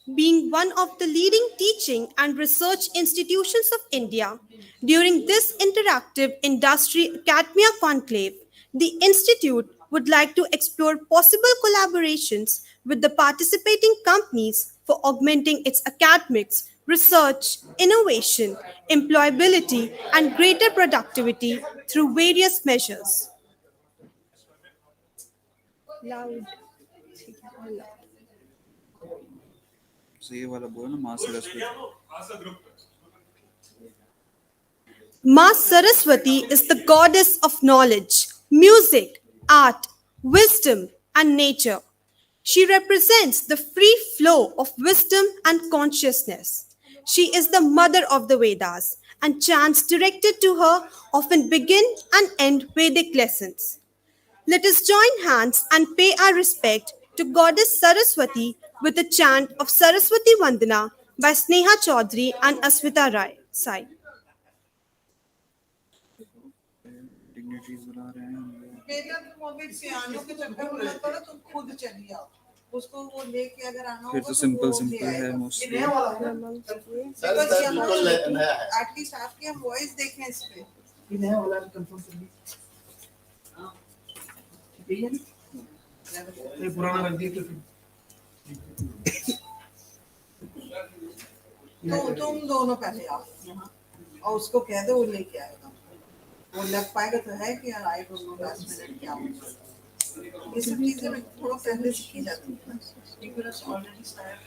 being one of the leading teaching and research institutions of India. During this interactive industry academia conclave, the Institute would like to explore possible collaborations with the participating companies for augmenting its academics, research, innovation, employability, and greater productivity through various measures. Loud. So ये वाला बोलो ना माँ Saraswati. Ma Saraswati is the goddess of knowledge, music, art, wisdom, and nature. She represents the free flow of wisdom and consciousness. She is the mother of the Vedas, and chants directed to her often begin and end Vedic lessons. Let us join hands and pay our respect to Goddess Saraswati with a chant of Saraswati Vandana by Sneha Chaudhary and Aswita Rai. Sai. Dignitaries बुला रहे हैं. बेटा तुम अभी piano के चक्कर में मत पड़ो, तुम खुद चली आओ. उसको वो लेके अगर आना होगा फिर तो सिंपल है मोस्टली. एटलीस्ट आपकी हम वॉइस देखें इस पे. ये नया वाला कंफर्म कर ली. ठीक है ना? ये पुराना रख दिया तो तुम दोनों पहले आओ यहाँ और उसको कह दो वो लेके आएगा. वो लग पाएगा तो है कि यार आई डोंट नो लास्ट मिनट क्या होगा. ये सब चीजें मैं थोड़ा पहले सीखी जाती है ना. Because already start.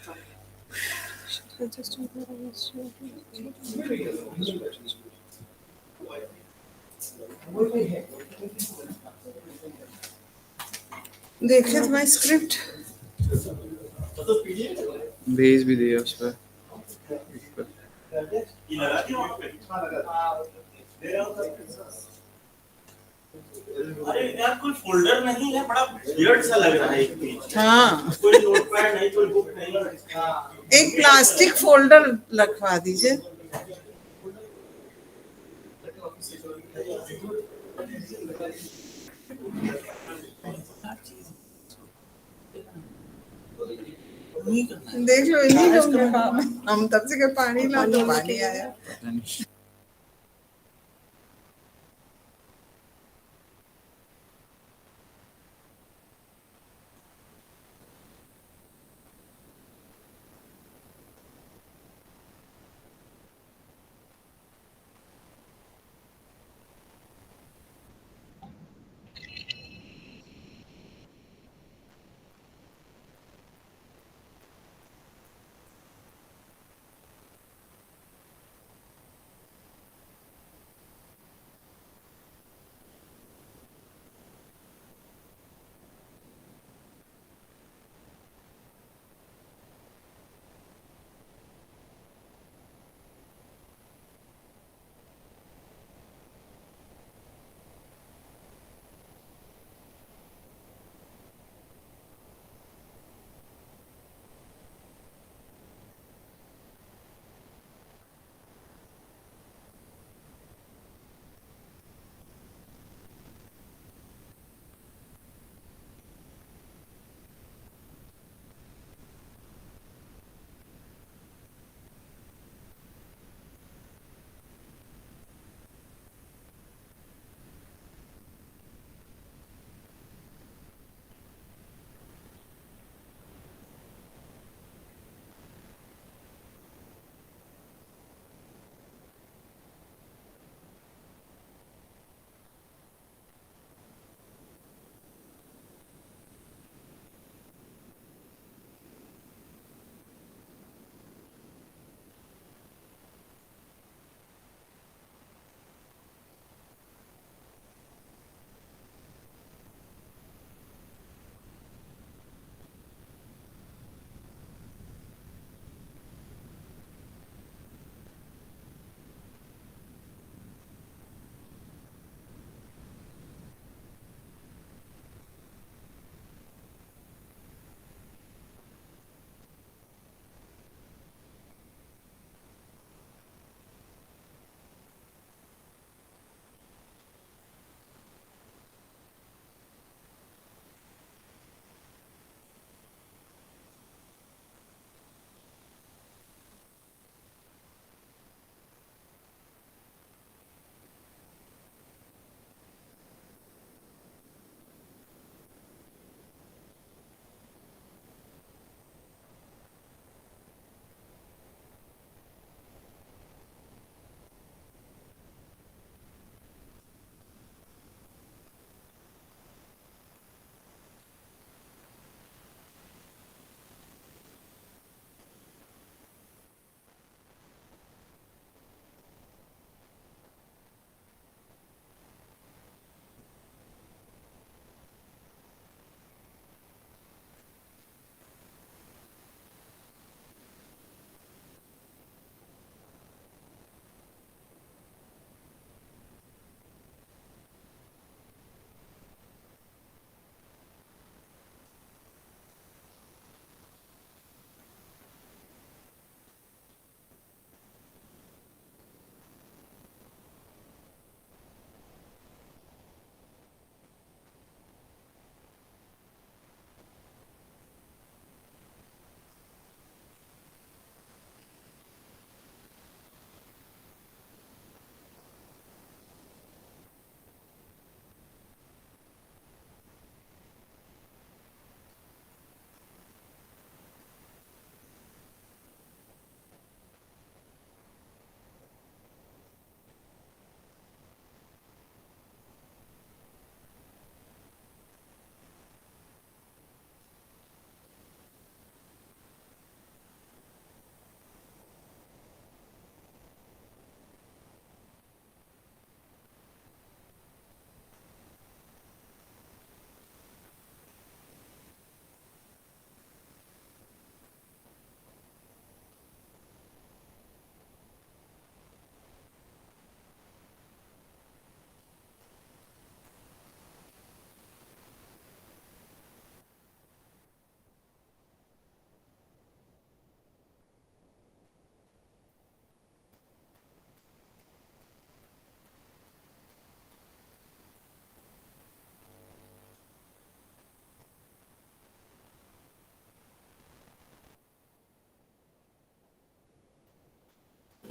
देखे तुम्हारी स्क्रिप्ट भेज भी दिया उस पर. अरे यार कोई फोल्डर नहीं है, बड़ा वियर्ड सा लग रहा है एक पेज. हाँ कोई नोटपैड नहीं, कोई बुक नहीं. एक प्लास्टिक फोल्डर रखवा दीजिए. देख लो इन्हीं लोग ने हम तब से पानी ला तो पानी आया.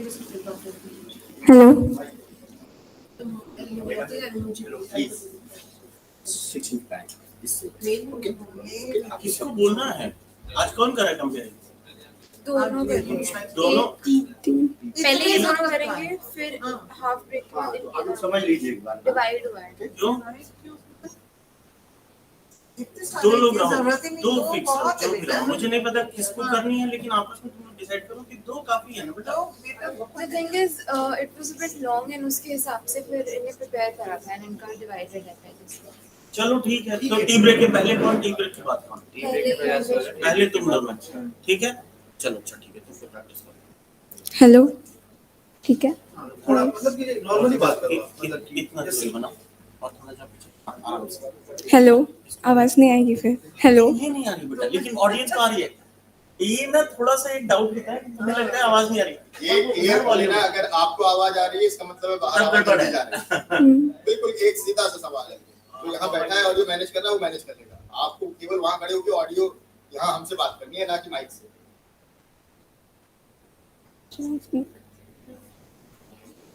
Hello. किसको बोलना है? आज कौन कर रहा है कंपेयर? दोनों करेंगे। दोनों पहले ये दोनों करेंगे, फिर हाफ ब्रेक के बाद इनके समझ लीजिए एक बार डिवाइड हुआ है। क्यों? इतने दो सारे लोग की रहो, जरूरत ही नहीं, दो दो फिक्स बहुत है जो भी बेटा। रहो। मुझे नहीं पता किसको करनी है, लेकिन आपस में तुम डिसाइड करो कि दो काफी है ना बेटा। दो बेटा बहुत The thing is, it was a bit long and उसके हिसाब से फिर इन्हें प्रिपेयर करा था and इनका डिवाइडेड है पहले से। चलो ठीक है, तो टी ब्रेक के पहले कौन, टी ब्रेक के बाद कौन? पहले तुम दोनों, ठीक है? चलो अच्छा ठीक है, तुम फिर प्रैक्टिस करो। हेलो, ठीक है। थोड़ा मतलब कि नॉर्मली बात करो, मतलब कि इतना दूरी बनाओ और थोड़ा जा पीछे, आराम से। हेलो, आवाज नहीं आएगी फिर। हेलो। ये नहीं आ रही बेटा, लेकिन ऑडियंस को आ रही है। ये ना थोड़ा सा एक डाउट होता है कि तुम्हें लगता है आवाज नहीं आ रही। ये क्लियर वाली ना, अगर आपको आवाज आ रही है इसका मतलब है बाहर आवाज नहीं जा रही है। बिल्कुल एक सीधा सा सवाल है। तो यहाँ बैठा है और जो मैनेज कर रहा है वो मैनेज कर लेगा। आपको केवल वहाँ खड़े होकर ऑडियो यहाँ हमसे बात करनी है, ना कि माइक से।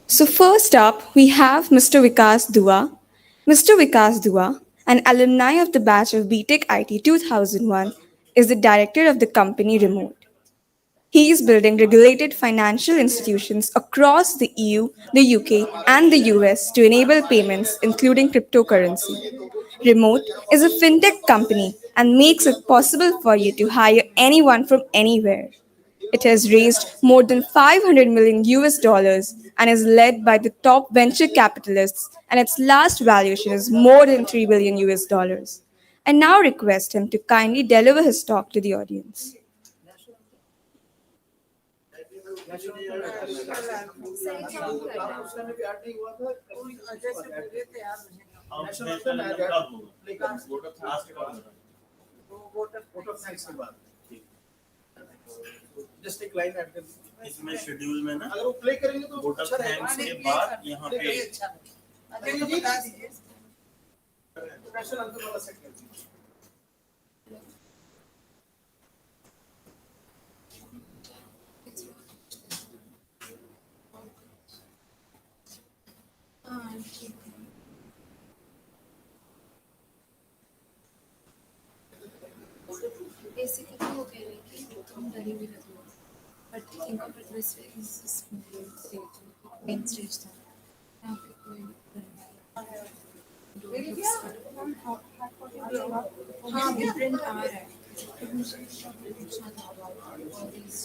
So first up, we have Mr. Vikas Dua. Mr. Vikas Dua, an alumni of the batch of BTech IT 2001, is the director of the company Remote. He is building regulated financial institutions across the EU, the UK, and the US to enable payments, including cryptocurrency. Remote is a fintech company and makes it possible for you to hire anyone from anywhere. It has raised more than 500 million US dollars and is led by the top venture capitalists, and its last valuation is more than 3 billion US dollars. I now request him to kindly deliver his talk to the audience. Just एक line add कर इसमें schedule में ना, अगर वो play करेंगे तो vote of thanks के बाद यहाँ पे प्रेशर अंदर वाला सेट कर दीजिए। Basically, वो कह रहे हैं कि तुम डरी हुई लग रही हो, but इनका फिटनेस इस स्टेज मेन स्टेज था, यहाँ पे कोई हाँ प्रिंट आ रहा है, तो मुझे पूछना था about all these।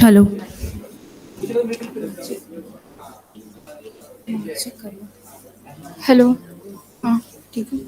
Hello. Hello. हाँ ठीक है।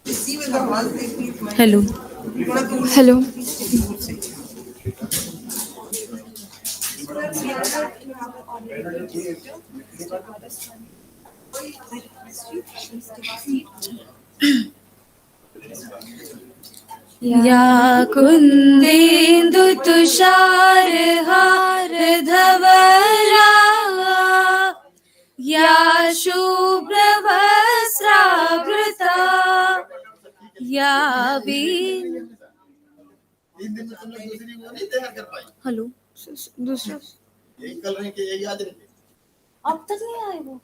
इसी में तो आवाज देखती हूँ मैं। हेलो। थोड़ा दूर से, हेलो। दूर से। या कुन्देन्दु तुषारहार धवला या शुभ्रवस्त्रावृता या वीण। 3 दिन में तुम लोग दूसरी वो नहीं तैयार कर पाई। हेलो। दूसरा यही कल रहे कि यही आज रहे। अब तक नहीं आए वो।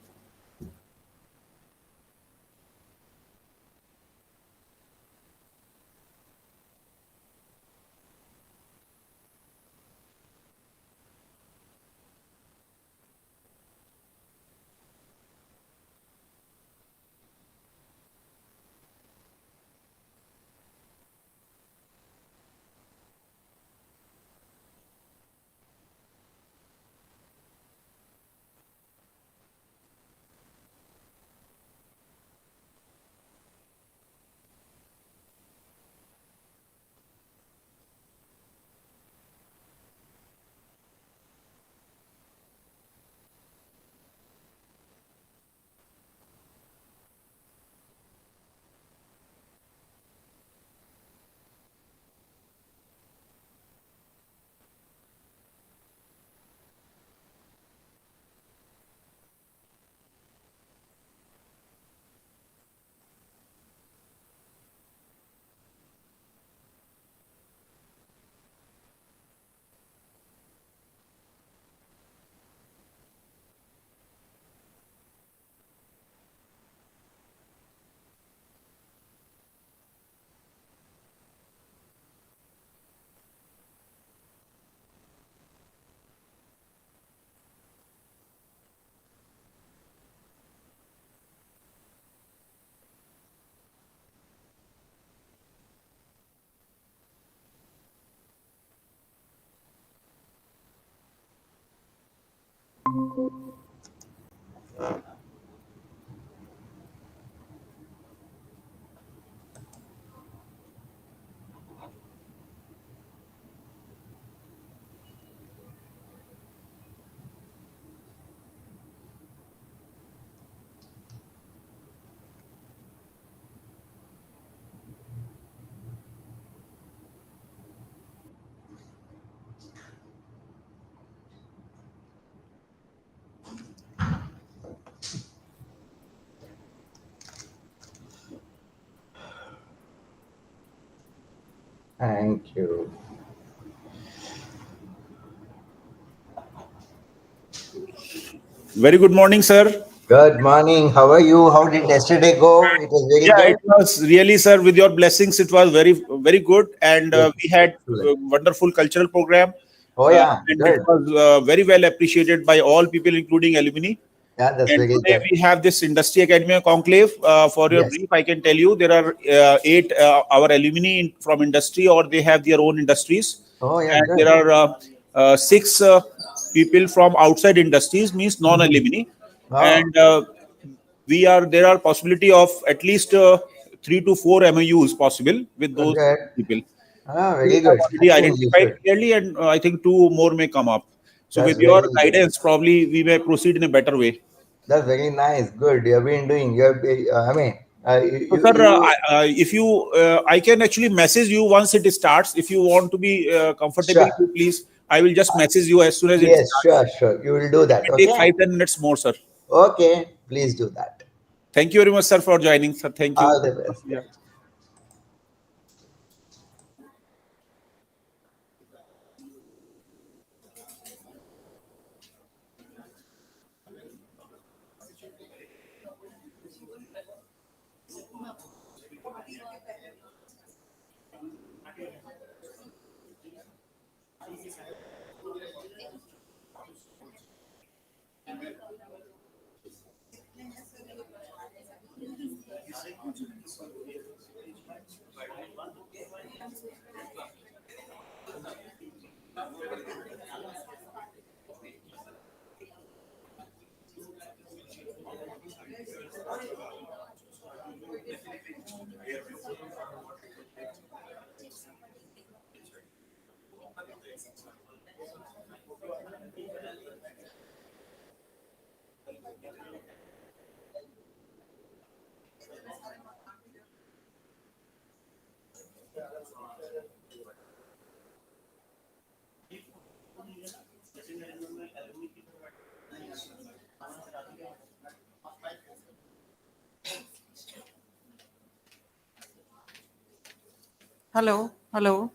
Thank you. Very good morning, sir. Good morning. How are you? How did yesterday go? It was very Yeah, good. it was really, sir, with your blessings, it was very, very good. And we had Excellent. a wonderful cultural program. Oh, yeah. And it Good. was very well appreciated by all people, including alumni. Yeah, that's And very today good. we have this Industry Academy Conclave. For your Yes. brief, I can tell you there are eight our alumni from industry, or they have their own industries. Oh, yeah, And good. there are six people from outside industries, means non-alumni. Oh, And there are possibility of at least 3 to 4 MOUs possible with those good. people. Ah, We very have good. I already think you identified should. clearly, and I think two more may come up. So That's with your very good. guidance, probably we may proceed in a better way. That's very nice. Good. You have been doing. You have been, I mean, So, sir, you. if you, I can actually message you once it starts. If you want to be comfortable, Sure. please, I will just message you as soon as it Yes, starts. sure, sure. You will do It that. may take Okay. 5 10 minutes more, sir. Okay. Please do that. Thank you very much, sir, for joining, sir. Thank you. All the best. Yeah. Hello, hello.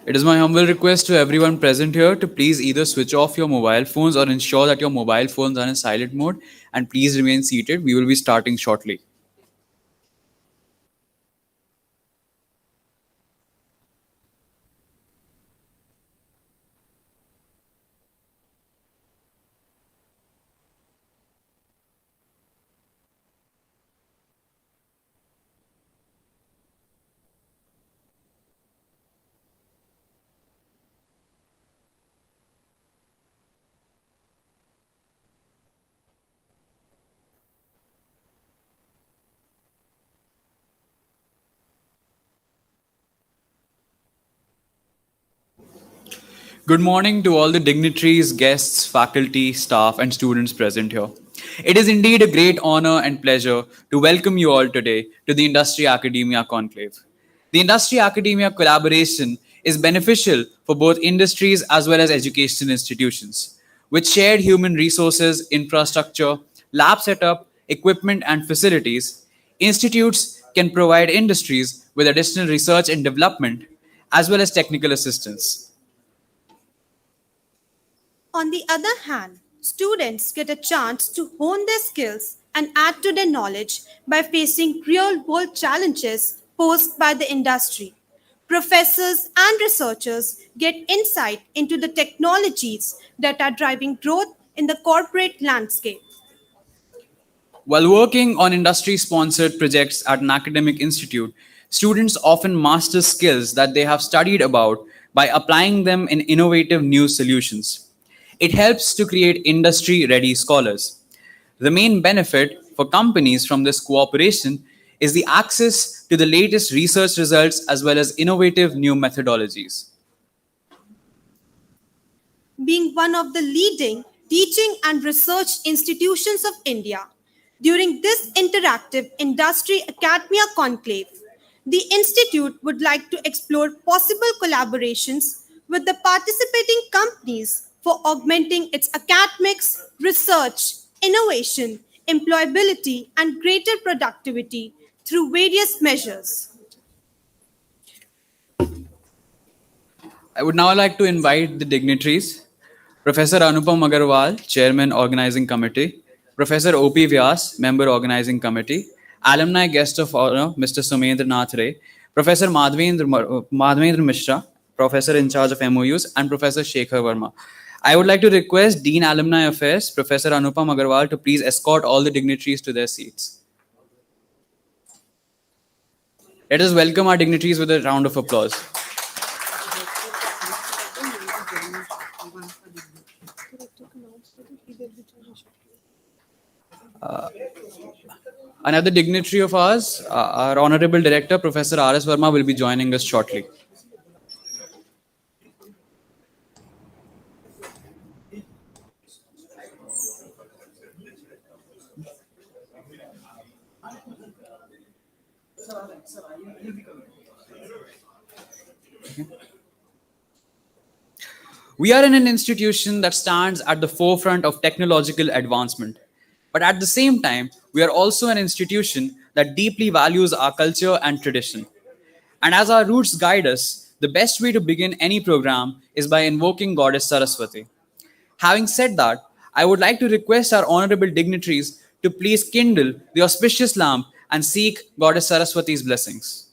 It is my humble request to everyone present here to please either switch off your mobile phones or ensure that your mobile phones are in silent mode, and please remain seated. We will be starting shortly. Good morning to all the dignitaries, guests, faculty, staff, and students present here. It is indeed a great honor and pleasure to welcome you all today to the Industry Academia Conclave. The Industry Academia collaboration is beneficial for both industries as well as education institutions. With shared human resources, infrastructure, lab setup, equipment, and facilities, institutes can provide industries with additional research and development as well as technical assistance. On the other hand, students get a chance to hone their skills and add to their knowledge by facing real world challenges posed by the industry. Professors and researchers get insight into the technologies that are driving growth in the corporate landscape. While working on industry sponsored projects at an academic institute, students often master skills that they have studied about by applying them in innovative new solutions. It helps to create industry ready scholars. The main benefit for companies from this cooperation is the access to the latest research results as well as innovative new methodologies. Being one of the leading teaching and research institutions of India. During this interactive industry academia conclave, the Institute would like to explore possible collaborations with the participating companies for augmenting its academics, research, innovation, employability, and greater productivity through various measures. I would now like to invite the dignitaries. Professor Anupam Agarwal, Chairman Organizing Committee, Professor O.P. Vyas, Member Organizing Committee, Alumni Guest of Honor, Mr. Sumendra Nath Ray, Professor Madhavendra Mishra, Professor in charge of MOUs, and Professor Shekhar Verma. I would like to request Dean Alumni Affairs, Professor Anupam Agarwal, to please escort all the dignitaries to their seats. Let us welcome our dignitaries with a round of applause. Another dignitary of ours, our Honorable Director, Professor R.S. Verma, will be joining us shortly. We are in an institution that stands at the forefront of technological advancement. But at the same time, we are also an institution that deeply values our culture and tradition. And as our roots guide us, the best way to begin any program is by invoking Goddess Saraswati. Having said that, I would like to request our honorable dignitaries to please kindle the auspicious lamp and seek Goddess Saraswati's blessings.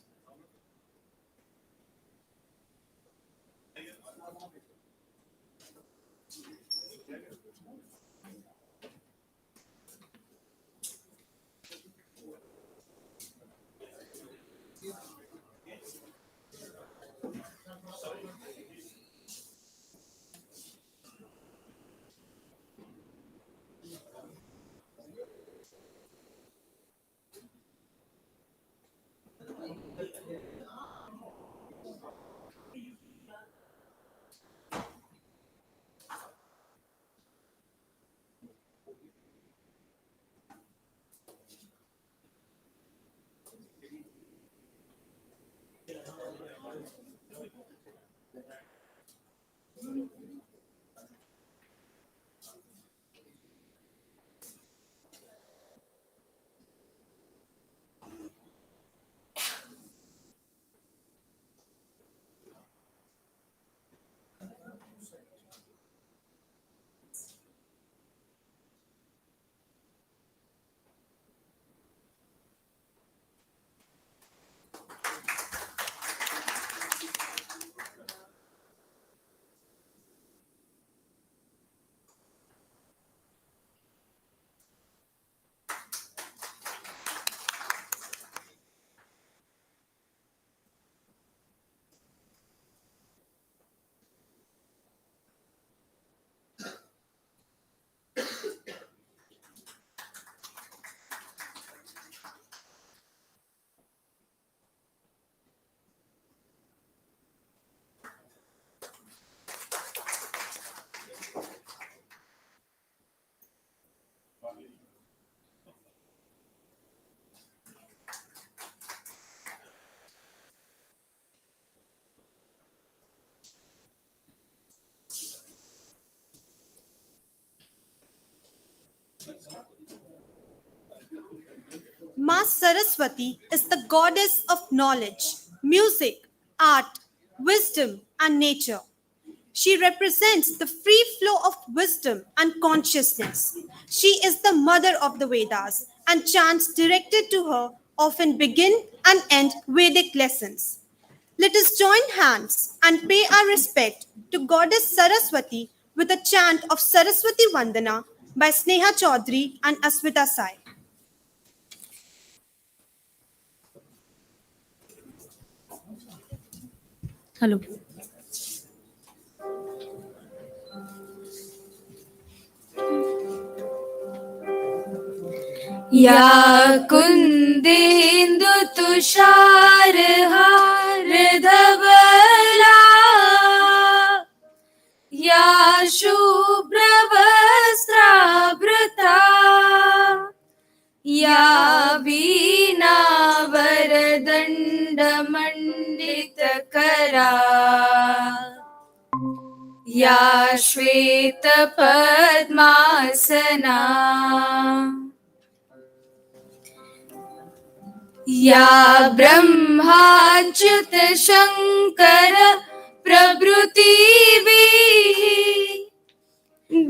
Ma Saraswati is the goddess of knowledge, music, art, wisdom, and nature. She represents the free flow of wisdom and consciousness. She is the mother of the Vedas, and chants directed to her often begin and end Vedic lessons. Let us join hands and pay our respect to Goddess Saraswati with a chant of Saraswati Vandana by Sneha Chaudhary and Aswita Sai. Hello. या कुन्देन्दु तुषारहार धवला या शुभ्रवस्त्रावृता या वीणावरदण्डमण्डितकरा या श्वेतपद्मासना या ब्रह्माच्युत शङ्कर प्रभृतिभिः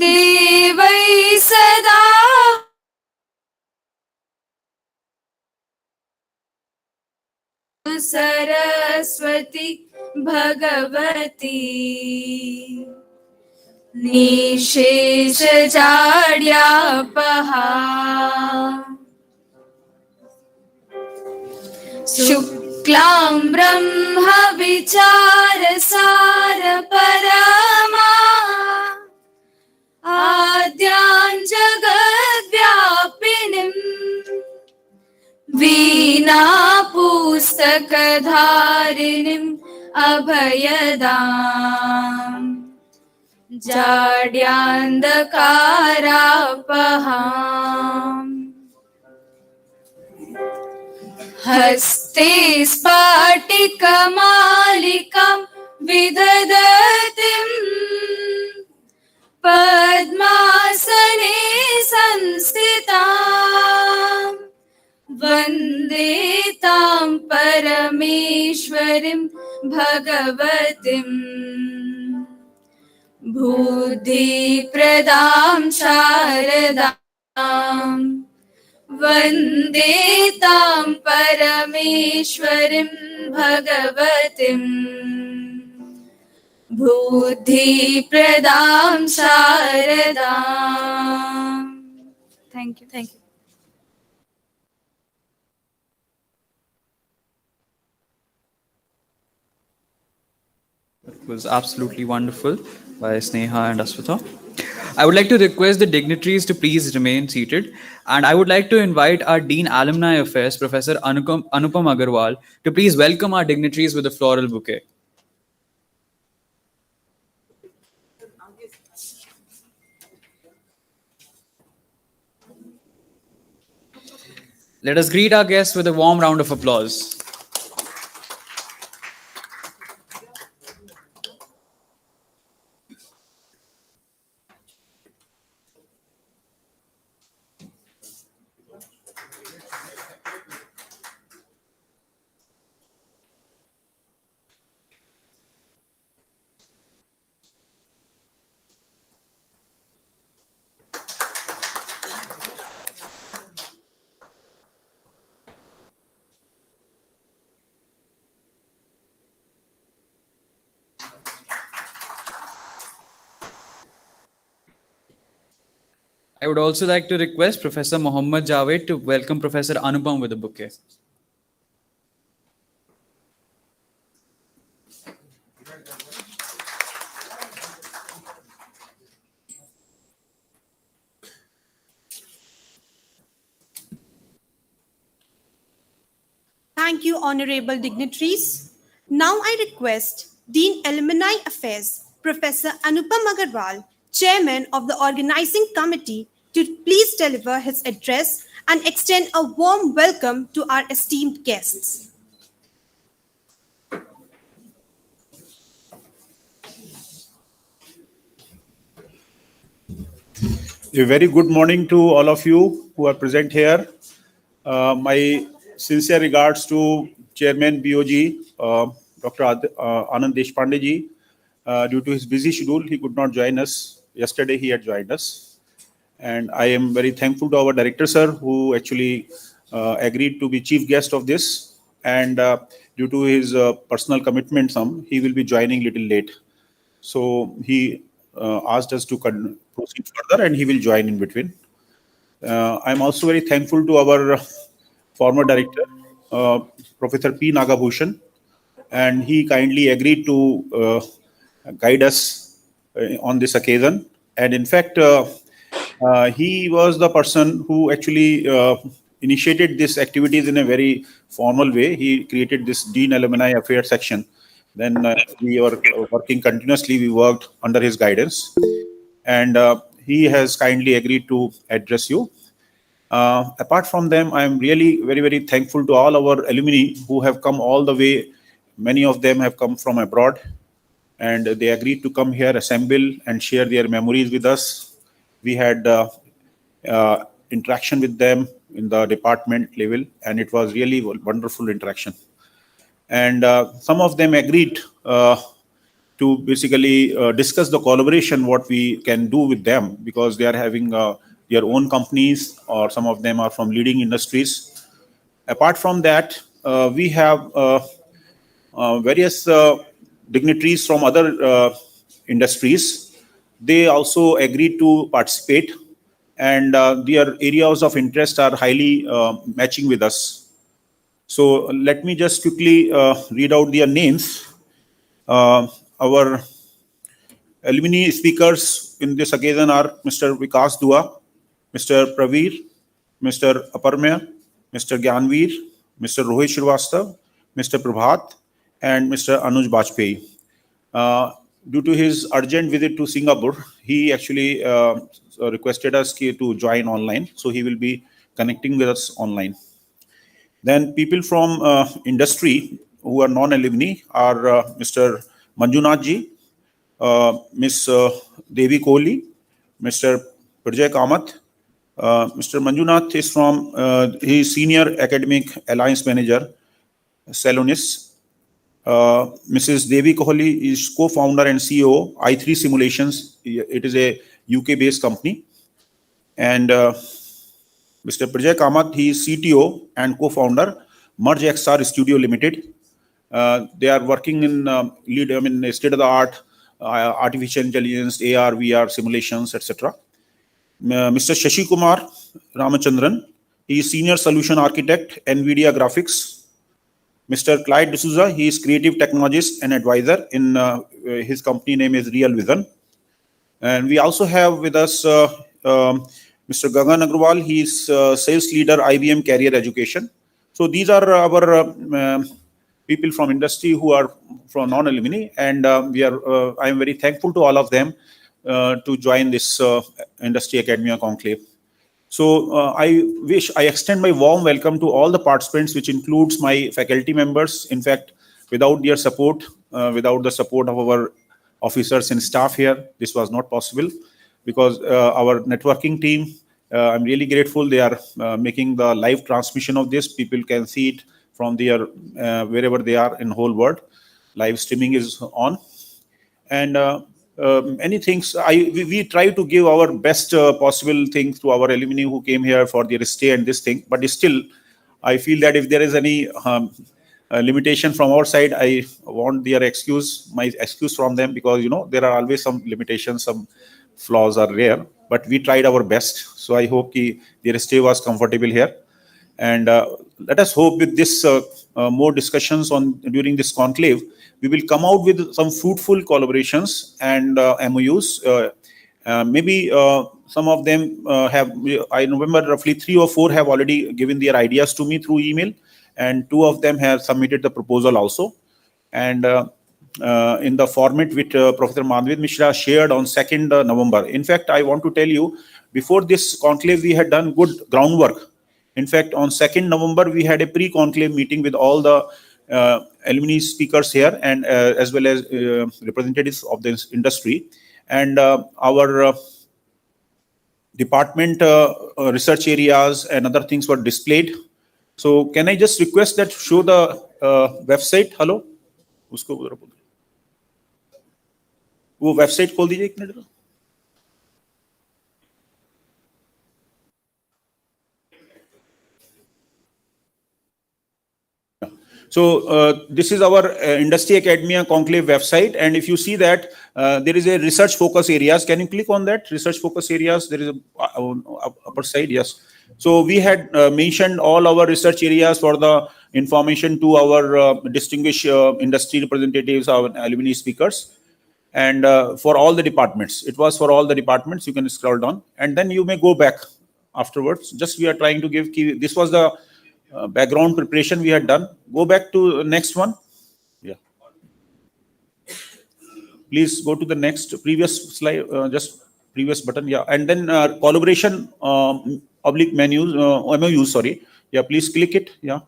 देवै सदा सरस्वती भगवती निशेषजाड्यापहा शुक्लां ब्रह्म विचारसार परमा आद्यां जगद्व्यापिनीं वीणा पुस्तकधारिणीम् अभयदाम् जाड्यान्धकारापहाम् हस्ते स्फाटिकमालिकां विदधतीं पद्मासने संस्थितां वन्दे तां परमेश्वरीं भगवतीं बुद्धिप्रदां शारदाम् वन्दे तां परमेश्वरीं भगवतीं बुद्धिप्रदां शारदाम्. Thank you. Thank you. It was absolutely wonderful by Sneha and Aswita. I would like to request the dignitaries to please remain seated, and I would like to invite our Dean Alumni Affairs, Professor Anupam Agarwal, to please welcome our dignitaries with a floral bouquet. Let us greet our guests with a warm round of applause. I would also like to request Professor Mohammad Javed to welcome Professor Anupam with a bouquet. Thank you, honorable dignitaries. Now I request Dean Alumni Affairs, Professor Anupam Agarwal, Chairman of the Organizing Committee, to please deliver his address and extend a warm welcome to our esteemed guests. A very good morning to all of you who are present here. My sincere regards to Chairman BOG, Dr. Anand Deshpande ji. Due to his busy schedule, he could not join us. Yesterday, he had joined us. And I am very thankful to our director, sir, who actually agreed to be chief guest of this. And due to his personal commitment, he will be joining little late. So he asked us to proceed further, and he will join in between. I'm also very thankful to our former director, Professor P. Nagabhushan, and he kindly agreed to guide us on this occasion. And in fact, he was the person who actually initiated these activities in a very formal way. He created this Dean Alumni Affairs section. Then we were working continuously. We worked under his guidance, and he has kindly agreed to address you. Apart from them, I am really very, very thankful to all our alumni who have come all the way. Many of them have come from abroad, and they agreed to come here, assemble, and share their memories with us. We had interaction with them in the department level, and it was really wonderful interaction. And some of them agreed to basically discuss the collaboration, what we can do with them, because they are having their own companies, or some of them are from leading industries. Apart from that, we have various dignitaries from other industries. They also agreed to participate, and their areas of interest are highly matching with us. So let me just quickly read out their names. Our alumni speakers in this occasion are Mr. Vikas Dua, Mr. Praveer, Mr. Aparmya, Mr. Gyanveer, Mr. Rohit Shrivastava, Mr. Prabhat, and Mr. Anuj Bajpayee. Due to his urgent visit to Singapore, he actually requested us to join online. So he will be connecting with us online. Then people from industry who are non-alumni are Mr. Manjunath ji, Ms. Devi Kohli, Mr. Prajay Kamath. Mr. Manjunath is from, he is Senior Academic Alliance Manager, Celonis. Mrs. Devi Kohli is co-founder and CEO, I3 Simulations. It is a UK-based company. And Mr. Prajay Kamath, he is CTO and co-founder, Merge XR Studio Limited. They are working in state-of-the-art artificial intelligence, AR, VR simulations, etc. Mr. Shashi Kumar Ramachandran, he is Senior Solution Architect, NVIDIA Graphics. Mr. Clyde D'Souza, he is Creative Technologist and Advisor in his company name is Real Vision. And we also have with us Mr. Gagan Agrawal, he is Sales Leader, IBM Career Education. So these are our people from industry who are from non-alumni, and I am very thankful to all of them to join this Industry Academia Conclave. So I extend my warm welcome to all the participants, which includes my faculty members. In fact, without their support, without the support of our officers and staff here, this was not possible, because our networking team, I'm really grateful. They are making the live transmission of this. People can see it from their wherever they are in whole world. Live streaming is on, and many things. We try to give our best possible things to our alumni who came here for their stay and this thing. But still, I feel that if there is any limitation from our side, I want their my excuse from them, because there are always some limitations, some flaws are there. But we tried our best. So I hope their stay was comfortable here. And let us hope with this more discussions during this conclave, we will come out with some fruitful collaborations and MOUs. Maybe some of them have, I remember roughly 3 or 4 have already given their ideas to me through email, and 2 of them have submitted the proposal also. And in the format which Professor Madhvid Mishra shared on 2nd November. In fact, I want to tell you, before this conclave, we had done good groundwork. In fact, on 2nd November, we had a pre-conclave meeting with all the alumni speakers here, and as well as department research areas and other things were displayed. So can I just request that show the website? Hello? उसको उधर बोलो. वो website खोल दीजिए एक minute. So this is our Industry Academia Conclave website, and if you see that there is a research focus areas. Can you click on that research focus areas? There is a upper side, yes. So we had mentioned all our research areas for the information to our distinguished industry representatives, our alumni speakers, and for all the departments. It was for all the departments. You can scroll down, and then you may go back afterwards. Just we are trying to give key. This was the background preparation we had done. Go back to next one. Yeah. Please go to the next previous slide, just previous button. Yeah. And then collaboration oblique menus, MOUs, sorry. Yeah, please click it. Yeah.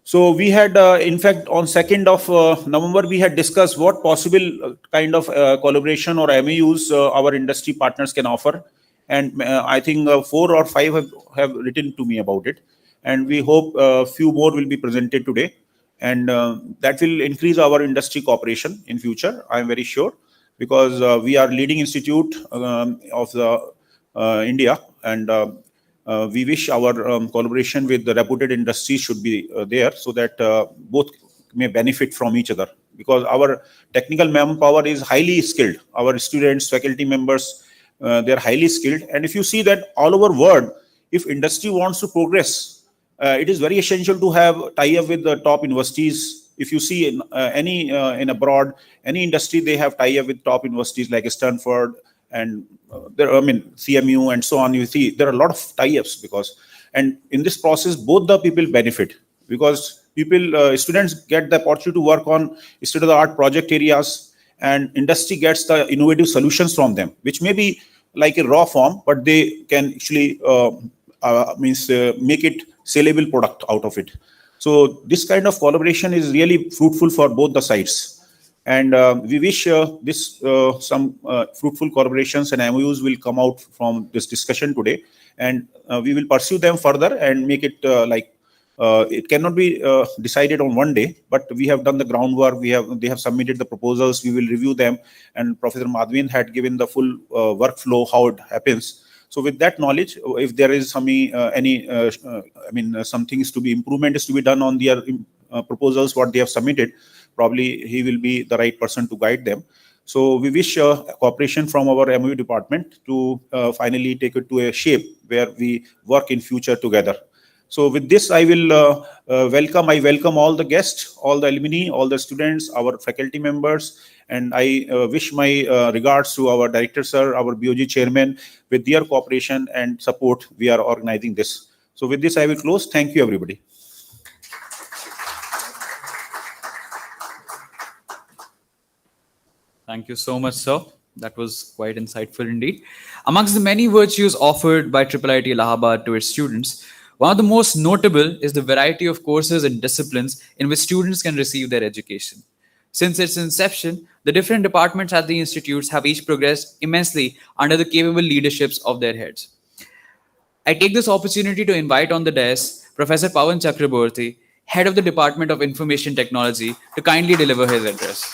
So we had, in fact, on 2nd of November, we had discussed what possible kind of collaboration or MOUs our industry partners can offer. And I think 4 or 5 have written to me about it. And we hope a few more will be presented today. And that will increase our industry cooperation in future, I'm very sure, because we are leading institute of the India, and we wish our collaboration with the reputed industries should be there, so that both may benefit from each other, because our technical manpower is highly skilled. Our students, faculty members, they are highly skilled. And if you see that all over world, if industry wants to progress, it is very essential to have tie-up with the top universities. If you see in abroad, any industry, they have tie-up with top universities like Stanford and CMU and so on. You see there are a lot of tie-ups, because, and in this process, both the people benefit, because students get the opportunity to work on state-of-the-art project areas, and industry gets the innovative solutions from them, which may be like a raw form, but they can actually make it sellable product out of it. So this kind of collaboration is really fruitful for both the sides, and we wish some fruitful collaborations and MOUs will come out from this discussion today, and we will pursue them further and make it it cannot be decided on one day, but we have done the groundwork. They have submitted the proposals. We will review them, and Professor Madhvin had given the full workflow how it happens. So with that knowledge, if there is some some things to be improvement is to be done on their proposals what they have submitted, probably he will be the right person to guide them. So we wish cooperation from our MOU department to finally take it to a shape where we work in future together. So with this, I will welcome all the guests, all the alumni, all the students, our faculty members, and I wish my regards to our director, sir, our BOG chairman. With their cooperation and support, we are organizing this. So with this, I will close. Thank you, everybody. Thank you so much, sir. That was quite insightful indeed. Amongst the many virtues offered by IIIT Allahabad to its students, one of the most notable is the variety of courses and disciplines in which students can receive their education. Since its inception, the different departments at the institutes have each progressed immensely under the capable leaderships of their heads. I take this opportunity to invite on the dais Professor Pawan Chakraborty, Head of the Department of Information Technology, to kindly deliver his address.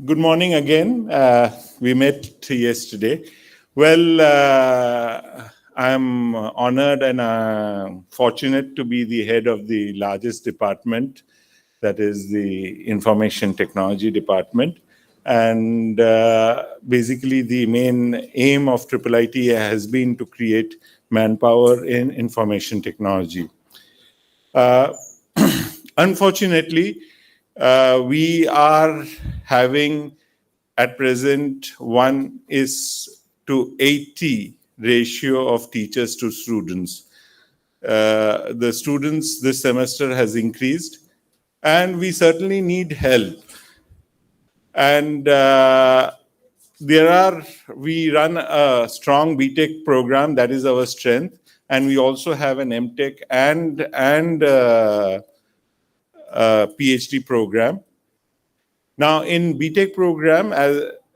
Good morning again. We met yesterday. Well, I'm honored and fortunate to be the head of the largest department, that is the Information Technology Department. And basically, the main aim of IIIT has been to create manpower in information technology. Unfortunately, we are having at present 1:80 ratio of teachers to students. The students this semester has increased, and we certainly need help. And we run a strong BTech program, that is our strength, and we also have an MTech and PhD program. Now, in BTech program,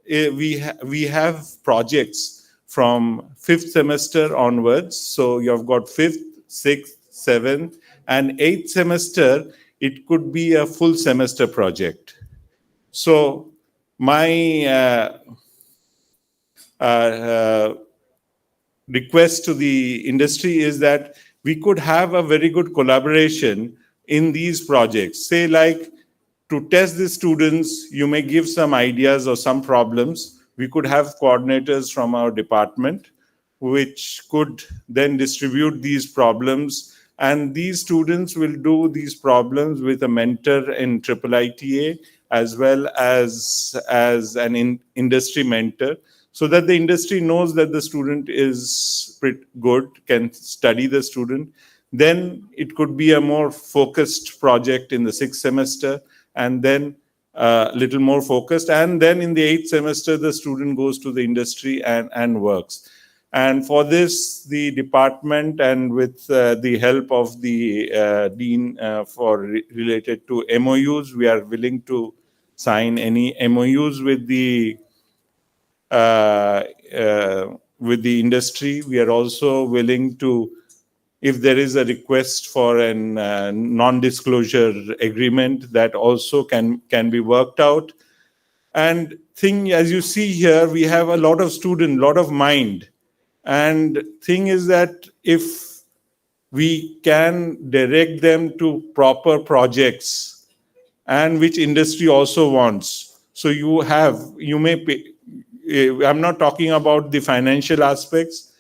we have projects from 5th semester onwards. So you have got 5th, 6th, 7th, and 8th semester. It could be a full semester project. So my request to the industry is that we could have a very good collaboration in these projects. Say, like, to test the students, you may give some ideas or some problems. We could have coordinators from our department, which could then distribute these problems. And these students will do these problems with a mentor in IIITA, as well as an industry mentor, so that the industry knows that the student is pretty good, can study the student. Then it could be a more focused project in the 6th semester, and then a little more focused. And then in the 8th semester, the student goes to the industry and works. And for this, the department, and with the help of the dean related to MOUs, we are willing to sign any MOUs with the industry. We are also willing to, if there is a request for a non-disclosure agreement, that also can be worked out. And as you see here, we have a lot of student, lot of mind. And thing is that if we can direct them to proper projects, and which industry also wants. So you may pay. I'm not talking about the financial aspects,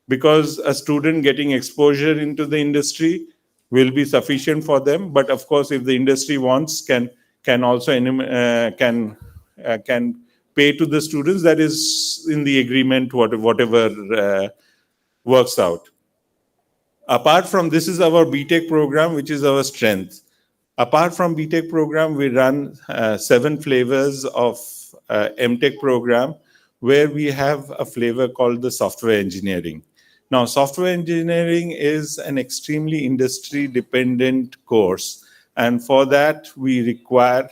because a student getting exposure into the industry will be sufficient for them. But of course, if the industry wants, can also can pay to the students. That is in the agreement, whatever works out. Apart from this, is our BTech program, which is our strength. Apart from BTech program, we run 7 flavors of MTech program, where we have a flavor called the software engineering. Now, software engineering is an extremely industry-dependent course, and for that we require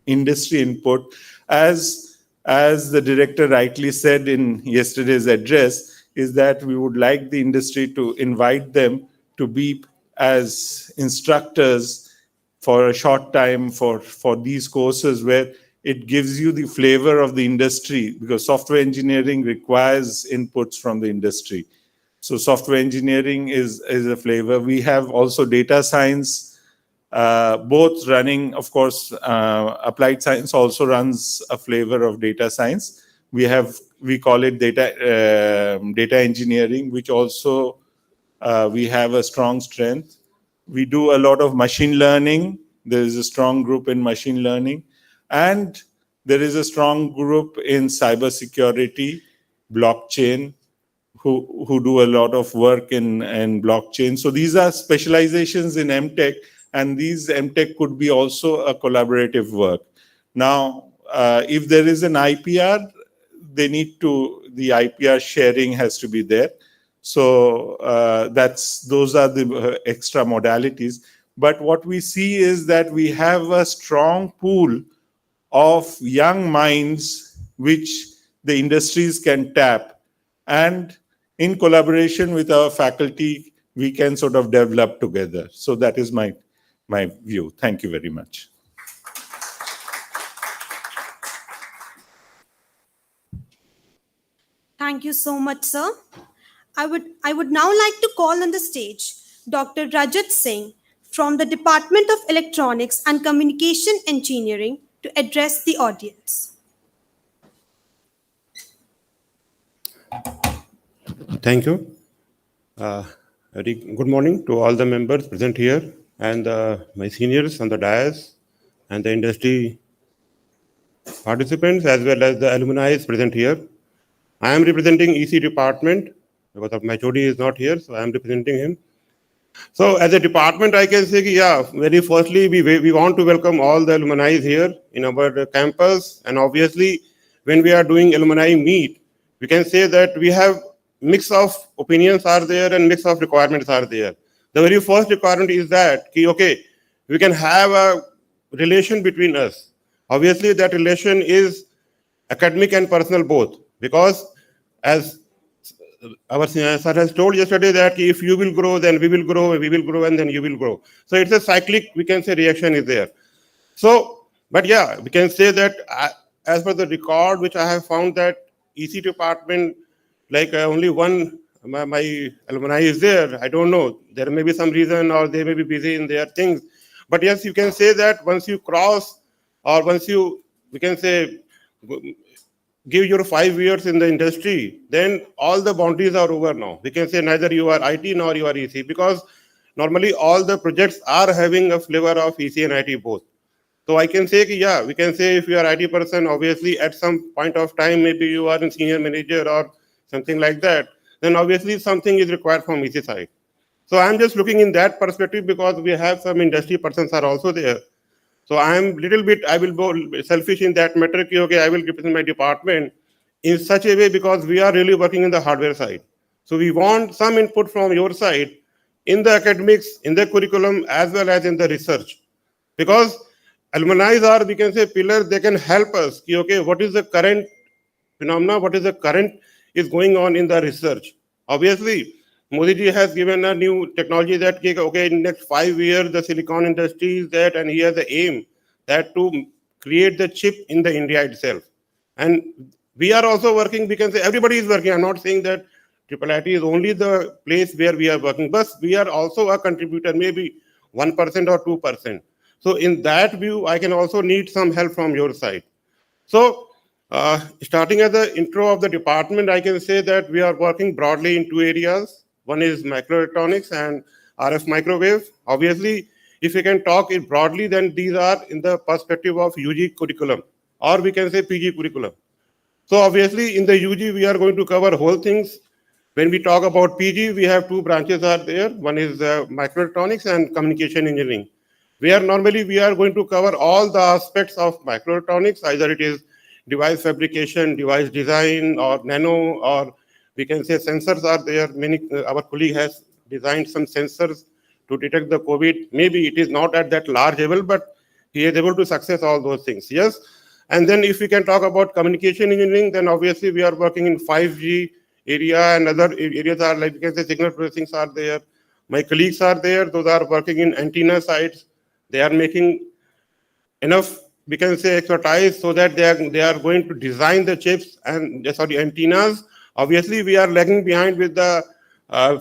industry input. As the director rightly said in yesterday's address, is that we would like the industry to invite them to be as instructors for a short time for these courses, where it gives you the flavor of the industry, because software engineering requires inputs from the industry. So software engineering is a flavor. We have also data science, both running, of course. Applied science also runs a flavor of data science. We call it data engineering, which also we have a strong strength. We do a lot of machine learning. There is a strong group in machine learning, and there is a strong group in cybersecurity, blockchain, who do a lot of work in blockchain. So these are specializations in MTech, and these MTech could be also a collaborative work. Now, if there is an IPR, the IPR sharing has to be there. So those are the extra modalities. But what we see is that we have a strong pool of young minds which the industries can tap, and in collaboration with our faculty, we can sort of develop together. So that is my view. Thank you very much. Thank you so much, sir. I would now like to call on the stage Dr. Rajat Singh from the Department of Electronics and Communication Engineering to address the audience. Thank you. Very good morning to all the members present here, and my seniors on the dais, and the industry participants, as well as the alumni present here. I am representing EC department because my HOD is not here, so I am representing him. So as a department, I can say, yeah, very firstly, we want to welcome all the alumni here in our campus. And obviously, when we are doing alumni meet, we can say that we have mix of opinions are there and mix of requirements are there. The very first requirement is that, okay, we can have a relation between us. Obviously, that relation is academic and personal both, because as our sir has told yesterday that if you will grow, then we will grow, we will grow, and then you will grow. So it's a cyclic, we can say, reaction is there. So, but yeah, we can say that as per the record which I have found, that EC department, like only one, my alumni is there. I don't know. There may be some reason, or they may be busy in their things. But yes, you can say that once you cross, or once you, we can say, give your 5 years in the industry, then all the boundaries are over now. We can say neither you are IT nor you are EC, because normally all the projects are having a flavor of EC and IT both. So I can say, yeah, we can say if you are IT person, obviously at some point of time, maybe you are in senior manager or something like that, then obviously something is required from EC side. So I'm just looking in that perspective, because we have some industry persons are also there. So I am little bit, I will go selfish in that matter. Okay, I will represent my department in such a way, because we are really working in the hardware side. So we want some input from your side in the academics, in the curriculum, as well as in the research. Because alumni are, we can say, pillars, they can help us. Okay, what is the current phenomena, what is the current is going on in the research. Obviously, Modi ji has given a new technology that, okay, in next 5 years, the silicon industry is that, and he has the aim that to create the chip in the India itself. And we are also working, we can say everybody is working. I'm not saying that Triple IT is only the place where we are working, but we are also a contributor, maybe 1% or 2%. So in that view, I can also need some help from your side. So starting at the intro of the department, I can say that we are working broadly in 2 areas. One is microelectronics and RF microwave. Obviously, if we can talk it broadly, then these are in the perspective of UG curriculum, or we can say PG curriculum. So obviously in the UG, we are going to cover whole things. When we talk about PG, we have 2 branches are there. One is microelectronics and communication engineering, where normally we are going to cover all the aspects of microelectronics, either it is device fabrication, device design, or nano, or we can say sensors are there. Many, our colleague has designed some sensors to detect the COVID. Maybe it is not at that large level, but he is able to success all those things. Yes. And then if we can talk about communication engineering, then obviously we are working in 5G area, and other areas are like, we can say, signal processing are there. My colleagues are there. Those are working in antenna sites. They are making enough, we can say, expertise so that they are going to design the chips and antennas. Obviously, we are lagging behind with the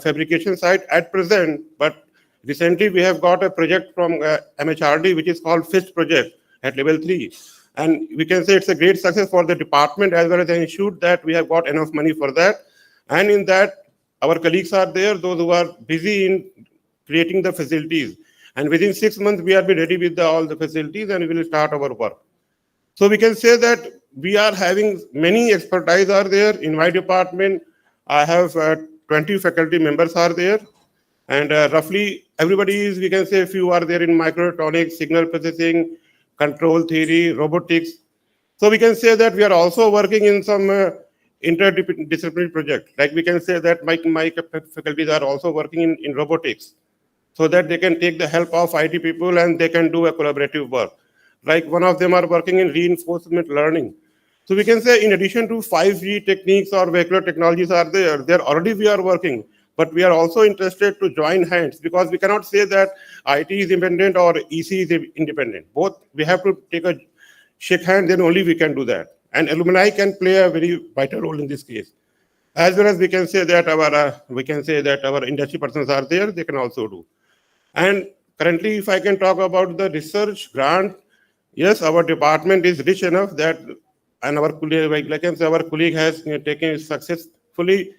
fabrication side at present, but recently we have got a project from MHRD, which is called FIST project at level 3. And we can say it's a great success for the department as well as the institute, that we have got enough money for that. And in that, our colleagues are there, those who are busy in creating the facilities. And within 6 months, we will be ready with all the facilities, and we will start our work. So we can say that we are having many expertise are there. In my department, I have 20 faculty members are there. And roughly everybody is, we can say, a few are there in microelectronics, signal processing, control theory, robotics. So we can say that we are also working in some interdisciplinary project. Like we can say that my faculties are also working in robotics, so that they can take the help of IT people and they can do a collaborative work. Like one of them are working in reinforcement learning. So we can say in addition to 5G techniques or vehicular technologies are there already we are working, but we are also interested to join hands, because we cannot say that IT is independent or EC is independent. Both, we have to take a shake hand, then only we can do that. And alumni can play a very vital role in this case. As well as we can say that our industry persons are there, they can also do. And currently, if I can talk about the research grant, yes, our department is rich enough that, and our colleague, like I say, our colleague has taken successfully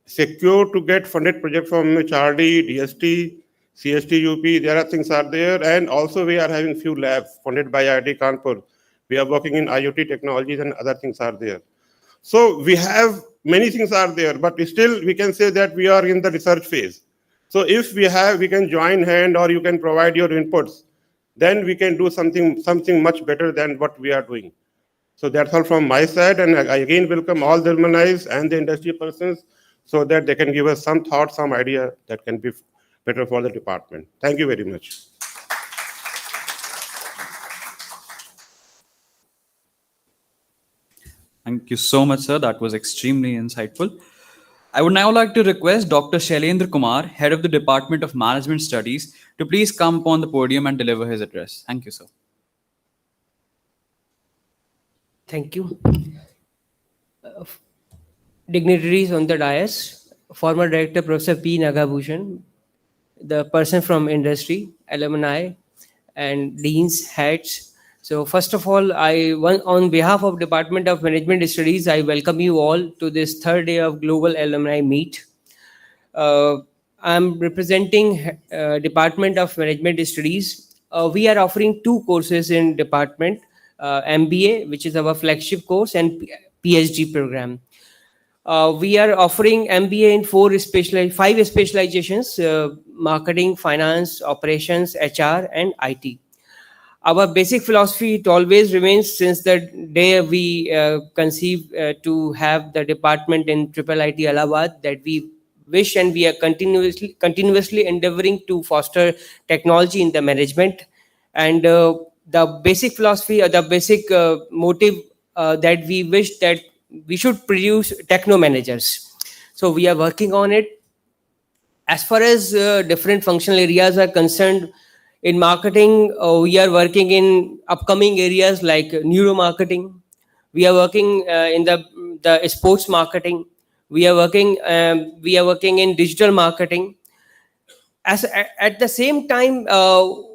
secure to get funded project from HRD, DST, CST, UP. There are things are there, and also we are having few labs funded by IIT Kanpur. We are working in IoT technologies, and other things are there. So we have many things are there, but still we can say that we are in the research phase. So if we can join hand, or you can provide your inputs, then we can do something much better than what we are doing. So that's all from my side, and I again welcome all the alumni and the industry persons, so that they can give us some thoughts, some idea that can be better for the department. Thank you very much. Thank you so much, sir. That was extremely insightful. I would now like to request Dr. Shailendra Kumar, Head of the Department of Management Studies, to please come upon the podium and deliver his address. Thank you, sir. Thank you. Dignitaries on the dais, former Director Professor P. Nagabhushan, the person from industry, alumni, and deans, heads. So first of all, on behalf of Department of Management Studies, I welcome you all to this third day of Global Alumni Meet. I'm representing Department of Management Studies. We are offering two courses in department, MBA, which is our flagship course, and PhD program. We are offering MBA in five specializations: marketing, finance, operations, HR, and IT. Our basic philosophy, it always remains since the day we conceived to have the department in Triple IT Allahabad, that we wish and we are continuously endeavoring to foster technology in the management. And the basic philosophy or the basic motive that we wish that we should produce techno managers. So we are working on it. As far as different functional areas are concerned, in marketing, we are working in upcoming areas like neuromarketing. We are working in the sports marketing. We are working in digital marketing. At the same time,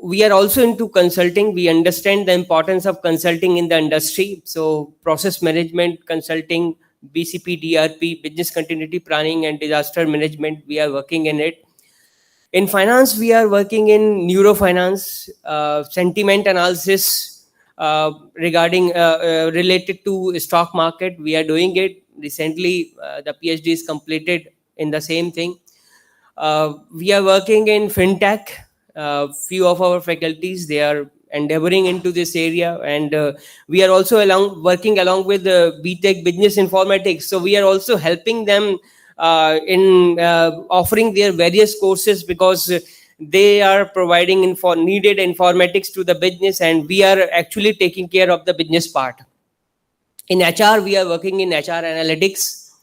we are also into consulting. We understand the importance of consulting in the industry. So process management consulting, BCP, DRP, business continuity planning, and disaster management, we are working in it. In finance, we are working in neurofinance, sentiment analysis regarding related to stock market. We are doing it recently. The PhD is completed in the same thing. We are working in fintech. Few of our faculties, they are endeavoring into this area, and we are also working along with BTech Business Informatics. So we are also helping them in offering their various courses, because they are providing needed informatics to the business, and we are actually taking care of the business part. In HR, we are working in HR analytics.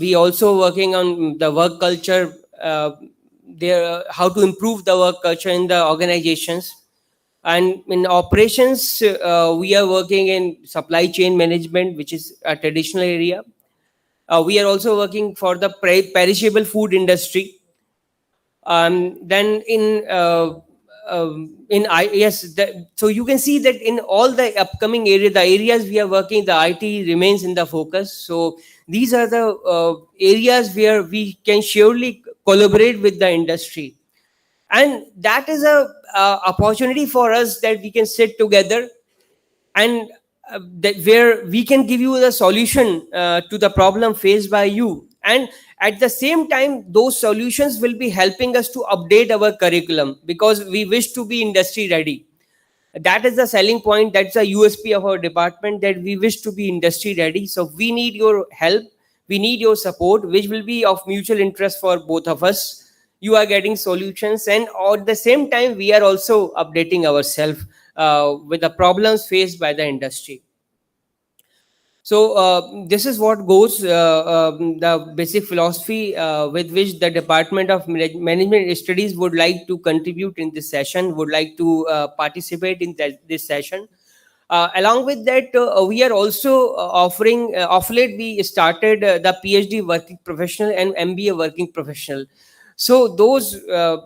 We also working on the work culture, how to improve the work culture in the organizations. And in operations, we are working in supply chain management, which is a traditional area. We are also working for the perishable food industry. Then so you can see that in all the upcoming areas, the areas we are working, the IT remains in the focus. So these are the areas where we can surely collaborate with the industry, and that is a opportunity for us that we can sit together and where we can give you the solution to the problem faced by you, and at the same time those solutions will be helping us to update our curriculum, because we wish to be industry ready. That is the selling point. That's a USP of our department, that we wish to be industry ready. So we need your help, we need your support, which will be of mutual interest for both of us. You are getting solutions, and at the same time we are also updating ourselves with the problems faced by the industry. So this is what goes the basic philosophy with which the Department of Management Studies would like to contribute in this session, would like to participate in this session. Along with that, we are also offering, of late we started the PhD working professional and MBA working professional. So those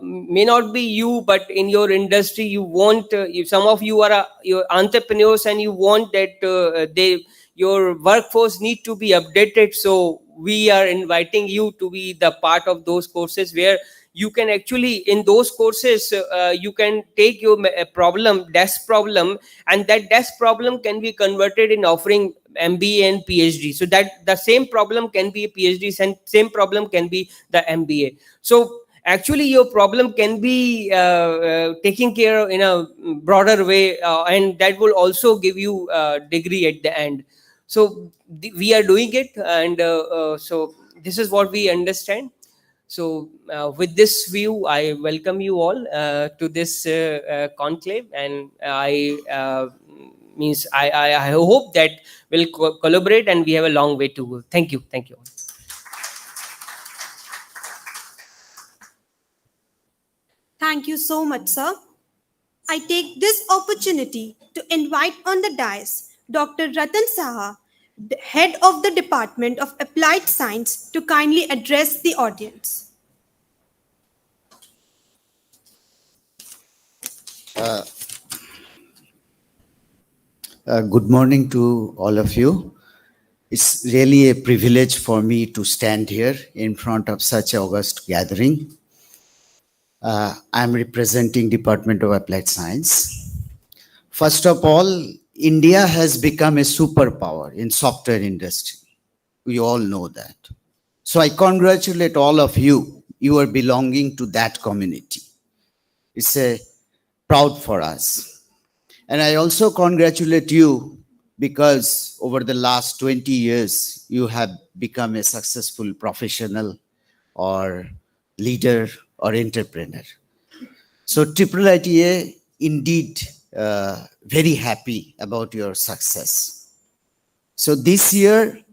may not be you, but in your industry you want, some of you are you're entrepreneurs and you want that your workforce need to be updated. So we are inviting you to be the part of those courses, where you can actually, in those courses, you can take your desk problem, and that desk problem can be converted in offering MBA and PhD. So that the same problem can be a PhD, and same problem can be the MBA. So actually your problem can be taken care of in a broader way, and that will also give you a degree at the end. So we are doing it, and so this is what we understand. So with this view, I welcome you all to this conclave, and I means I hope that we'll collaborate and we have a long way to go. Thank you. Thank you. Thank you so much, sir. I take this opportunity to invite on the dais Dr. Ratan Saha, the head of the Department of Applied Science, to kindly address the audience. Good morning to all of you. It's really a privilege for me to stand here in front of such an august gathering. I'm representing Department of Applied Science. First of all, India has become a superpower in software industry. We all know that. So I congratulate all of you. You are belonging to that community. It's a proud for us. And I also congratulate you because over the last 20 years, you have become a successful professional or leader or entrepreneur. So IIITA indeed very happy about your success. So this year,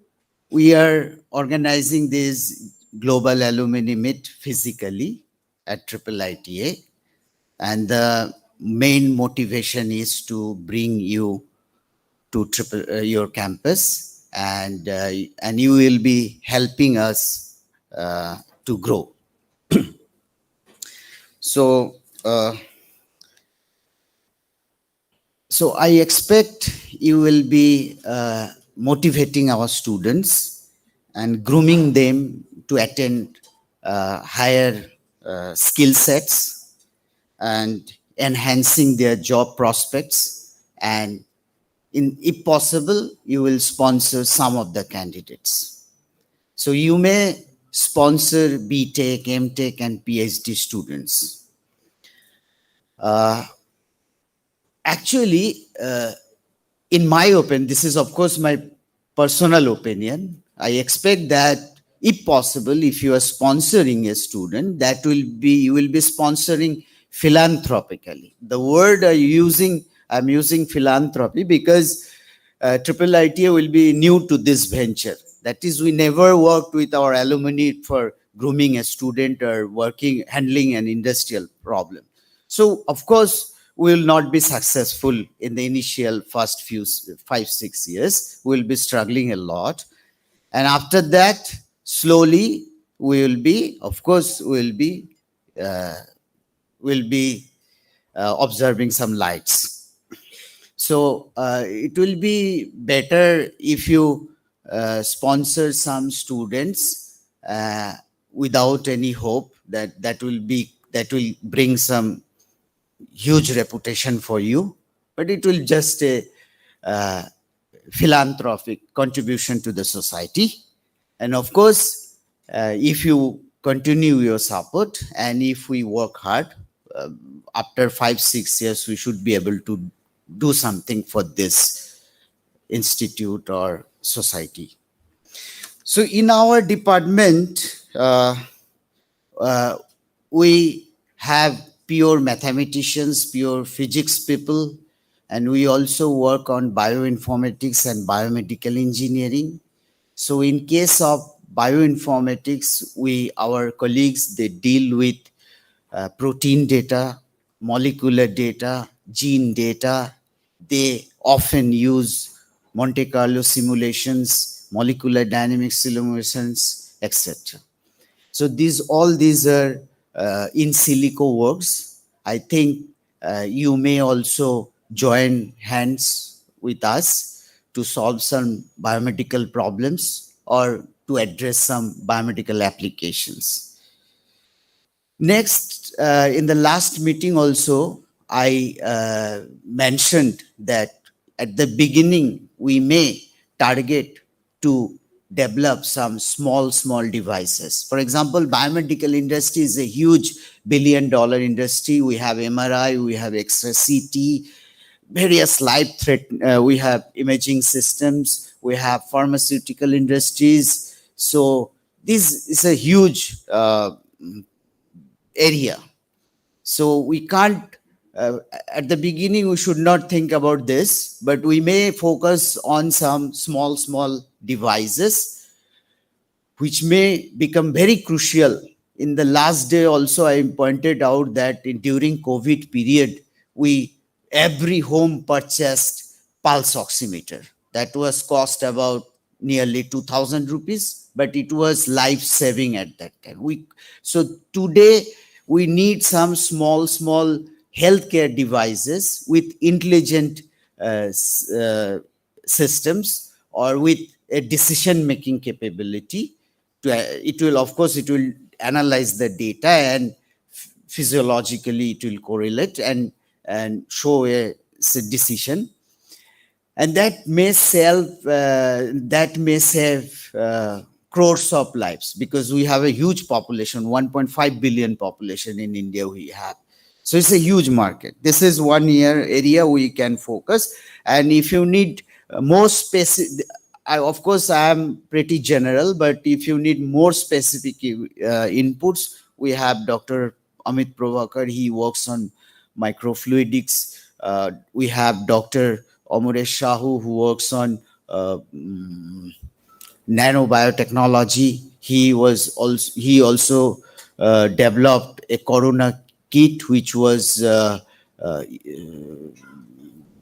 we are organizing this Global Alumni Meet physically at IIITA. And the main motivation is to bring you to your campus, and you will be helping us to grow. So I expect you will be motivating our students and grooming them to attend higher skill sets and enhancing their job prospects, and if possible, you will sponsor some of the candidates. So you may sponsor BTech, MTech, and PhD students. Actually, in my opinion, this is of course my personal opinion, I expect that if possible, if you are sponsoring a student, that will be, you will be sponsoring philanthropically. The word I'm using philanthropy because IIITA will be new to this venture. That is, we never worked with our alumni for grooming a student or handling an industrial problem. So of course, we will not be successful in the initial first few 5-6 years. We will be struggling a lot. And after that, slowly, we will be, of course, we'll be observing some lights. So it will be better if you sponsor some students without any hope that will bring some huge reputation for you, but it will just a philanthropic contribution to the society. And of course, if you continue your support and if we work hard, after 5-6 years, we should be able to do something for this institute or society. So in our department, we have pure mathematicians, pure physics people, and we also work on bioinformatics and biomedical engineering. So in case of bioinformatics, our colleagues, they deal with protein data, molecular data, gene data. They often use Monte Carlo simulations, molecular dynamics simulations, etc. So all these are in silico works. I think you may also join hands with us to solve some biomedical problems or to address some biomedical applications. Next, in the last meeting also, I mentioned that at the beginning, we may target to develop some small devices. For example, biomedical industry is a huge billion-dollar industry. We have MRI, we have X-ray, CT, various life threat, we have imaging systems, we have pharmaceutical industries. So this is a huge area. So we can't at the beginning, we should not think about this, but we may focus on some small devices which may become very crucial. In the last day also, I pointed out that during COVID period, every home purchased pulse oximeter. That was cost about nearly 2,000 rupees, but it was life-saving at that time. So today, we need some small healthcare devices with intelligent systems or with a decision-making capability. It will analyze the data and physiologically it will correlate and show a decision, and that may save crores of lives, because we have a huge population, 1.5 billion population in India we have. So it's a huge market. This is one area we can focus. And if you need more specific, of course, I am pretty general, but if you need more specific inputs, we have Dr. Amit Prabhakar. He works on microfluidics. We have Dr. Amuresh Shahu, who works on nanobiotechnology. He also developed a corona kit, which was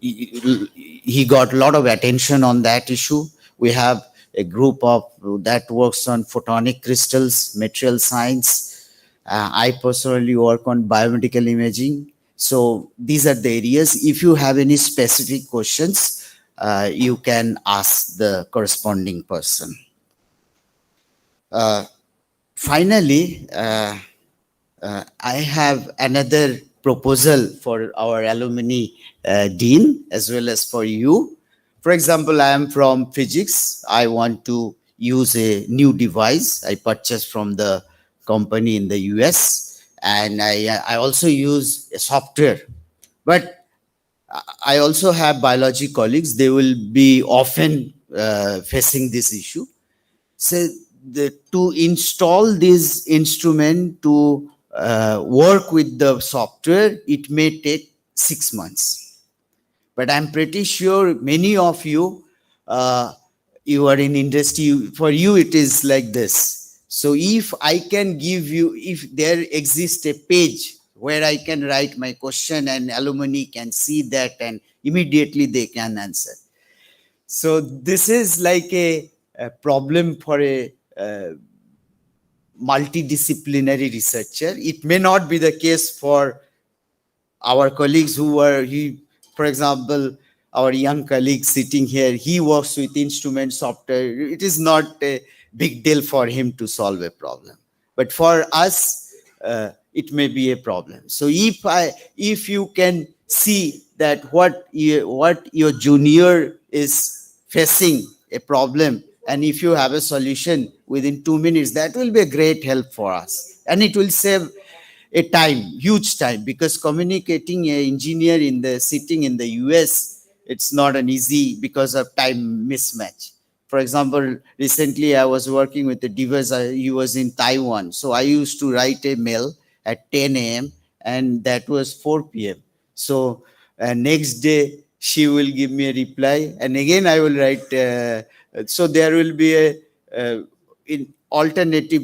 he got a lot of attention on that issue. We have a group that works on photonic crystals, material science. I personally work on biomedical imaging. So these are the areas. If you have any specific questions, you can ask the corresponding person. Finally, I have another proposal for our alumni dean as well as for you. For example, I am from physics. I want to use a new device I purchased from the company in the US, and I also use a software. But I also have biology colleagues. They will be often facing this issue. So to install this instrument, to work with the software, it may take 6 months. But I'm pretty sure many of you, you are in industry, for you it is like this. So if I can give you, if there exists a page where I can write my question and alumni can see that and immediately they can answer. So this is like a problem for a multidisciplinary researcher. It may not be the case for our colleagues who are, for example, our young colleague sitting here, he works with instrument software. It is not a big deal for him to solve a problem. But for us, it may be a problem. So if you can see that what your junior is facing a problem, and if you have a solution within 2 minutes, that will be a great help for us. And it will save a time, huge time, because communicating an engineer sitting in the US, it's not an easy because of time mismatch. For example, recently I was working with a device, he was in Taiwan. So I used to write a mail at 10 a.m. and that was 4 p.m. So next day she will give me a reply and again I will write. So there will be in alternative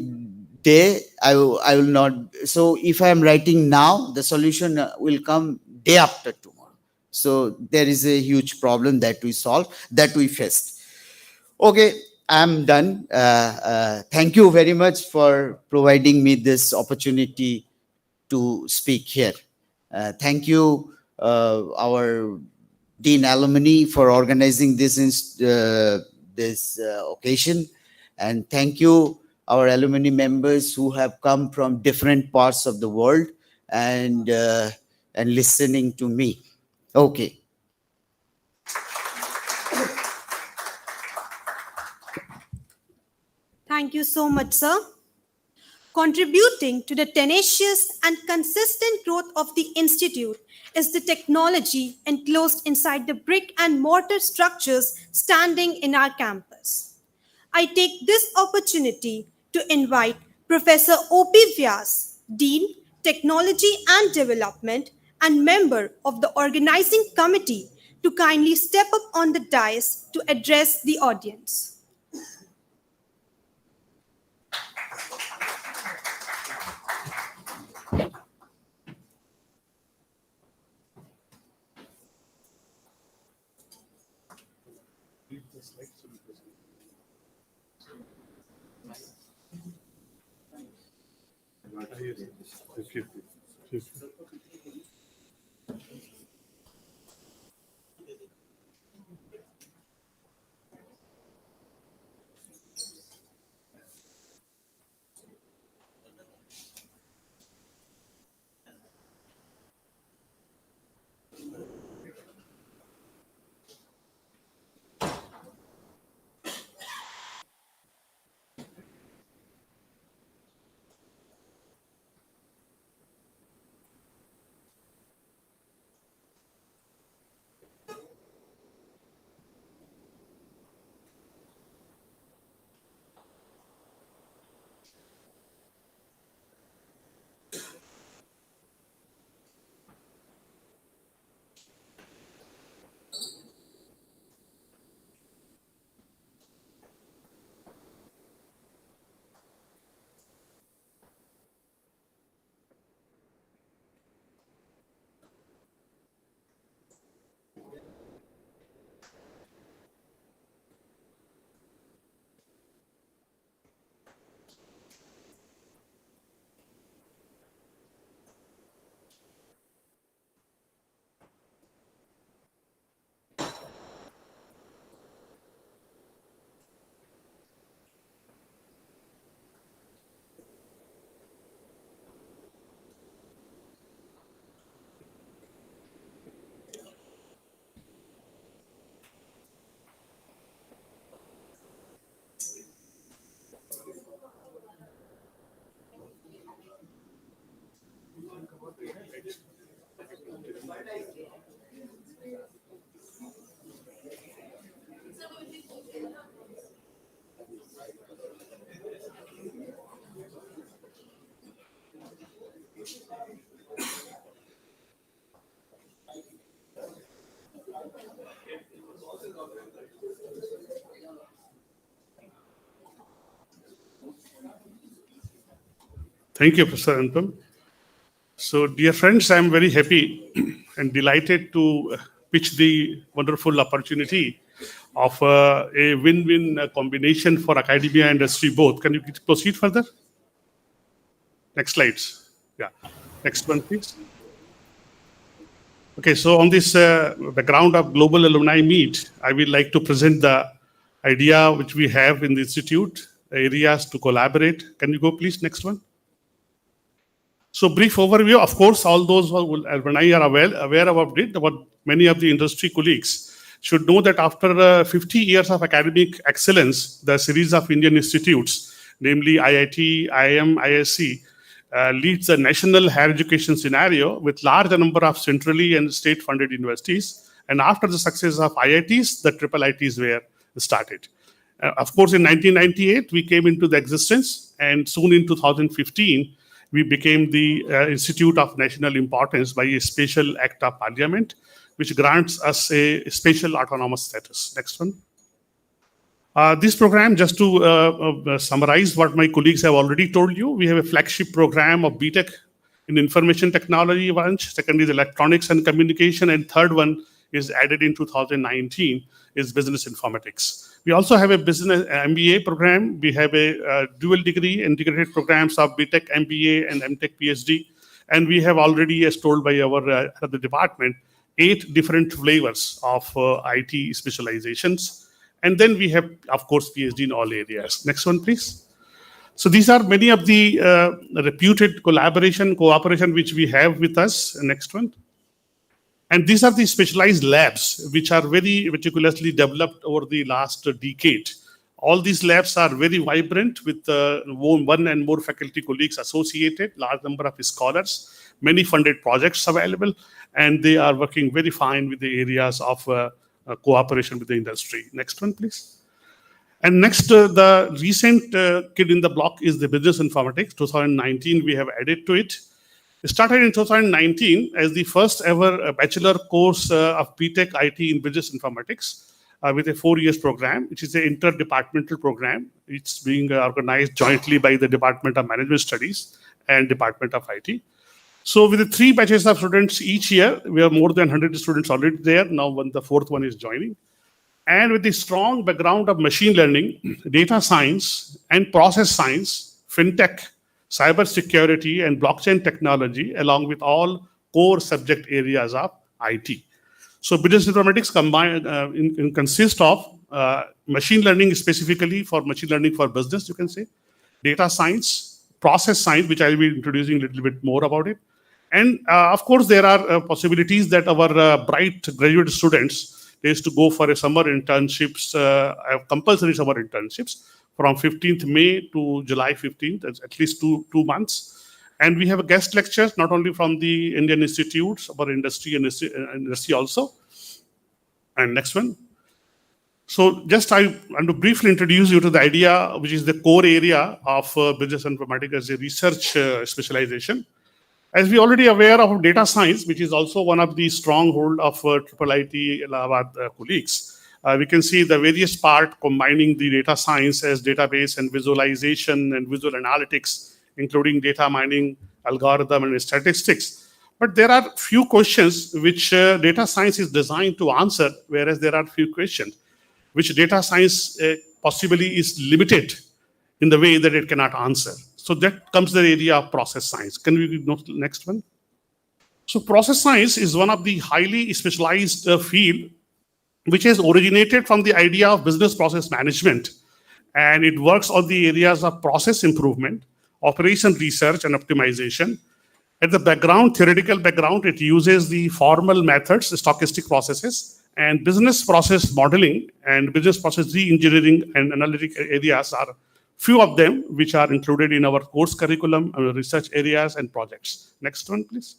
day, I will not. So if I am writing now, the solution will come day after tomorrow. So there is a huge problem that we solve, that we faced. Okay, I'm done. Thank you very much for providing me this opportunity to speak here. Thank you, our Dean Alumni, for organizing this occasion. And thank you, our alumni members who have come from different parts of the world and listening to me. Okay. Thank you so much, sir. Contributing to the tenacious and consistent growth of the Institute is the technology enclosed inside the brick and mortar structures standing in our campus. I take this opportunity to invite Professor O.P. Vyas, Dean, Technology and Development, and member of the organizing committee to kindly step up on the dais to address the audience. Thank you, Professor Anupam. So, dear friends, I am very happy and delighted to pitch the wonderful opportunity of a win-win combination for academia and industry both. Can you proceed further? Next slides. Yeah. Next one, please. Okay, so on this background of Global Alumni Meet, I would like to present the idea which we have in the institute, areas to collaborate. Can you go, please? Next one. So brief overview, of course, all those who alumni are aware about it, but many of the industry colleagues should know that after 50 years of academic excellence, the series of Indian institutes, namely IIT, IIM, ISC, leads the national higher education scenario with large number of centrally and state-funded universities. And after the success of IITs, the triple ITs were started. Of course, in 1998, we came into the existence, and soon in 2015, we became the Institute of National Importance by a special act of parliament, which grants us a special autonomous status. Next one. This program, just to summarize what my colleagues have already told you, we have a flagship program of BTech in information technology branch. Second is electronics and communication, and third one is added in 2019 is business informatics. We also have a business MBA program. We have a dual degree integrated programs of BTech MBA and MTech PhD. And we have already, as told by our the department, 8 different flavors of IT specializations. And then we have, of course, PhD in all areas. Next one, please. So these are many of the reputed cooperation which we have with us. Next one. And these are the specialized labs which are very meticulously developed over the last decade. All these labs are very vibrant with one and more faculty colleagues associated, large number of scholars, many funded projects available, and they are working very fine with the areas of cooperation with the industry. Next one, please. And next, the recent kid in the block is the business informatics. 2019, we have added to it. It started in 2019 as the first ever bachelor course of BTech IT in Business Informatics with a 4 years program, which is an interdepartmental program. It's being organized jointly by the Department of Management Studies and Department of IT. So with the 3 batches of students each year, we have more than 100 students already there. Now the 4th one is joining. And with the strong background of machine learning, data science, and process science, fintech, cybersecurity, and blockchain technology, along with all core subject areas of IT. So business informatics consists of machine learning, specifically for machine learning for business, you can say, data science, process science, which I'll be introducing a little bit more about it. And of course, there are possibilities that our bright graduate students is to go for a summer internships, compulsory summer internships from 15th May to July 15th, at least two months. And we have guest lectures, not only from the Indian institutes, but industry and industry also. And next one. So just I want to briefly introduce you to the idea, which is the core area of business informatics as a research specialization. As we already aware of data science, which is also one of the stronghold of IIIT Allahabad colleagues, we can see the various part combining the data science as database and visualization and visual analytics, including data mining, algorithm, and statistics. But there are few questions which data science is designed to answer, whereas there are few questions which data science possibly is limited in the way that it cannot answer. So that comes the area of process science. Can we go to the next one? So process science is one of the highly specialized field which has originated from the idea of business process management. And it works on the areas of process improvement, operation research and optimization. At the background, theoretical background, it uses the formal methods, stochastic processes, and business process modeling and business process re-engineering and analytic areas are few of them which are included in our course curriculum, research areas and projects. Next one, please.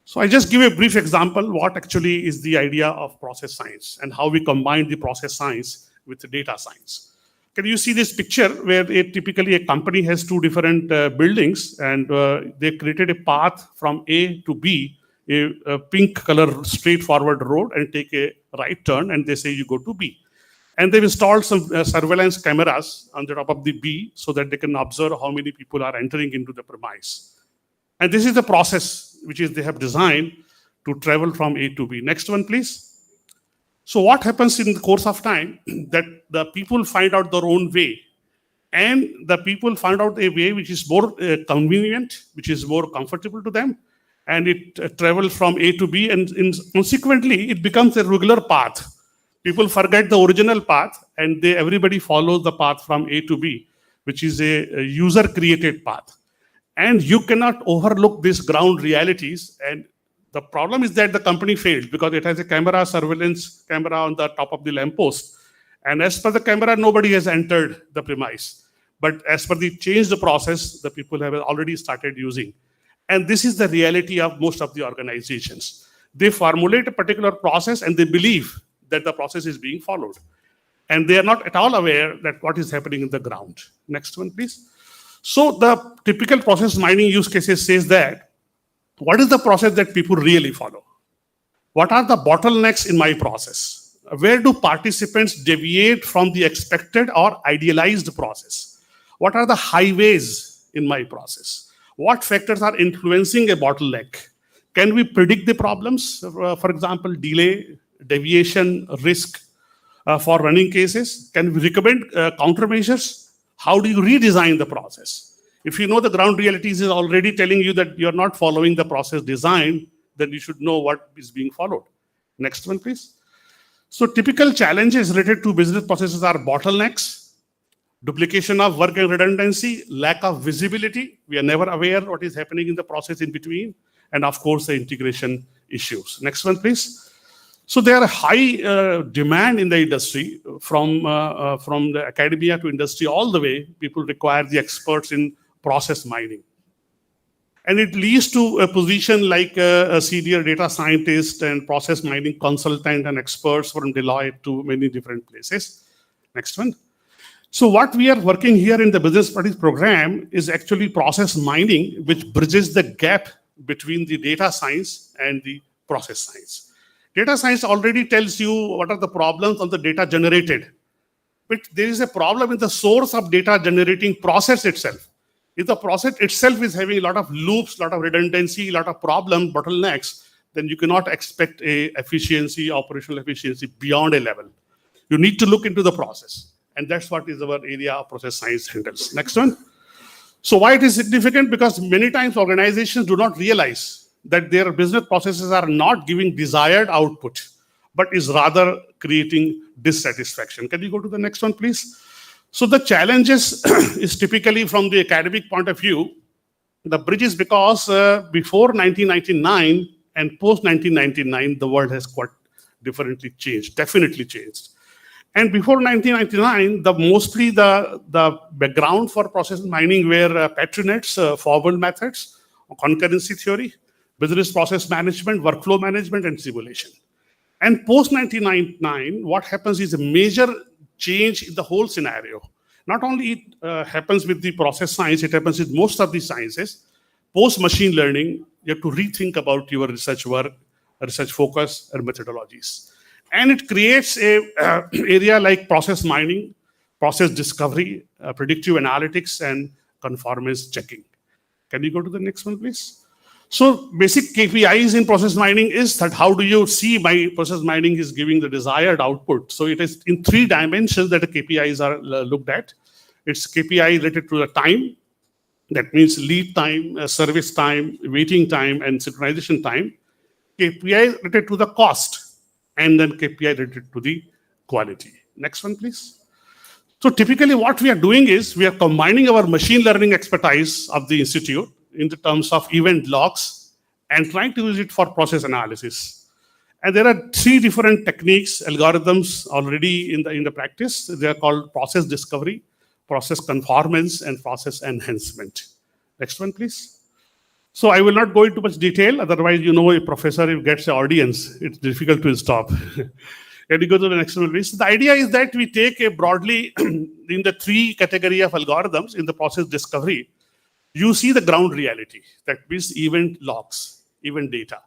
So I just give a brief example what actually is the idea of process science and how we combine the process science with the data science. Can you see this picture where typically a company has 2 different buildings and they created a path from A to B, a pink color straightforward road, and take a right turn and they say you go to B. And they've installed some surveillance cameras on the top of the B so that they can observe how many people are entering into the premise. And this is the process which is they have designed to travel from A to B. Next one, please. So what happens in the course of time that the people find out their own way, and the people find out a way which is more convenient, which is more comfortable to them, and it travels from A to B, and consequently it becomes a regular path. People forget the original path and everybody follows the path from A to B, which is a user-created path. And you cannot overlook these ground realities. And the problem is that the company failed because it has a surveillance camera on the top of the lamppost. And as per the camera, nobody has entered the premise. But as per the change the process, the people have already started using. And this is the reality of most of the organizations. They formulate a particular process and they believe that the process is being followed. And they are not at all aware that what is happening in the ground. Next one, please. So the typical process mining use cases says that, what is the process that people really follow? What are the bottlenecks in my process? Where do participants deviate from the expected or idealized process? What are the highways in my process? What factors are influencing a bottleneck? Can we predict the problems? For example, delay, deviation, risk for running cases? Can we recommend countermeasures? How do you redesign the process? If you know the ground realities is already telling you that you're not following the process design, then you should know what is being followed. Next one, please. So typical challenges related to business processes are bottlenecks, duplication of work and redundancy, lack of visibility. We are never aware what is happening in the process in between, and of course the integration issues. Next one, please. So there are high demand in the industry from the academia to industry all the way. People require the experts in process mining. And it leads to a position like a senior data scientist and process mining consultant and experts from Deloitte to many different places. Next one. So what we are working here in the business studies program is actually process mining, which bridges the gap between the data science and the process science. Data science already tells you what are the problems on the data generated. But there is a problem in the source of data generating process itself. If the process itself is having a lot of loops, a lot of redundancy, a lot of problems, bottlenecks, then you cannot expect a efficiency, operational efficiency beyond a level. You need to look into the process. And that's what is our area of process science handles. Next one. So why it is significant? Because many times organizations do not realize that their business processes are not giving desired output, but is rather creating dissatisfaction. Can you go to the next one, please? So the challenges is typically from the academic point of view. The bridge is because before 1999 and post 1999, the world has quite differently changed, definitely changed. And before 1999, mostly the background for process mining were patronates, formal methods, concurrency theory, business process management, workflow management, and simulation. And post 1999, what happens is a major change in the whole scenario. Not only it happens with the process science, it happens with most of the sciences. Post machine learning, you have to rethink about your research work, research focus, and methodologies. And it creates a area like process mining, process discovery, predictive analytics, and conformance checking. Can you go to the next one, please? So basic KPIs in process mining is that how do you see my process mining is giving the desired output? So it is in 3 dimensions that the KPIs are looked at. It's KPI related to the time. That means lead time, service time, waiting time, and synchronization time. KPI related to the cost. And then KPI related to the quality. Next one, please. So typically what we are doing is we are combining our machine learning expertise of the institute in the terms of event logs and trying to use it for process analysis. And there are 3 different techniques, algorithms already in the practice. They are called process discovery, process conformance, and process enhancement. Next one, please. So I will not go into much detail, otherwise, a professor, if gets the audience, it's difficult to stop. Can you go to the next one, please? The idea is that we take a broadly, in the 3 category of algorithms in the process discovery, you see the ground reality, that means event logs, event data.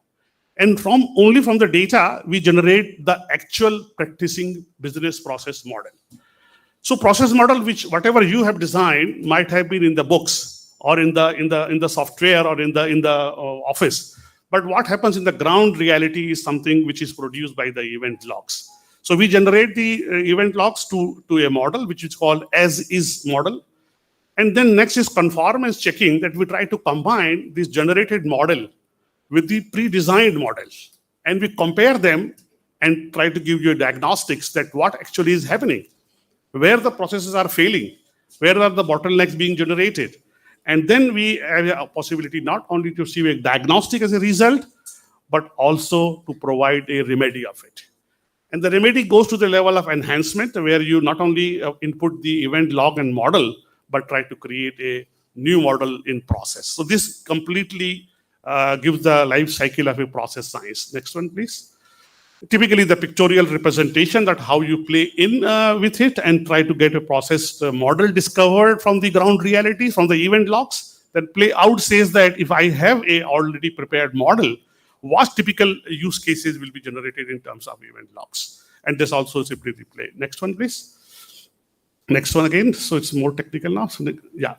And only from the data, we generate the actual practicing business process model. So process model, which whatever you have designed might have been in the books, or in the software, or in the office. But what happens in the ground reality is something which is produced by the event logs. So we generate the event logs to a model, which is called as-is model. And then next is conformance checking, that we try to combine this generated model with the pre-designed model. And we compare them and try to give you diagnostics that what actually is happening, where the processes are failing, where are the bottlenecks being generated. And then we have a possibility not only to see a diagnostic as a result, but also to provide a remedy of it. And the remedy goes to the level of enhancement, where you not only input the event log and model, but try to create a new model in process. So this completely gives the life cycle of a process science. Next one, please. Typically the pictorial representation, that how you play in with it and try to get a process model discovered from the ground reality, from the event logs. Then play out says that if I have a already prepared model, what typical use cases will be generated in terms of event logs. And this also simply replay. Next one, please. Next one again. So it's more technical now.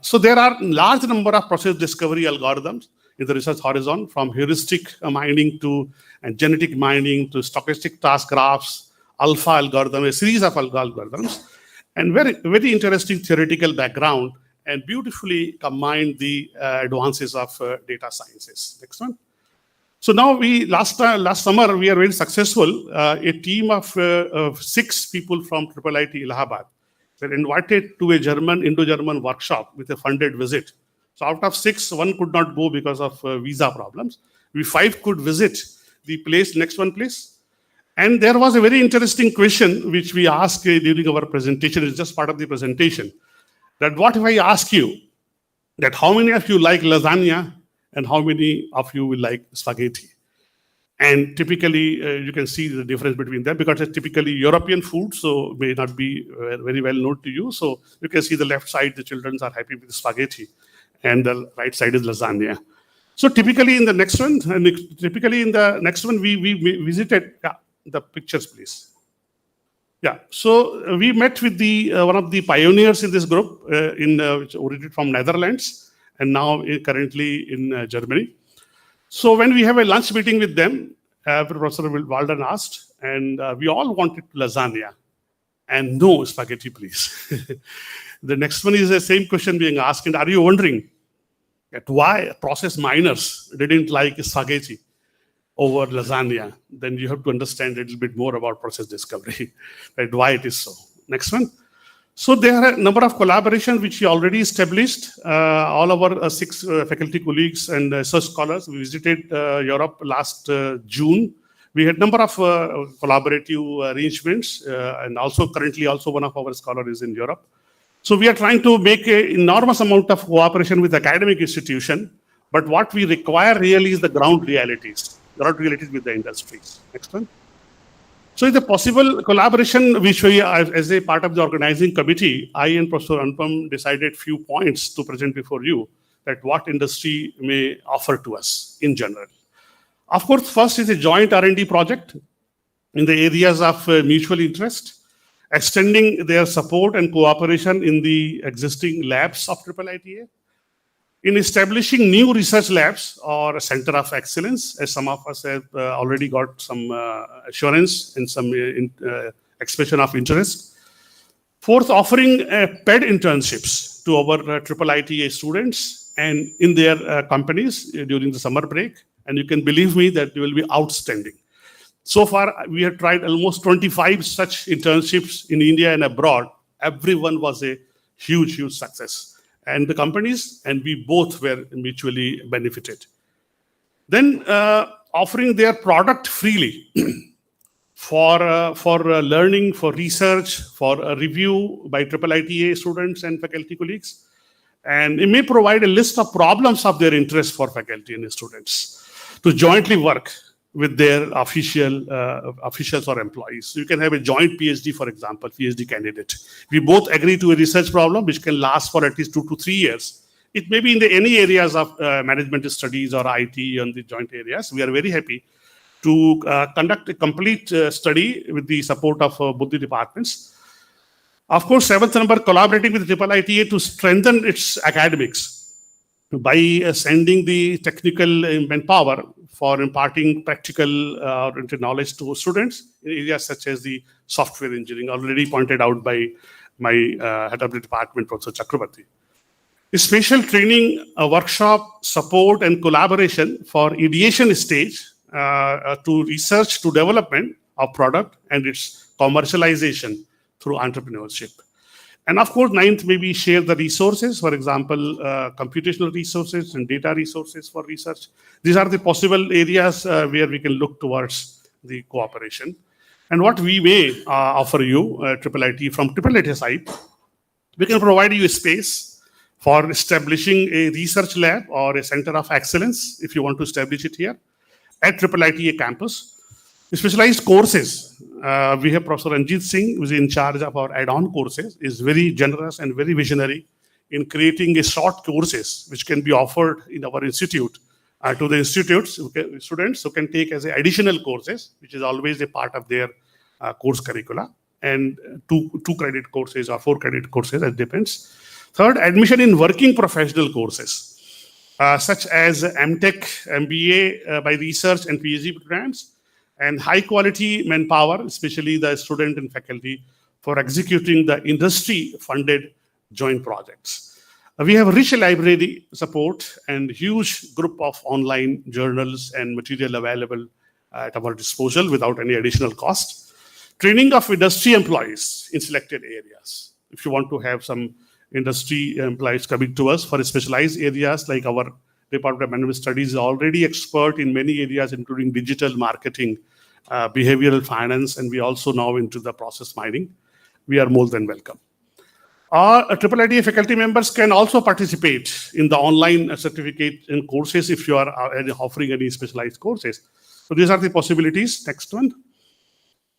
So there are large number of process discovery algorithms in the research horizon, from heuristic mining to genetic mining to stochastic task graphs, alpha algorithm, a series of algorithms, and very, very interesting theoretical background, and beautifully combine the advances of data sciences. Next one. So now last summer, we are very successful. A team of 6 people from IIIT Allahabad were invited to a Indo-German workshop with a funded visit. So out of 6, 1 could not go because of visa problems. We 5 could visit the place. Next one, please. And there was a very interesting question which we asked during our presentation. It's just part of the presentation. That what if I ask you that how many of you like lasagna and how many of you will like spaghetti? And typically, you can see the difference between them, because it's typically European food, so may not be very well known to you. So you can see the left side, the children are happy with spaghetti, and the right side is lasagna. So typically in the next one, we visited, the pictures, please. Yeah, so we met with the one of the pioneers in this group, which originated from Netherlands and now currently in Germany. So when we have a lunch meeting with them, Professor Walden asked, and we all wanted lasagna and no spaghetti, please. The next one is the same question being asked, and are you wondering at why process miners didn't like spaghetti over lasagna? Then you have to understand a little bit more about process discovery, right? Why it is so. Next one. So there are a number of collaborations which we already established. All our 6 faculty colleagues and research scholars, we visited Europe last June. We had a number of collaborative arrangements, and also currently one of our scholars is in Europe. So we are trying to make an enormous amount of cooperation with academic institution, but what we require really is the ground realities with the industries. Next one. So the possible collaboration which we, as a part of the organizing committee, I and Professor Anupam decided few points to present before you, that what industry may offer to us in general. Of course, first is a joint R&D project in the areas of mutual interest, extending their support and cooperation in the existing labs of IIITA, in establishing new research labs or a center of excellence, as some of us have already got some assurance and some expression of interest. Fourth, offering paid internships to our IIITA students and in their companies during the summer break. And you can believe me that they will be outstanding. So far, we have tried almost 25 such internships in India and abroad. Everyone was a huge, huge success. And the companies and we both were mutually benefited. Then offering their product freely for learning, for research, for a review by IIITA students and faculty colleagues. And it may provide a list of problems of their interest for faculty and students to jointly work with their officials or employees. So you can have a joint PhD, for example, PhD candidate. We both agree to a research problem which can last for at least 2 to 3 years. It may be in any areas of management studies or IT on the joint areas. We are very happy to conduct a complete study with the support of both the departments. Of course, 7th number, collaborating with IIITA to strengthen its academics by sending the technical manpower for imparting practical knowledge to students in areas such as the software engineering, already pointed out by my head of the department, Professor Chakrabarti. A special training, workshop, support and collaboration for ideation stage to research to development of product and its commercialization through entrepreneurship. And of course, 9th, maybe share the resources, for example, computational resources and data resources for research. These are the possible areas where we can look towards the cooperation. And what we may offer you, IIIT, from IIITA side, we can provide you a space for establishing a research lab or a center of excellence, if you want to establish it here, at IIITA campus. Specialized courses, we have Professor Ranjit Singh, who is in charge of our add-on courses, is very generous and very visionary in creating a short courses which can be offered in our institute to the institutes, students who can take as additional courses, which is always a part of their course curricula, and two credit courses or 4 credit courses, it depends. Third, admission in working professional courses, such as MTech, MBA by research and PhD programs, and high quality manpower, especially the student and faculty, for executing the industry funded joint projects. We have rich library support and huge group of online journals and material available at our disposal without any additional cost. Training of industry employees in selected areas. If you want to have some industry employees coming to us for specialized areas, like our Department of Management Studies is already expert in many areas, including digital marketing, behavioral finance, and we also now into the process mining. We are more than welcome. Our IIITA faculty members can also participate in the online certificate and courses if you are offering any specialized courses. So these are the possibilities. Next one.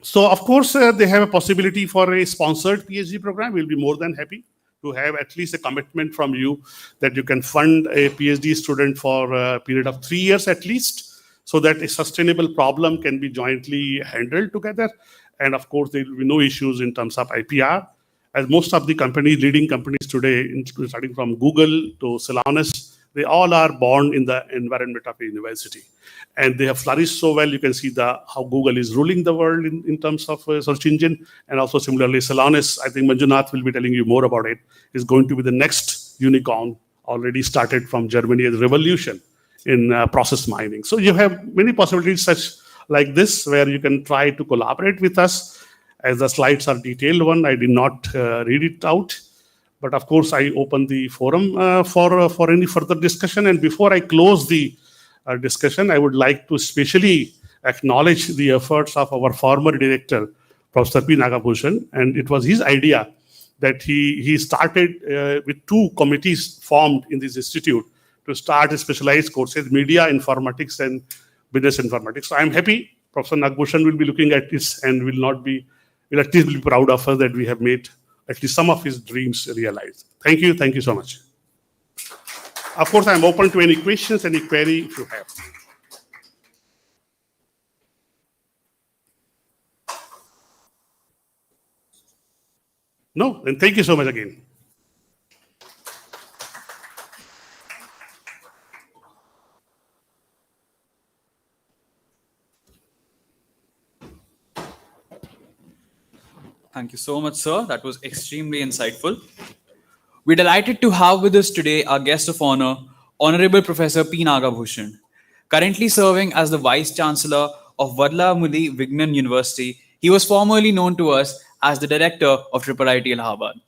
So of course, they have a possibility for a sponsored PhD program. We'll be more than happy to have at least a commitment from you that you can fund a PhD student for a period of 3 years at least, so that a sustainable problem can be jointly handled together. And of course, there will be no issues in terms of IPR, as most of the leading companies today, starting from Google to Celonis, they all are born in the environment of a university. And they have flourished so well. You can see how Google is ruling the world in terms of search engine. And also similarly, Celonis, I think Manjunath will be telling you more about it, is going to be the next unicorn, already started from Germany as revolution in process mining. So you have many possibilities such like this, where you can try to collaborate with us. As the slides are detailed one, I did not read it out. But of course, I open the forum for any further discussion. And before I close the discussion, I would like to especially acknowledge the efforts of our former director, Professor P. Nagabhushan. And it was his idea that he started with 2 committees formed in this institute to start specialized courses, media informatics and business informatics. So I'm happy Professor Nagbhushan will be looking at this and will at least be proud of us that we have made at least some of his dreams realized. Thank you. Thank you so much. Of course, I'm open to any questions, any query if you have. No? Then thank you so much again. Thank you so much, sir. That was extremely insightful. We're delighted to have with us today our guest of honor, Honorable Professor P. Nagabhushan, currently serving as the Vice Chancellor of Vadlamuli Vignan University. He was formerly known to us as the Director of IIIT Allahabad.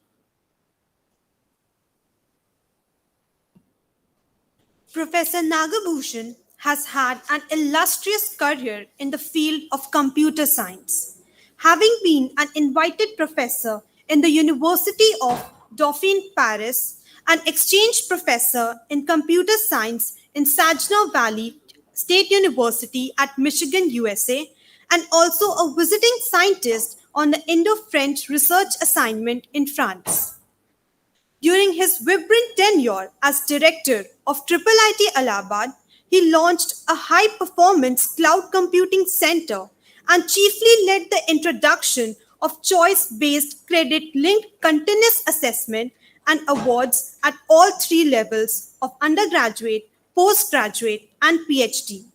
Professor Nagabhushan has had an illustrious career in the field of computer science, having been an invited professor in the University of Dauphine, Paris, an exchange professor in computer science in Saginaw Valley State University at Michigan, USA, and also a visiting scientist on the Indo-French research assignment in France. During his vibrant tenure as director of IIIT Allahabad, he launched a high-performance cloud computing center and chiefly led the introduction of choice-based credit-linked continuous assessment and awards at all 3 levels of undergraduate, postgraduate, and PhD.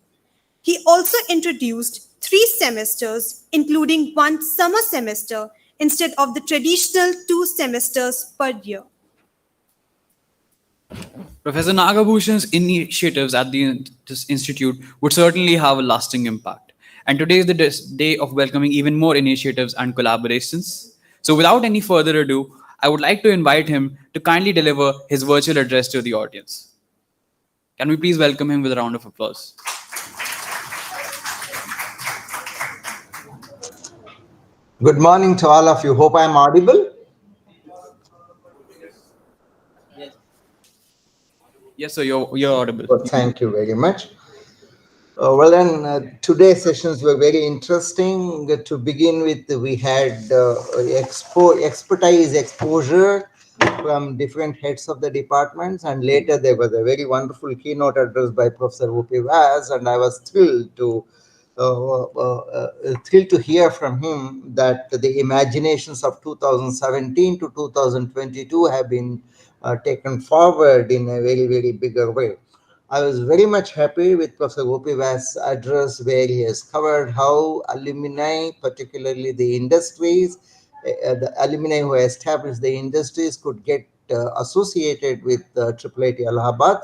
He also introduced 3 semesters, including 1 summer semester, instead of the traditional 2 semesters per year. Professor Nagabhushan's initiatives at this institute would certainly have a lasting impact. And today is the day of welcoming even more initiatives and collaborations. So without any further ado, I would like to invite him to kindly deliver his virtual address to the audience. Can we please welcome him with a round of applause? Good morning to all of you. Hope I'm audible. Yes, sir, you're audible. Well, thank you very much. Today's sessions were very interesting. To begin with, we had expertise exposure from different heads of the departments, and later there was a very wonderful keynote address by Professor Wupi Vaz, and I was thrilled to hear from him that the imaginations of 2017 to 2022 have been taken forward in a very, very bigger way. I was very much happy with Professor Wupi Vaz's address, where he has covered how alumni, particularly the industries, the alumni who established the industries could get associated with IIIT Allahabad.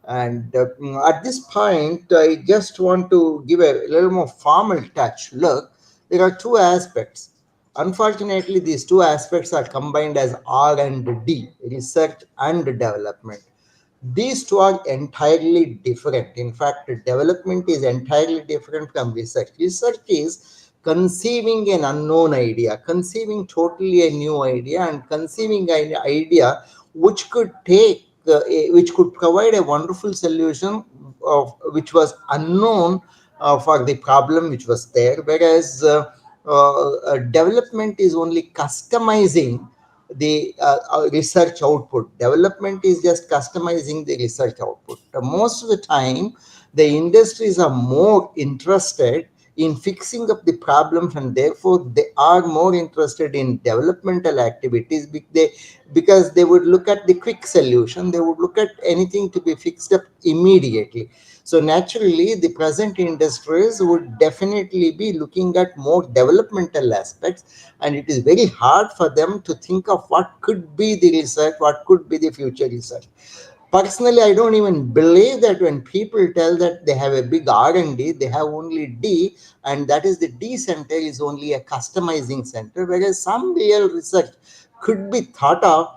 And at this point, I just want to give a little more formal touch. Look, there are 2 aspects. Unfortunately, these 2 aspects are combined as R&D, research and development. These 2 are entirely different. In fact, development is entirely different from research. Research is conceiving an unknown idea, conceiving totally a new idea, and conceiving an idea which could which could provide a wonderful solution which was unknown for the problem which was there. Whereas development is only customizing the research output. Development is just customizing the research output. Most of the time, the industries are more interested in fixing up the problems, and therefore they are more interested in developmental activities because they would look at the quick solution. They would look at anything to be fixed up immediately. So naturally, the present industries would definitely be looking at more developmental aspects, and it is very hard for them to think of what could be the research, what could be the future research. Personally, I don't even believe that when people tell that they have a big R&D, they have only D, and that is the D center is only a customizing center, whereas some real research could be thought of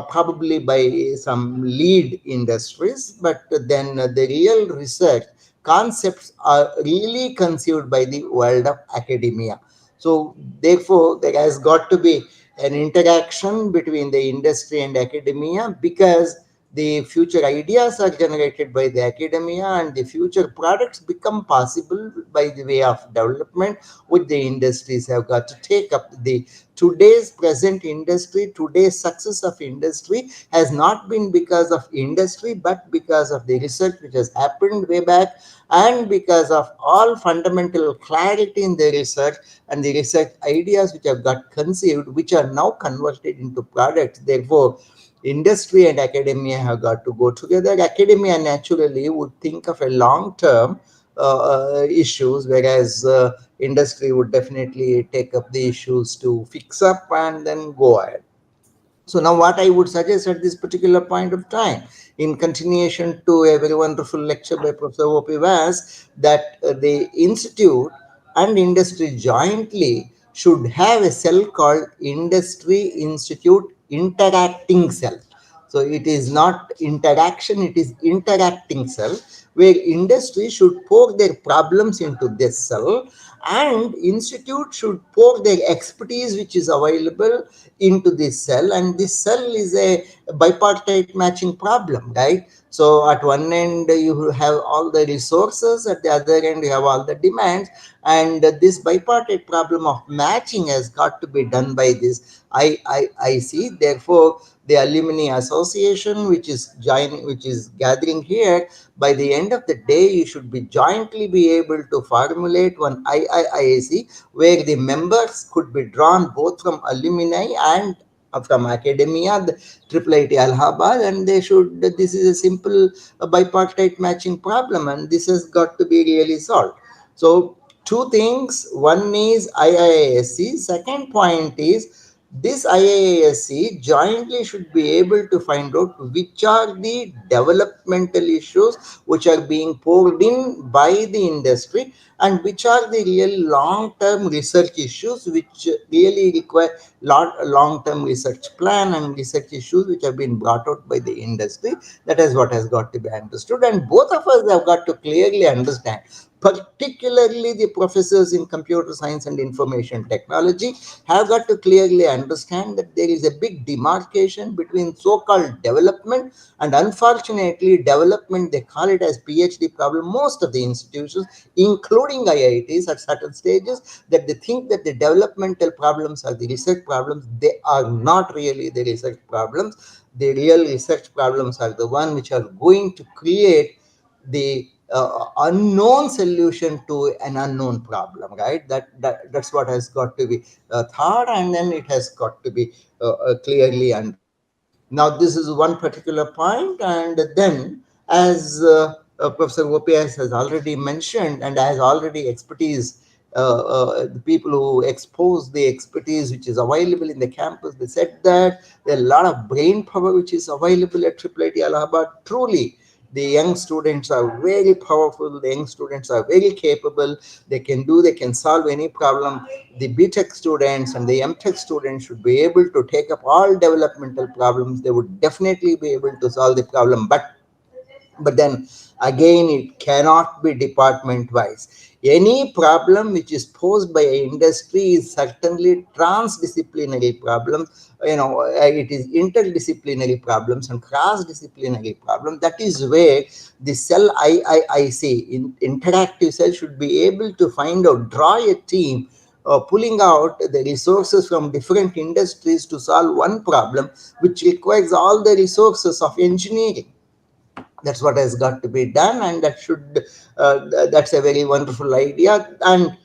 probably by some lead industries, but then the real research concepts are really conceived by the world of academia. So therefore, there has got to be an interaction between the industry and academia, because the future ideas are generated by the academia and the future products become possible by the way of development, which the industries have got to take up. The today's present industry, today's success of industry has not been because of industry, but because of the research which has happened way back, and because of all fundamental clarity in the research and the research ideas which have got conceived, which are now converted into products. Therefore, industry and academia have got to go together. Academia naturally would think of a long-term issues, whereas industry would definitely take up the issues to fix up and then go ahead. So now what I would suggest at this particular point of time, in continuation to a very wonderful lecture by Professor O.P. Vas, that the institute and industry jointly should have a cell called Industry Institute Interacting Cell. So it is not interaction, it is interacting cell, where industry should pour their problems into this cell, and institute should pour their expertise which is available into this cell, and this cell is a bipartite matching problem, right? So at one end you have all the resources, at the other end you have all the demands, and this bipartite problem of matching has got to be done by this I see. Therefore, the alumni association which is gathering here, by the end of the day you should be jointly be able to formulate one IIIAC where the members could be drawn both from alumni and from academia, the IIIT Allahabad, and this is a simple bipartite matching problem, and this has got to be really solved. So two things, one is IISc, second point is this IISc jointly should be able to find out which are the developmental issues which are being poured in by the industry, and which are the real long-term research issues which really require long-term research plan and research issues which have been brought out by the industry. That is what has got to be understood, and both of us have got to clearly understand, particularly the professors in computer science and information technology have got to clearly understand that there is a big demarcation between so-called development and, unfortunately, development, they call it as PhD problem. Most of the institutions, including IITs at certain stages, that they think that the developmental problems are the research problems. They are not really the research problems. The real research problems are the one which are going to create the unknown solution to an unknown problem, right? That's what has got to be thought, and then it has got to be clearly understood. Now this is one particular point, and then as Professor OPS has already mentioned and has already expertise, the people who expose the expertise which is available in the campus, they said that there are a lot of brain power which is available at IIIT Allahabad. Truly, the young students are very powerful, the young students are very capable, they can solve any problem. The BTech students and the MTech students should be able to take up all developmental problems. They would definitely be able to solve the problem, but then again it cannot be department wise. Any problem which is posed by industry is certainly transdisciplinary problems. It is interdisciplinary problems and cross-disciplinary problems. That is where the cell IIIC, interactive cell, should be able to find out, draw a team pulling out the resources from different industries to solve one problem, which requires all the resources of engineering. That's what has got to be done, and that's a very wonderful idea. And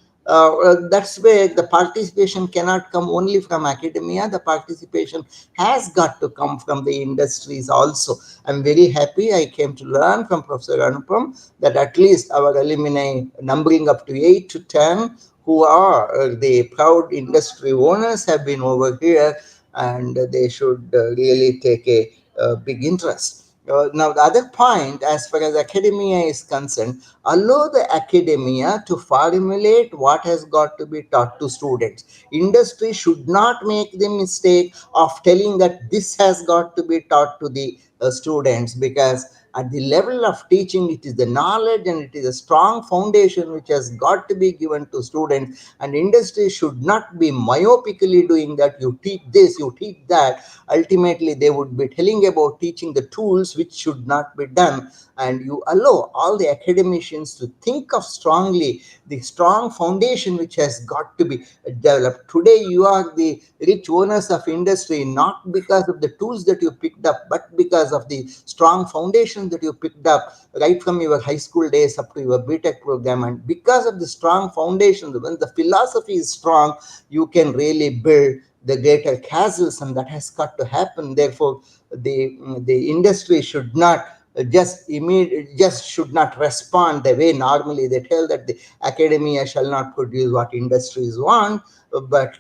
that's where the participation cannot come only from academia. The participation has got to come from the industries also. I'm very happy I came to learn from Professor Anupam that at least our alumni, numbering up to 8 to 10, who are the proud industry owners, have been over here, and they should really take a big interest. Now, the other point, as far as academia is concerned, allow the academia to formulate what has got to be taught to students. Industry should not make the mistake of telling that this has got to be taught to the students, because at the level of teaching, it is the knowledge and it is a strong foundation which has got to be given to students, and industry should not be myopically doing that. You teach this, you teach that. Ultimately, they would be telling about teaching the tools which should not be done, and you allow all the academicians to think of strongly the strong foundation which has got to be developed. Today, you are the rich owners of industry, not because of the tools that you picked up, but because of the strong foundation that you picked up right from your high school days up to your BTech program. And because of the strong foundation, when the philosophy is strong, you can really build the greater castles, and that has got to happen. Therefore, the industry should not just should not respond the way normally they tell that the academia shall not produce what industries want. But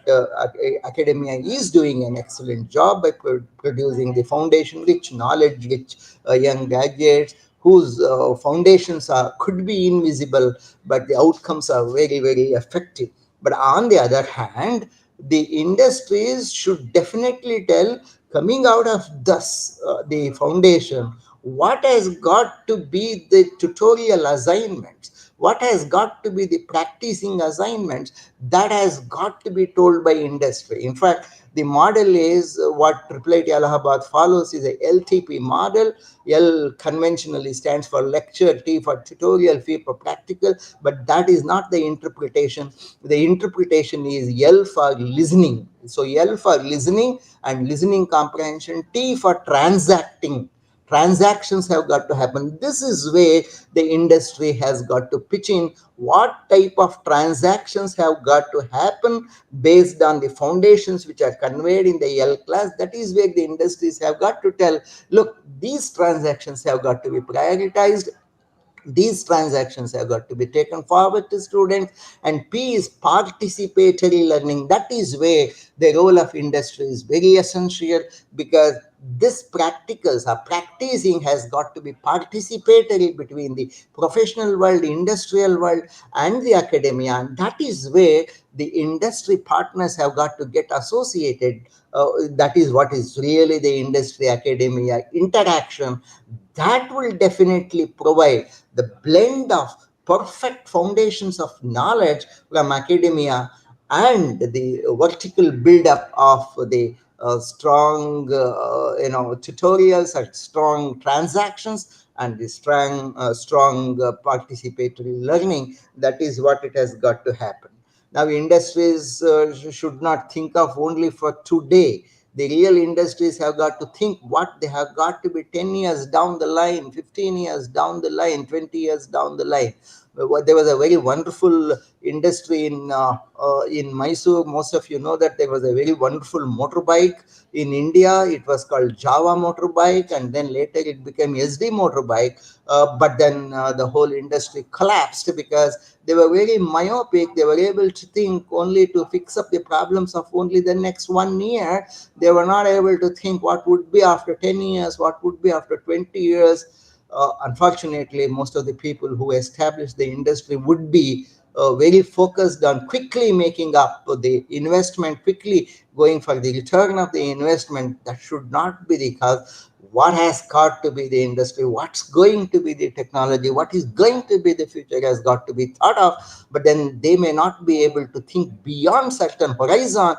academia is doing an excellent job by producing the foundation rich, knowledge rich young graduates whose foundations could be invisible, but the outcomes are very, very effective. But on the other hand, the industries should definitely tell, coming out of thus the foundation, what has got to be the tutorial assignments, what has got to be the practicing assignments, that has got to be told by industry. In fact, the model is what IIIT Allahabad follows is a LTP model. L conventionally stands for lecture, T for tutorial, P for practical, but that is not the interpretation. The interpretation is L for listening. So L for listening and listening comprehension, T for transacting. Transactions have got to happen. This is where the industry has got to pitch in. What type of transactions have got to happen based on the foundations which are conveyed in the L class? That is where the industries have got to tell, look, these transactions have got to be prioritized. These transactions have got to be taken forward to students. And P is participatory learning. That is where the role of industry is very essential, because this practicals or practicing has got to be participatory between the professional world, the industrial world, and the academia. And that is where the industry partners have got to get associated. That is what is really the industry academia interaction. That will definitely provide the blend of perfect foundations of knowledge from academia and the vertical build-up of the strong tutorials and strong transactions and the strong participatory learning. That is what it has got to happen. Now, industries should not think of only for today. The real industries have got to think what they have got to be 10 years down the line, 15 years down the line, 20 years down the line. There was a very wonderful industry in Mysore. Most of you know that there was a very wonderful motorbike in India. It was called Java motorbike, and then later it became SD motorbike. But then the whole industry collapsed because they were very myopic. They were able to think only to fix up the problems of only the next 1 year. They were not able to think what would be after 10 years, what would be after 20 years. Unfortunately, most of the people who established the industry would be very focused on quickly making up the investment, quickly going for the return of the investment. That should not be the cause. What has got to be the industry, what's going to be the technology, what is going to be the future has got to be thought of. But then they may not be able to think beyond certain horizon.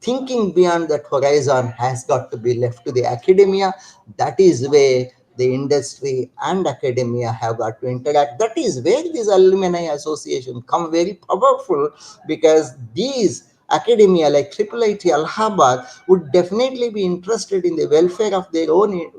Thinking beyond that horizon has got to be left to the academia. That is where the industry and academia have got to interact. That is where these alumni association come very powerful, because these academia like IIIT Allahabad would definitely be interested in the welfare of their own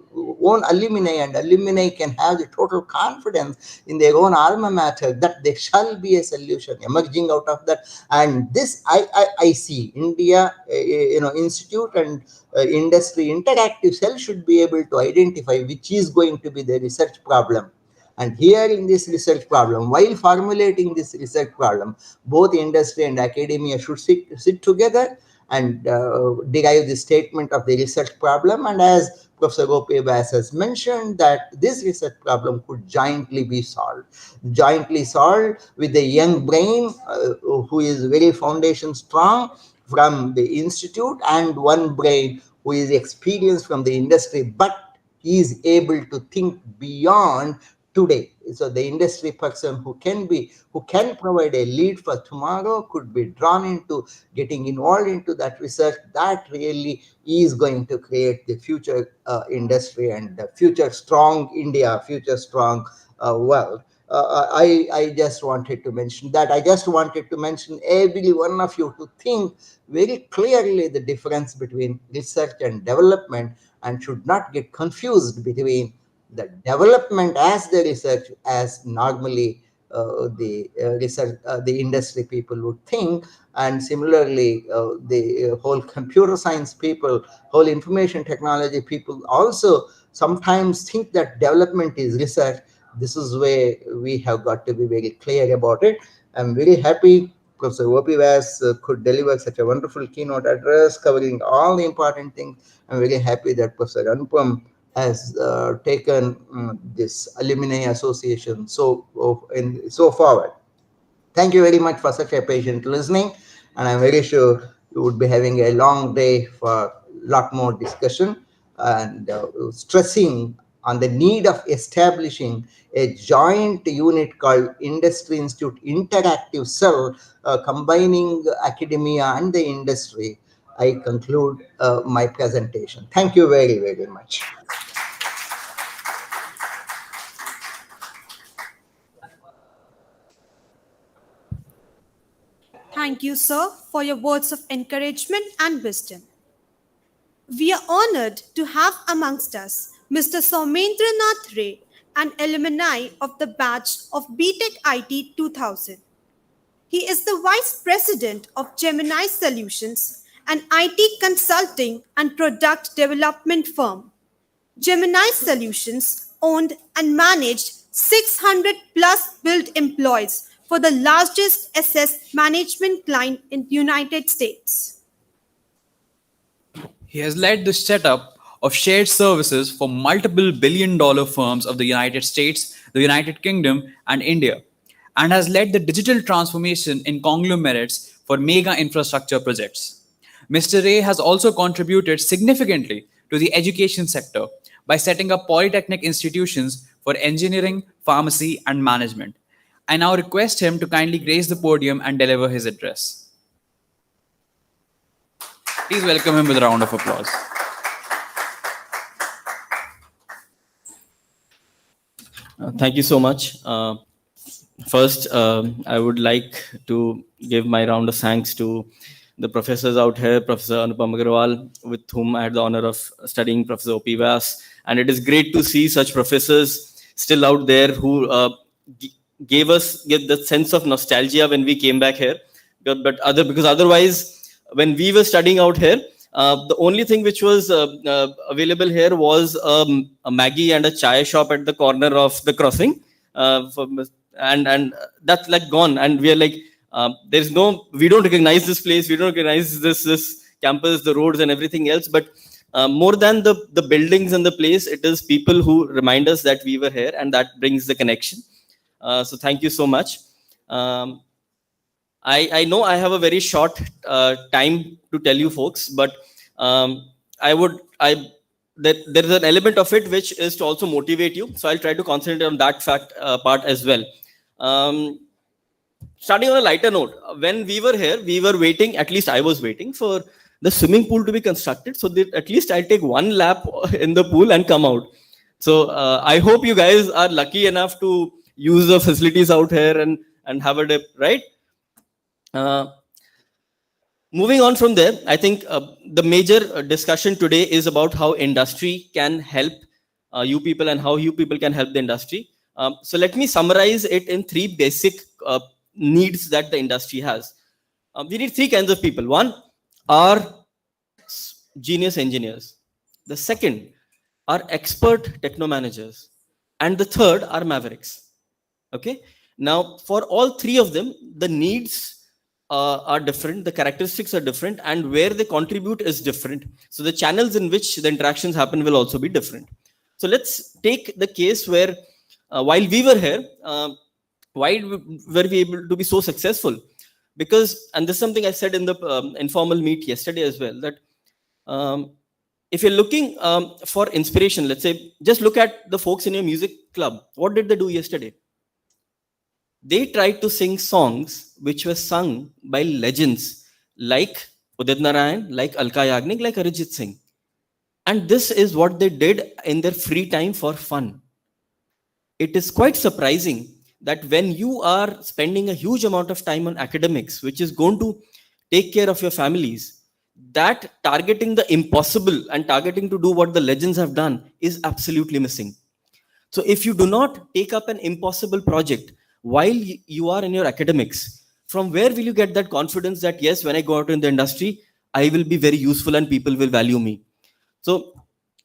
alumni, and alumni can have the total confidence in their own alma mater that there shall be a solution emerging out of that. And this I see India institute and industry interactive cell should be able to identify which is going to be the research problem. And here in this research problem, while formulating this research problem, both industry and academia should sit together and derive the statement of the research problem. And as Professor Gopi Vyas has mentioned, that this research problem could jointly be solved with a young brain who is very foundation strong from the institute, and one brain who is experienced from the industry, but is able to think beyond today. So the industry person who can provide a lead for tomorrow could be drawn into getting involved into that research. That really is going to create the future industry and the future strong India, future strong world. I just wanted to mention that. I just wanted to mention every one of you to think very clearly the difference between research and development, and should not get confused between the development as the research, as normally the industry people would think. And similarly, the whole computer science people, whole information technology people also sometimes think that development is research. This is where we have got to be very clear about it. I'm very happy Professor Gopi Vyas could deliver such a wonderful keynote address covering all the important things. I'm very happy that Professor Anupam has taken this alumni association so forward. Thank you very much for such a patient listening, and I'm very sure we would be having a long day for a lot more discussion, and stressing on the need of establishing a joint unit called Industry Institute Interactive Cell, combining academia and the industry. I conclude my presentation. Thank you very, very much. Thank you, sir, for your words of encouragement and wisdom. We are honored to have amongst us Mr. Saumendranath Ray, an alumni of the batch of BTech IT 2000. He is the Vice President of Gemini Solutions, an IT consulting and product development firm. Gemini Solutions owned and managed 600 plus billed employees for the largest SS management client in the United States. He has led the setup of shared services for multiple billion-dollar firms of the United States, the United Kingdom, and India, and has led the digital transformation in conglomerates for mega infrastructure projects. Mr. Ray has also contributed significantly to the education sector by setting up polytechnic institutions for engineering, pharmacy, and management. I now request him to kindly grace the podium and deliver his address. Please welcome him with a round of applause. Thank you so much. First, I would like to give my round of thanks to the professors out here, Professor Anupam Agarwal, with whom I had the honor of studying, Professor O.P. Vyas. And it is great to see such professors still out there who give the sense of nostalgia when we came back here. Because otherwise, when we were studying out here, the only thing which was available here was a Maggie and a chai shop at the corner of the crossing. And that's like gone. And we are like, we don't recognize this place. We don't recognize this campus, the roads and everything else. But more than the buildings and the place, it is people who remind us that we were here, and that brings the connection. So thank you so much. I know I have a very short time to tell you folks, but there is an element of it which is to also motivate you. So I'll try to concentrate on that part as well. Starting on a lighter note, when we were here, we were waiting, at least I was waiting for the swimming pool to be constructed so that at least I'll take one lap in the pool and come out. So I hope you guys are lucky enough to use the facilities out here and have a dip, right? Moving on from there, I think the major discussion today is about how industry can help you people and how you people can help the industry. So let me summarize it in three basic needs that the industry has. We need three kinds of people. One are genius engineers. The second are expert techno managers. And the third are mavericks. Okay. Now, for all three of them, the needs are different, the characteristics are different, and where they contribute is different. So the channels in which the interactions happen will also be different. So let's take the case where while we were here, why were we able to be so successful? Because, and this is something I said in the informal meet yesterday as well, that if you're looking for inspiration, let's say, just look at the folks in your music club. What did they do yesterday? They tried to sing songs which were sung by legends like Udit Narayan, like Alka Yagnik, like Arijit Singh. And this is what they did in their free time for fun. It is quite surprising that when you are spending a huge amount of time on academics, which is going to take care of your families, that targeting the impossible and targeting to do what the legends have done is absolutely missing. So if you do not take up an impossible project while you are in your academics, from where will you get that confidence that, yes, when I go out in the industry, I will be very useful and people will value me? So,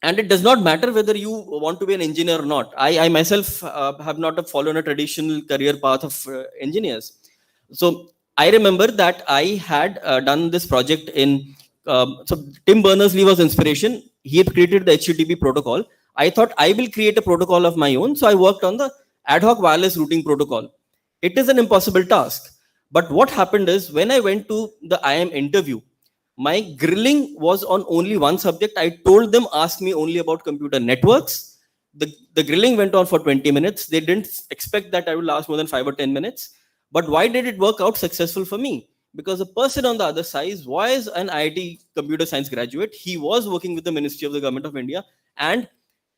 and it does not matter whether you want to be an engineer or not. I myself have not followed a traditional career path of engineers. So I remember that I had done this project in, so Tim Berners-Lee was inspiration. He had created the HTTP protocol. I thought I will create a protocol of my own. So I worked on the ad hoc wireless routing protocol. It is an impossible task. But what happened is when I went to the IIM interview, my grilling was on only one subject. I told them, ask me only about computer networks. The grilling went on for 20 minutes. They didn't expect that I would last more than 5 or 10 minutes. But why did it work out successful for me? Because the person on the other side was an IIT computer science graduate. He was working with the Ministry of the Government of India. And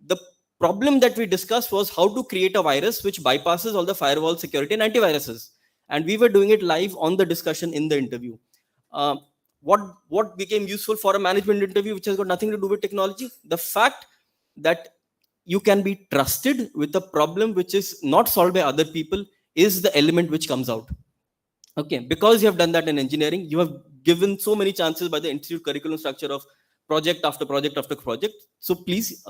the problem that we discussed was how to create a virus which bypasses all the firewall security and antiviruses. And we were doing it live on the discussion in the interview. What became useful for a management interview, which has got nothing to do with technology? The fact that you can be trusted with a problem which is not solved by other people is the element which comes out. Okay, because you have done that in engineering, you have given so many chances by the institute curriculum structure of project after project after project. So please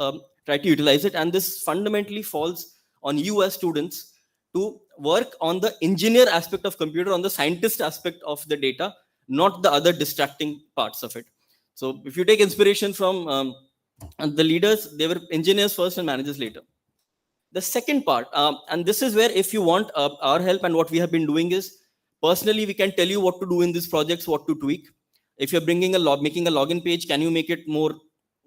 try to utilize it. And this fundamentally falls on you as students to work on the engineer aspect of computer, on the scientist aspect of the data, not the other distracting parts of it. So if you take inspiration from the leaders, they were engineers first and managers later. The second part, and this is where if you want our help, and what we have been doing is, personally, we can tell you what to do in these projects, what to tweak. If you're bringing making a login page, can you make it more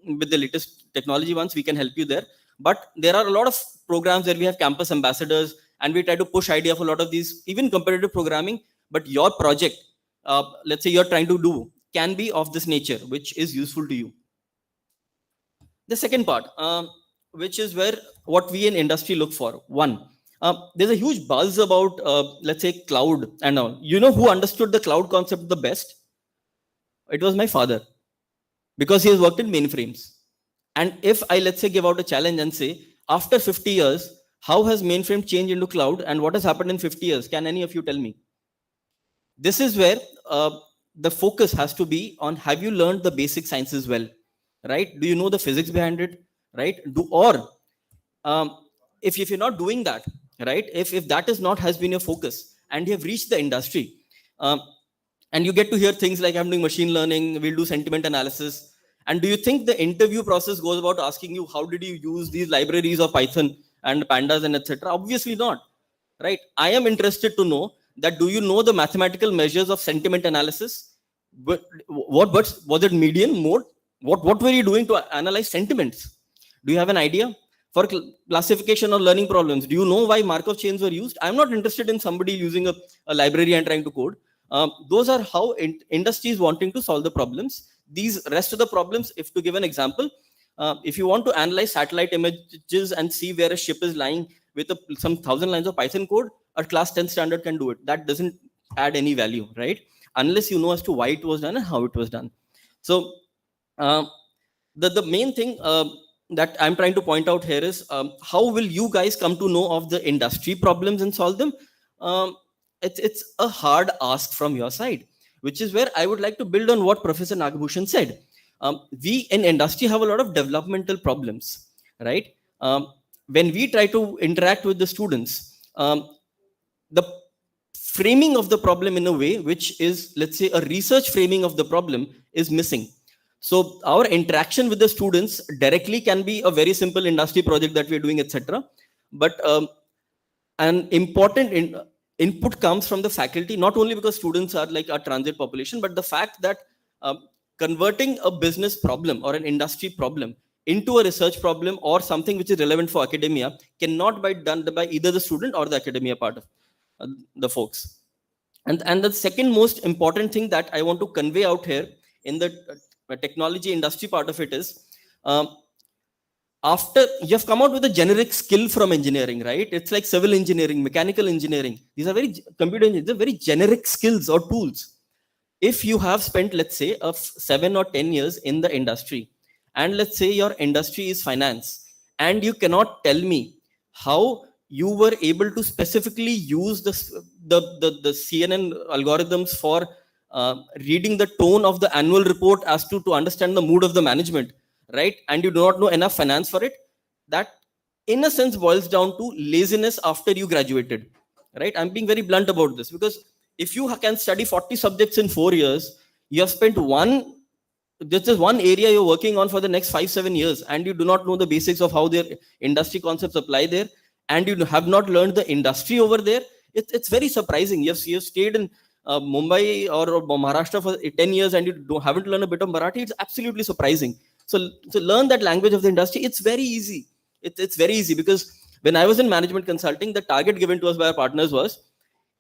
with the latest technology ones? We can help you there. But there are a lot of programs where we have campus ambassadors, and we try to push idea of a lot of these, even competitive programming. But your project, let's say you're trying to do, can be of this nature, which is useful to you. The second part, which is where what we in industry look for. One, there's a huge buzz about, let's say, cloud and all. You know who understood the cloud concept the best? It was my father, because he has worked in mainframes. And if I, let's say, give out a challenge and say, after 50 years, how has mainframe changed into cloud and what has happened in 50 years? Can any of you tell me? This is where the focus has to be on, have you learned the basic sciences well, right? Do you know the physics behind it, right? If you're not doing that, right? If that is not has been your focus and you have reached the industry, and you get to hear things like, I'm doing machine learning, we'll do sentiment analysis. And do you think the interview process goes about asking you, how did you use these libraries of Python and pandas and etc.? Obviously not, right? I am interested to know that, do you know the mathematical measures of sentiment analysis? What was it, median, mode? What were you doing to analyze sentiments? Do you have an idea? For classification or learning problems, do you know why Markov chains were used? I'm not interested in somebody using a library and trying to code. Those are how industry is wanting to solve the problems. These rest of the problems, if to give an example, If you want to analyze satellite images and see where a ship is lying with some 1,000 lines of Python code, a class 10 standard can do it. That doesn't add any value, right? Unless you know as to why it was done and how it was done. So the main thing that I'm trying to point out here is how will you guys come to know of the industry problems and solve them? It's a hard ask from your side, which is where I would like to build on what Professor Nagbhushan said. We in industry have a lot of developmental problems, right? When we try to interact with the students, the framing of the problem in a way which is, let's say, a research framing of the problem is missing. So our interaction with the students directly can be a very simple industry project that we're doing, etc. But an important input comes from the faculty, not only because students are like our transit population, but the fact that converting a business problem or an industry problem into a research problem or something which is relevant for academia cannot be done by either the student or the academia part of the folks. And the second most important thing that I want to convey out here in the technology industry part of it is, after you have come out with a generic skill from engineering, right? It's like civil engineering, mechanical engineering. These are computer engineering, they're very generic skills or tools. If you have spent, let's say, 7 or 10 years in the industry, and let's say your industry is finance, and you cannot tell me how you were able to specifically use the CNN algorithms for reading the tone of the annual report as to understand the mood of the management, right? And you do not know enough finance for it. That, in a sense, boils down to laziness after you graduated, right? I'm being very blunt about this, because if you can study 40 subjects in 4 years, you have spent this is one area you're working on for the next 5-7 years, and you do not know the basics of how their industry concepts apply there, and you have not learned the industry over there. It's very surprising. You've stayed in Mumbai or Maharashtra for 10 years and you haven't learned a bit of Marathi. It's absolutely surprising. So to learn that language of the industry, it's very easy. It's very easy, because when I was in management consulting, the target given to us by our partners was,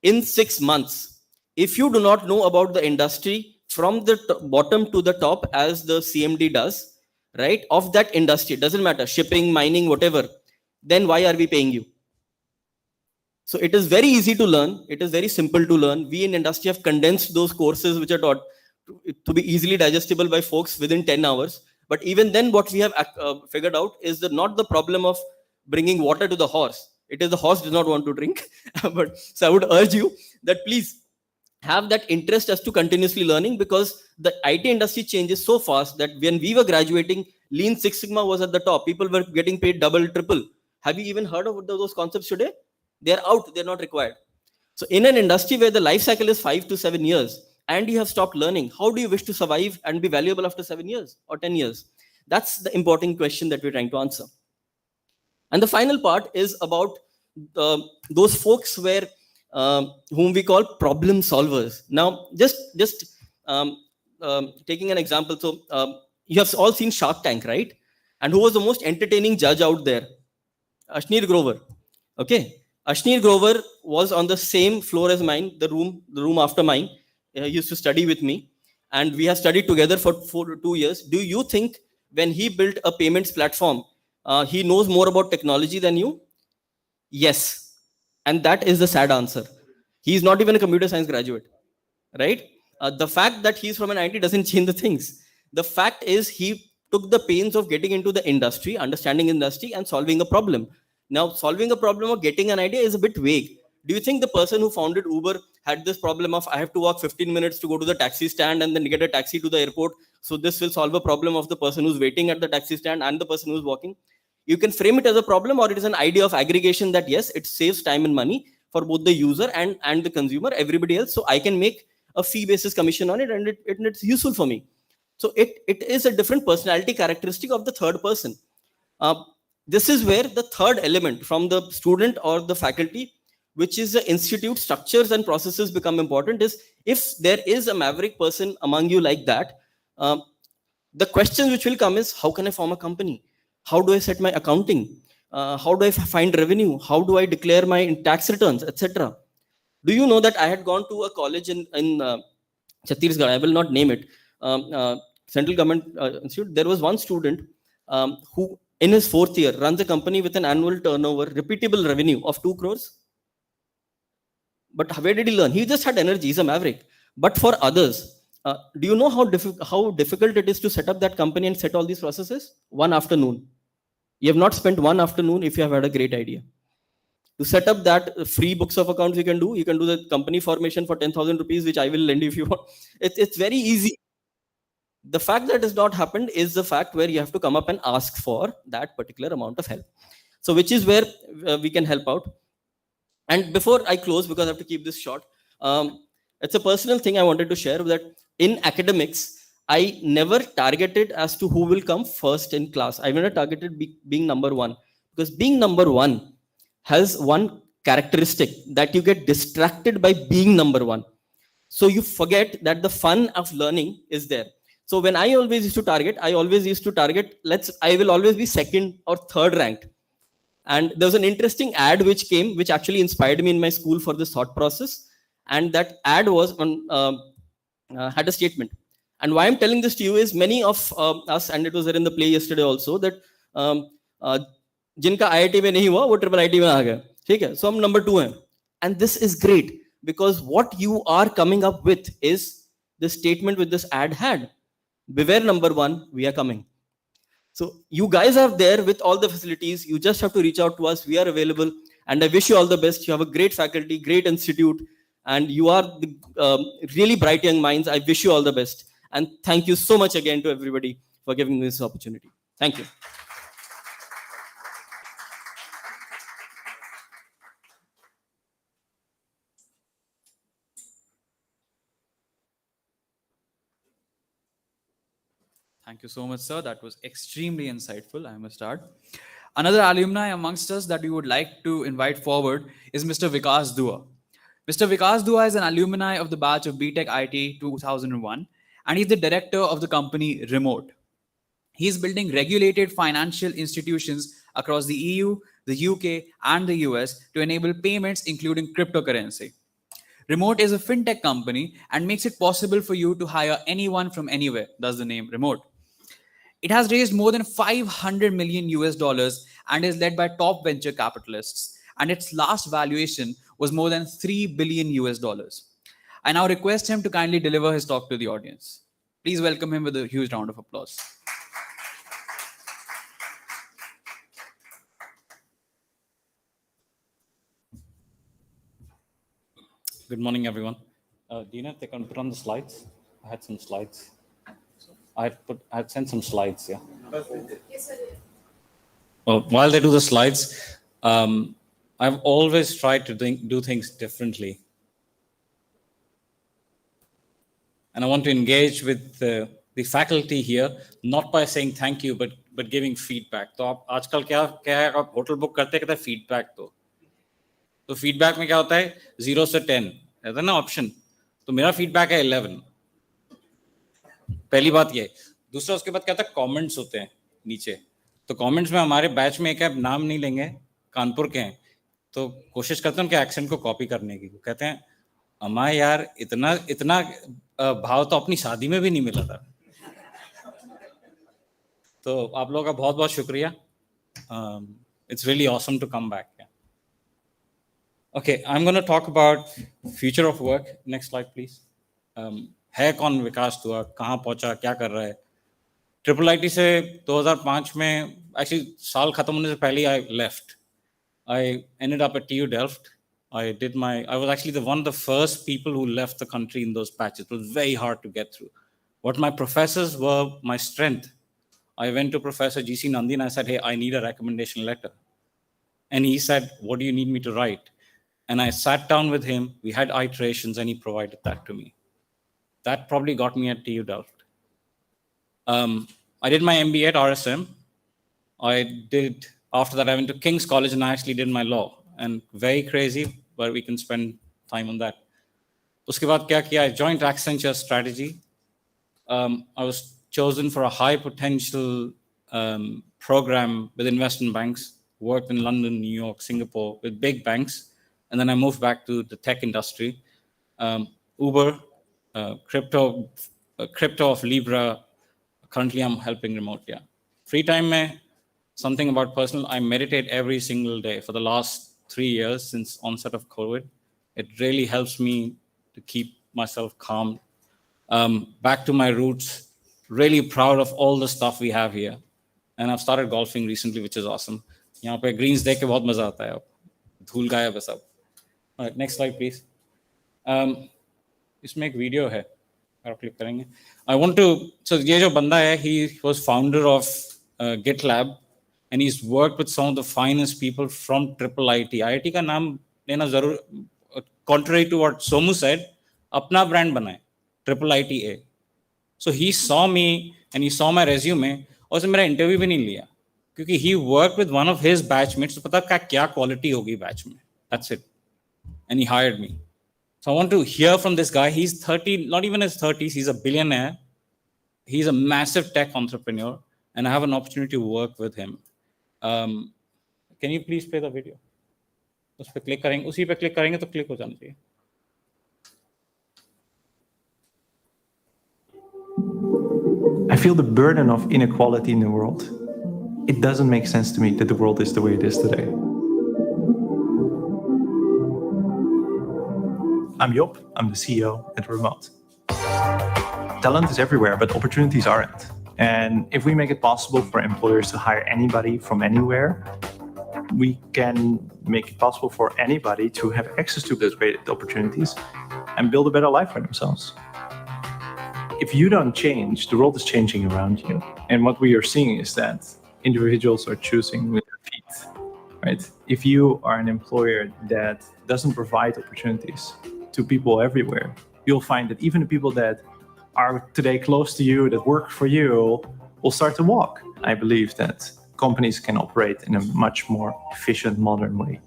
in 6 months, if you do not know about the industry from the bottom to the top, as the CMD does, right, of that industry, doesn't matter, shipping, mining, whatever, then why are we paying you? So it is very easy to learn. It is very simple to learn. We in industry have condensed those courses which are taught to be easily digestible by folks within 10 hours. But even then, what we have figured out is that not the problem of bringing water to the horse. It is the horse does not want to drink. But so I would urge you that please have that interest as to continuously learning, because the IT industry changes so fast that when we were graduating, Lean Six Sigma was at the top. People were getting paid double, triple. Have you even heard of those concepts today? They're out. They're not required. So in an industry where the life cycle is 5 to 7 years, and you have stopped learning, how do you wish to survive and be valuable after 7 years or 10 years? That's the important question that we're trying to answer. And the final part is about those folks whom we call problem solvers. Now, just taking an example. So you have all seen Shark Tank, right? And who was the most entertaining judge out there? Ashneer Grover. Okay. Ashneer Grover was on the same floor as mine, the room after mine. He used to study with me, and we have studied together for 2 years. Do you think when he built a payments platform, he knows more about technology than you? Yes. And that is the sad answer. He is not even a computer science graduate, right? The fact that he's from an IT doesn't change the things. The fact is he took the pains of getting into the industry, understanding industry, and solving a problem. Now, solving a problem or getting an idea is a bit vague. Do you think the person who founded Uber had this problem of, I have to walk 15 minutes to go to the taxi stand and then get a taxi to the airport? So this will solve a problem of the person who's waiting at the taxi stand and the person who's walking. You can frame it as a problem, or it is an idea of aggregation that, yes, it saves time and money for both the user and the consumer, everybody else. So I can make a fee basis commission on it, and it's useful for me. So it is a different personality characteristic of the third person. This is where the third element from the student or the faculty, which is the institute structures and processes, become important. Is if there is a maverick person among you like that, the questions which will come is, how can I form a company? How do I set my accounting? How do I find revenue? How do I declare my tax returns, etc.? Do you know that I had gone to a college in Chhattisgarh? I will not name it. Central Government Institute. There was one student who in his 4th year runs a company with an annual turnover, repeatable revenue of 2 crores. But where did he learn? He just had energy. He's a maverick. But for others, do you know how difficult it is to set up that company and set all these processes? One afternoon. You have not spent one afternoon if you have had a great idea. To set up that free books of accounts you can do the company formation for 10,000 rupees, which I will lend you if you want. It's very easy. The fact that has not happened is the fact where you have to come up and ask for that particular amount of help. So which is where we can help out. And before I close, because I have to keep this short, it's a personal thing I wanted to share, that in academics, I never targeted as to who will come first in class. I never targeted being number one, because being number one has one characteristic, that you get distracted by being number one. So you forget that the fun of learning is there. So when I always used to target, I will always be second or third ranked. And there was an interesting ad which came, which actually inspired me in my school for this thought process. And that ad was had a statement. And why I'm telling this to you is many of us, and it was there in the play yesterday also, that जिनका IIT में नहीं हुआ वो triple IIT में आ गया, ठीक है? So हम number 2 हैं. And this is great, because what you are coming up with is the statement which this ad had. Beware number 1, we are coming. So you guys are there with all the facilities. You just have to reach out to us. We are available. And I wish you all the best. You have a great faculty, great institute, and you are really bright young minds. I wish you all the best. And thank you so much again to everybody for giving me this opportunity. Thank you. Thank you so much, sir. That was extremely insightful, I must add. Another alumni amongst us that we would like to invite forward is Mr. Vikas Dua. Mr. Vikas Dua is an alumni of the batch of BTech IT 2001, and he's the director of the company Remote. He's building regulated financial institutions across the EU, the UK, and the US to enable payments, including cryptocurrency. Remote is a fintech company and makes it possible for you to hire anyone from anywhere. Thus the name Remote. It has raised more than 500 million US dollars and is led by top venture capitalists. And its last valuation was more than 3 billion US dollars. I now request him to kindly deliver his talk to the audience. Please welcome him with a huge round of applause. Good morning, everyone. Dina, if they can put on the slides. I had some slides. I had sent some slides, yeah. Yes, sir. While they do the slides, I've always tried to do things differently. And I want to engage with the faculty here, not by saying thank you, but giving feedback. तो आप आजकल क्या है, आप hotel book करते कहते हैं feedback तो feedback में क्या होता है 0 से 10 है ना ऑप्शन, तो मेरा feedback है 11. पहली बात ये. दूसरा उसके बाद क्या होता है कमेंट्स होते हैं नीचे, तो कमेंट्स में हमारे बैच में एक है, नाम नहीं लेंगे, कानपुर के हैं, तो कोशिश करते हैं उनके एक्सेंट को कॉपी करने की. कहते हैं अम्मा यार इतना भाव तो अपनी शादी में भी नहीं मिला था. तो आप लोगों का बहुत बहुत शुक्रिया. It's really awesome to come back. Yeah. Okay, I'm going to talk about future of work. Next slide, please. है कौन विकास दुआ, कहाँ पहुंचा, क्या कर रहा है. ट्रिपल आईटी से 2005 में एक्चुअली साल खत्म होने से पहले I left. I ended up at TU Delft. I was actually one of the first people who left the country in those patches. It was very hard to get through. What my professors were my strength. I went to Professor GC Nandi and I said, hey, I need a recommendation letter. And he said, what do you need me to write? And I sat down with him, we had iterations, and he provided that to me. That probably got me at TU Delft. I did my MBA at RSM. After that, I went to King's College and I actually did my law. And very crazy, but we can spend time on that. Uske baad kya kiya? I joined Accenture Strategy. I was chosen for a high potential program with investment banks, worked in London, New York, Singapore with big banks. And then I moved back to the tech industry. Uber, crypto of Libra. Currently, I'm helping Remote, yeah. Free time mein, something about personal, I meditate every single day for the last 3 years since onset of COVID. It really helps me to keep myself calm. Back to my roots, really proud of all the stuff we have here. And I've started golfing recently, which is awesome. यहाँ पे greens देख के बहुत मजा आता है अब धूल गायब है सब. All right, next slide please. इसमें एक वीडियो है, आप क्लिक करेंगे. I want to, so ये जो बंदा है, he was founder of GitLab and he's worked with some of the finest people from triple IT. IIT का नाम लेना जरूर, contrary to what Somu said, अपना brand बनाए, triple ITA. So he saw me and he saw my resume और उसने मेरा interview भी नहीं लिया क्योंकि he worked with one of his batchmates, तो पता क्या quality होगी batch में. That's it. And he hired me. So I want to hear from this guy. He's 30, not even his 30s, he's a billionaire. He's a massive tech entrepreneur and I have an opportunity to work with him. Can you please play the video? उस पे click करेंगे, उसी पे click करेंगे तो click हो जाना चाहिए. I feel the burden of inequality in the world. It doesn't make sense to me that the world is the way it is today. I'm Job, I'm the CEO at Remote. Talent is everywhere, but opportunities aren't. And if we make it possible for employers to hire anybody from anywhere, we can make it possible for anybody to have access to those great opportunities and build a better life for themselves. If you don't change, the world is changing around you. And what we are seeing is that individuals are choosing with their feet, right? If you are an employer that doesn't provide opportunities to people everywhere, you'll find that even the people that are today close to you, that work for you, will start to walk. I believe that companies can operate in a much more efficient, modern way.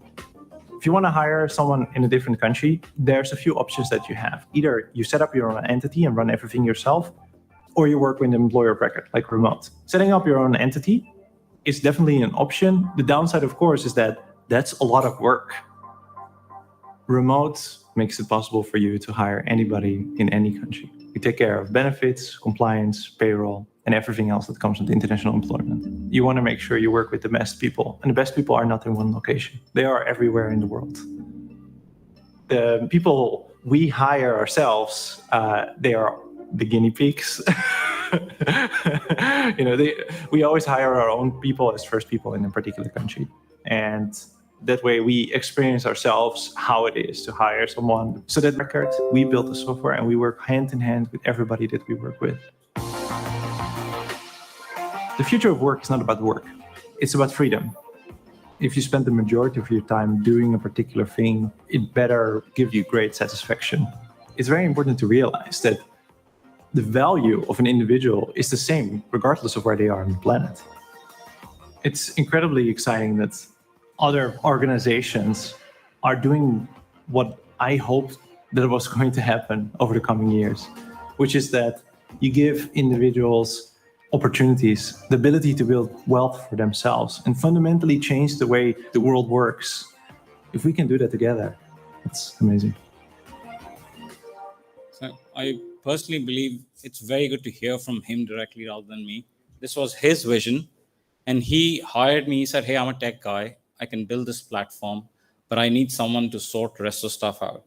If you want to hire someone in a different country, there's a few options that you have. Either you set up your own entity and run everything yourself, or you work with an employer of record, like Remote. Setting up your own entity is definitely an option. The downside, of course, is that that's a lot of work. Remote makes it possible for you to hire anybody in any country. We take care of benefits, compliance, payroll, and everything else that comes with international employment. You want to make sure you work with the best people, and the best people are not in one location. They are everywhere in the world. The people we hire ourselves, they are the guinea pigs. We always hire our own people as first people in a particular country. And that way we experience ourselves how it is to hire someone. So that record, we build the software and we work hand in hand with everybody that we work with. The future of work is not about work. It's about freedom. If you spend the majority of your time doing a particular thing, it better give you great satisfaction. It's very important to realize that the value of an individual is the same regardless of where they are on the planet. It's incredibly exciting that other organizations are doing what I hoped that was going to happen over the coming years, which is that you give individuals opportunities, the ability to build wealth for themselves and fundamentally change the way the world works. If we can do that together, it's amazing. So I personally believe it's very good to hear from him directly rather than me. This was his vision and he hired me. He said, hey, I'm a tech guy. I can build this platform, but I need someone to sort the rest of the stuff out.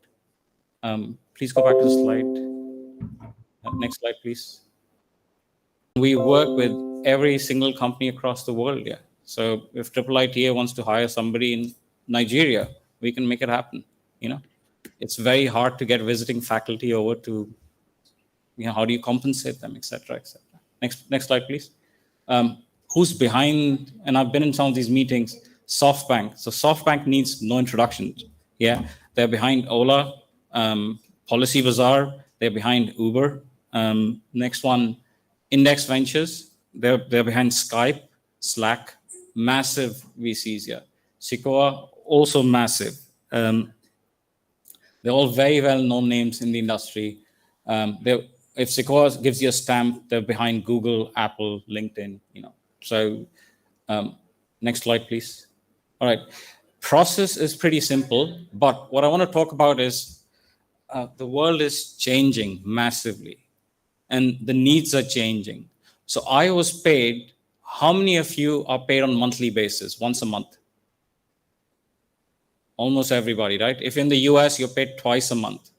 Please go back to the slide. Next slide, please. We work with every single company across the world. Yeah. So if Triple ITA wants to hire somebody in Nigeria, we can make it happen. It's very hard to get visiting faculty over to, how do you compensate them, et cetera, et cetera. Next slide, please. Who's behind, and I've been in some of these meetings, SoftBank. So SoftBank needs no introduction. Yeah, they're behind Ola, Policy Bazaar, they're behind Uber. Next one, Index Ventures, they're behind Skype, Slack, massive VCs here. Sequoia, also massive. They're all very well-known names in the industry. If Sequoia gives you a stamp, they're behind Google, Apple, LinkedIn, So next slide, please. All right. Process is pretty simple, but what I want to talk about is the world is changing massively and the needs are changing. So I was paid How many of you are paid on monthly basis, once a month? Almost everybody, right? If in the US, you're paid twice a month.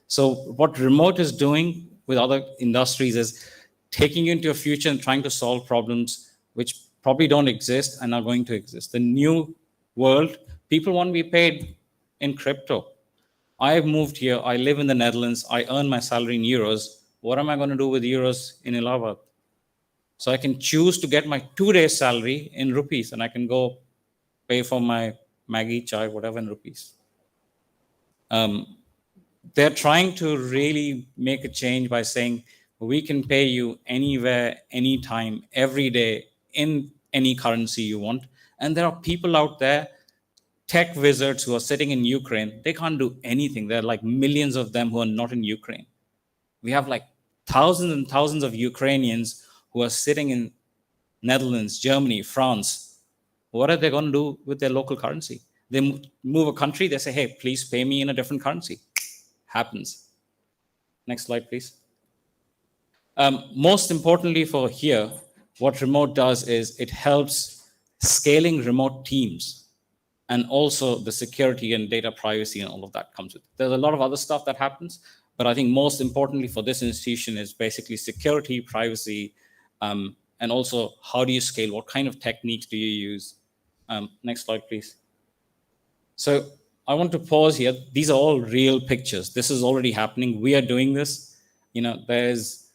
So what remote is doing with other industries is taking you into a future and trying to solve problems which probably don't exist and are going to exist. The new world, people want to be paid in crypto. I've moved here, I live in the Netherlands, I earn my salary in euros. What am I going to do with euros in Allahabad? So I can choose to get my 2 days salary in rupees and I can go pay for my Maggie, chai, whatever in rupees. They're trying to really make a change by saying, we can pay you anywhere, anytime, every day, in any currency you want. And there are people out there, tech wizards who are sitting in Ukraine, they can't do anything. There are like millions of them who are not in Ukraine. We have like thousands and thousands of Ukrainians who are sitting in Netherlands, Germany, France. What are they going to do with their local currency? They move a country, they say, hey, please pay me in a different currency. Happens. Next slide, please. Most importantly for here, what remote does is it helps scaling remote teams, and also the security and data privacy and all of that comes with it. There's a lot of other stuff that happens, but I think most importantly for this institution is basically security, privacy, and also how do you scale? What kind of techniques do you use? Next slide, please. So I want to pause here. These are all real pictures. This is already happening. We are doing this. You know, there's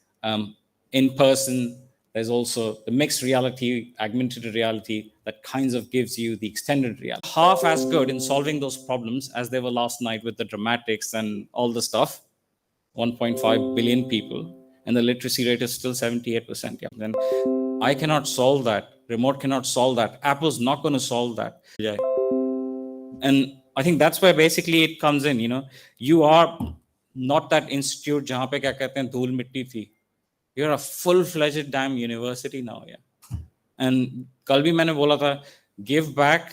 in person, there's also the mixed reality, augmented reality that kinds of gives you the extended reality. Half as good in solving those problems as they were last night with the dramatics and all the stuff. 1.5 billion people, and the literacy rate is still 78%. Yeah. Then I cannot solve that. Remote cannot solve that. Apple's not going to solve that. Yeah. And I think that's where basically it comes in. You know, you are not that institute jahan pe kya kehte hain dhool mitti thi. You're a full-fledged damn university now, yeah. And कल भी मैंने बोला था, give back,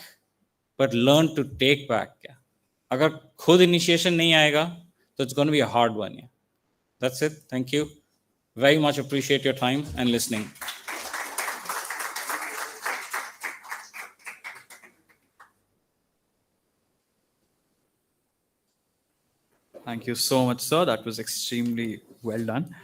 but learn to take back. Yeah. अगर खुद initiation नहीं आएगा, तो it's going to be a hard one. Yeah. That's it. Thank you. Very much appreciate your time and listening. Thank you so much, sir. That was extremely well done.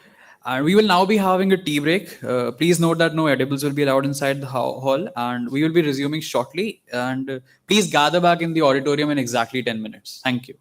And we will now be having a tea break. Please note that no edibles will be allowed inside the hall, and we will be resuming shortly. And please gather back in the auditorium in exactly 10 minutes. Thank you.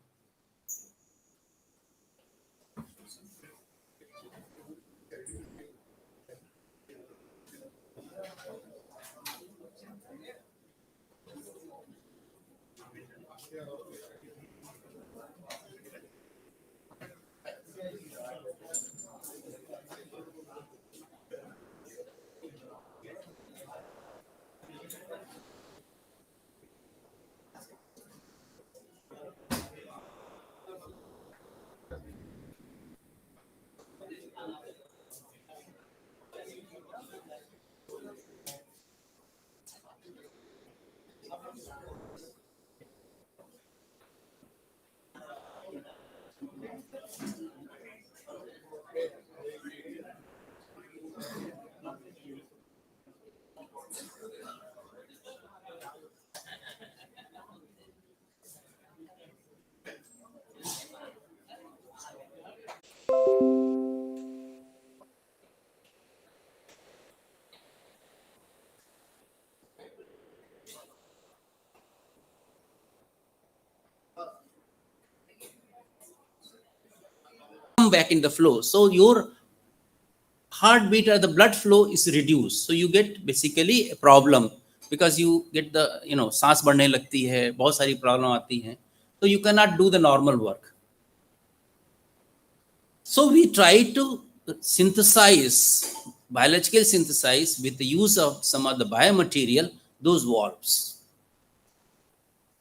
Back in the flow, so your heartbeat or the blood flow is reduced, so you get basically a problem because you get the सांस बढ़ने लगती है, बहुत सारी problem आती हैं, so you cannot do the normal work. So we try to synthesize, biological synthesize with the use of some of the biomaterial, those valves.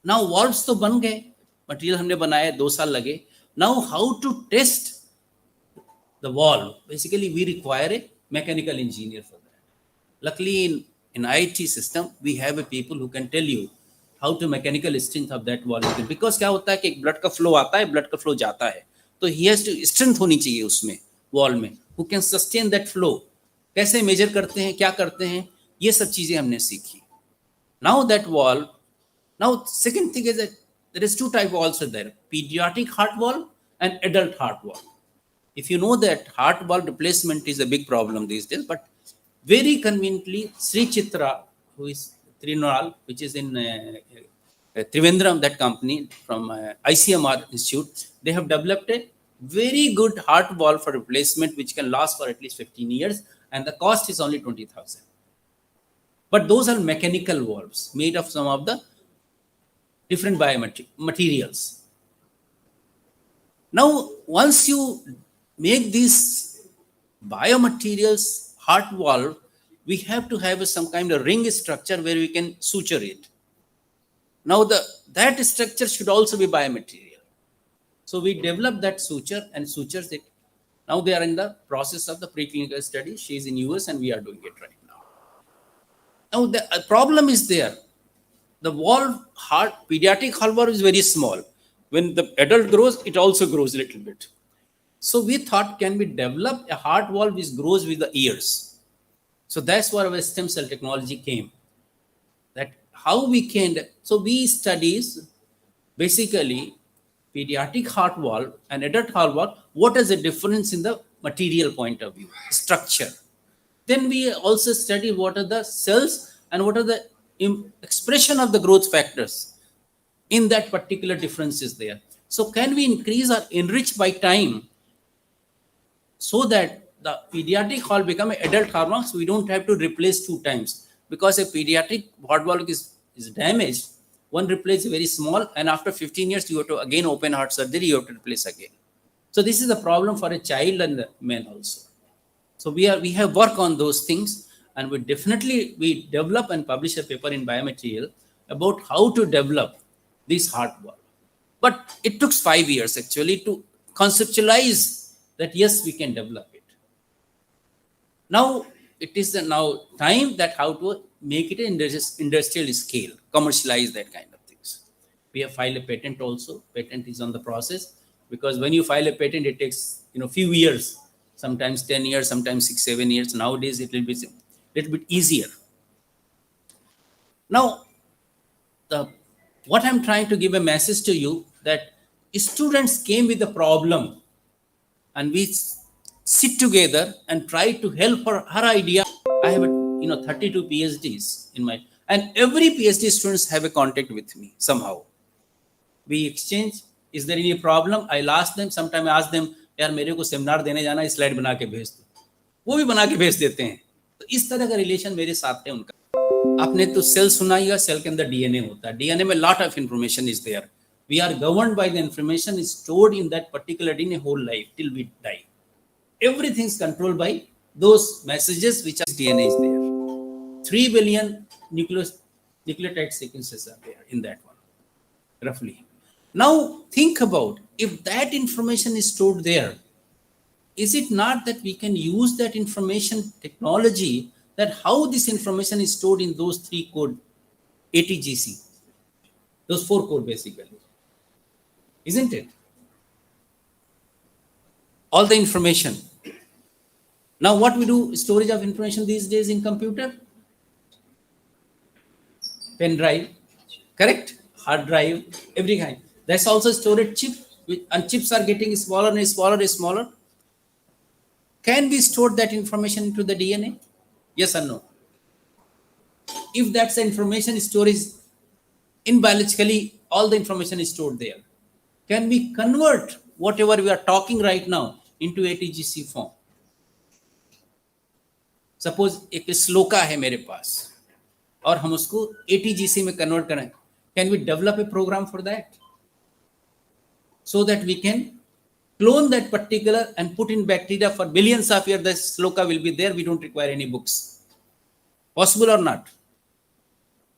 Now valves तो बन गए, material हमने बनाया, 2 साल लगे. Now how to test the valve? Basically we require a mechanical engineer for that. Luckily in IIT system we have a people who can tell you how to mechanical strength of that valve, because क्या होता है कि एक blood का flow आता है, blood का flow जाता है, तो he has to strength होनी चाहिए उसमें valve में, who can sustain that flow. कैसे measure करते हैं, क्या करते हैं, ये सब चीजें हमने सीखी. Now that valve, now second thing is that there is two type also there, pediatric heart valve and adult heart valve. If you know that heart valve replacement is a big problem these days, but very conveniently Sri Chitra, who is Trinal, which is in Trivandrum, that company from ICMR Institute, they have developed a very good heart valve for replacement which can last for at least 15 years and the cost is only 20,000. But those are mechanical valves made of some of the different biomaterials. Now, once you make these biomaterials heart valve, we have to have some kind of ring structure where we can suture it. Now, that structure should also be biomaterial. So we developed that suture and sutures it. Now they are in the process of the preclinical study. She is in US and we are doing it right now. Now the problem is there. The valve heart, pediatric heart valve is very small. When the adult grows, it also grows a little bit. So we thought, can we develop a heart valve which grows with the years? So that's where our stem cell technology came. That how we can, so we studies basically pediatric heart valve and adult heart valve, what is the difference in the material point of view, structure. Then we also study what are the cells and what are the expression of the growth factors in that particular differences there. So can we increase or enrich by time so that the pediatric heart become an adult heart valve, so we don't have to replace 2 times, because a pediatric heart valve is damaged. One replaces very small, and after 15 years, you have to again open heart surgery, you have to replace again. So this is a problem for a child and the men also. So we have work on those things, and we develop and publish a paper in Biomaterial about how to develop this heart valve. But it took 5 years actually to conceptualize that yes, we can develop it. Now it is now time that how to make it an industrial scale, commercialize that kind of things. We have filed a patent also. Patent is on the process, because when you file a patent, it takes few years, sometimes 10 years, sometimes 6-7 years. Nowadays it will be a little bit easier. Now, what I'm trying to give a message to you, that students came with a problem and we sit together and try to help her idea. I have 32 PhDs in my, and every PhD students have a contact with me somehow. We exchange, is there any problem? I'll ask them, sometime I ask them, यार मेरे को seminar देने जाना है, slide बना के भेज दो, वो भी बना के भेज देते हैं. तो इस तरह का रिलेशन मेरे साथ है उनका. आपने तो सेल सुना ही, सेल के अंदर डीएनए होता है. डीएनए में lot of information is there. We are governed by the information is stored in that particular DNA whole life till we die. Everything is controlled by those messages which are DNA is there. 3 billion nucleotide sequences are there in that one, roughly. Now think about, if that information is stored there, is it not that we can use that information technology, that how this information is stored in those 3 code, ATGC, those 4 code basically, isn't it? All the information. Now what we do, storage of information these days in computer? Pen drive, correct? Hard drive, every kind. That's also storage chip, and chips are getting smaller and smaller and smaller. Can we store that information into the DNA? Yes or no? If that's the information storage in biologically, all the information is stored there. Can we convert whatever we are talking right now into ATGC form? Suppose एक श्लोका है मेरे पास और हम उसको ATGC में convert करें. Can we develop a program for that? So that we can clone that particular and put in bacteria for billions of years, the shloka will be there. We don't require any books. Possible or not?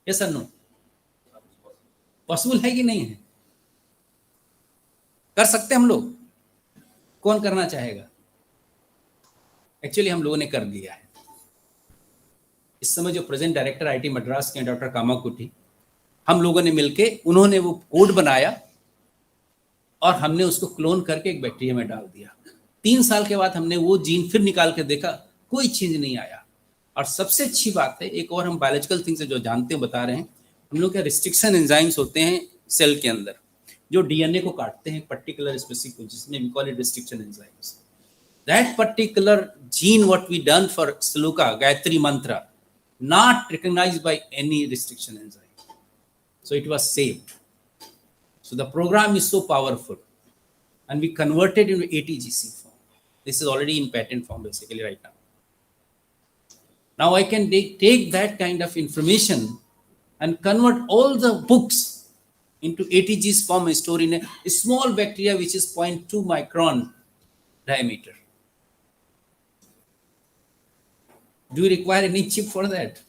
Yes or no? Possible है कि नहीं है? कर सकते हम लोग? कौन करना चाहेगा? Actually हम लोगों ने कर दिया है. इस समय जो प्रेजेंट डायरेक्टर आईटी मद्रास के डॉक्टर कामाकुटी, हम लोगों ने मिलके, उन्होंने वो कोड बनाया और हमने उसको क्लोन करके एक बैक्टीरिया में डाल दिया. 3 साल के बाद हमने वो जीन फिर निकाल के देखा, कोई चेंज नहीं आया. और सबसे अच्छी बात है, एक और हम बायोलॉजिकल थिंग से जो जानते हैं बता रहे हैं, हम लोग के रिस्ट्रिक्शन एंजाइम्स होते हैं सेल के अंदर जो डीएनए को काटते हैं पर्टिकुलर स्पेसिफिक, जिसमें we call it restriction enzymes. That particular gene what we done for Sloka, Gayatri Mantra, not recognized by any restriction enzyme. So it was saved. So the program is so powerful. And we converted into ATGC form. This is already in patent form basically right now. Now I can take that kind of information and convert all the books into ATG's form and store in a small bacteria which is 0.2 micron diameter. Do you require any chip for that?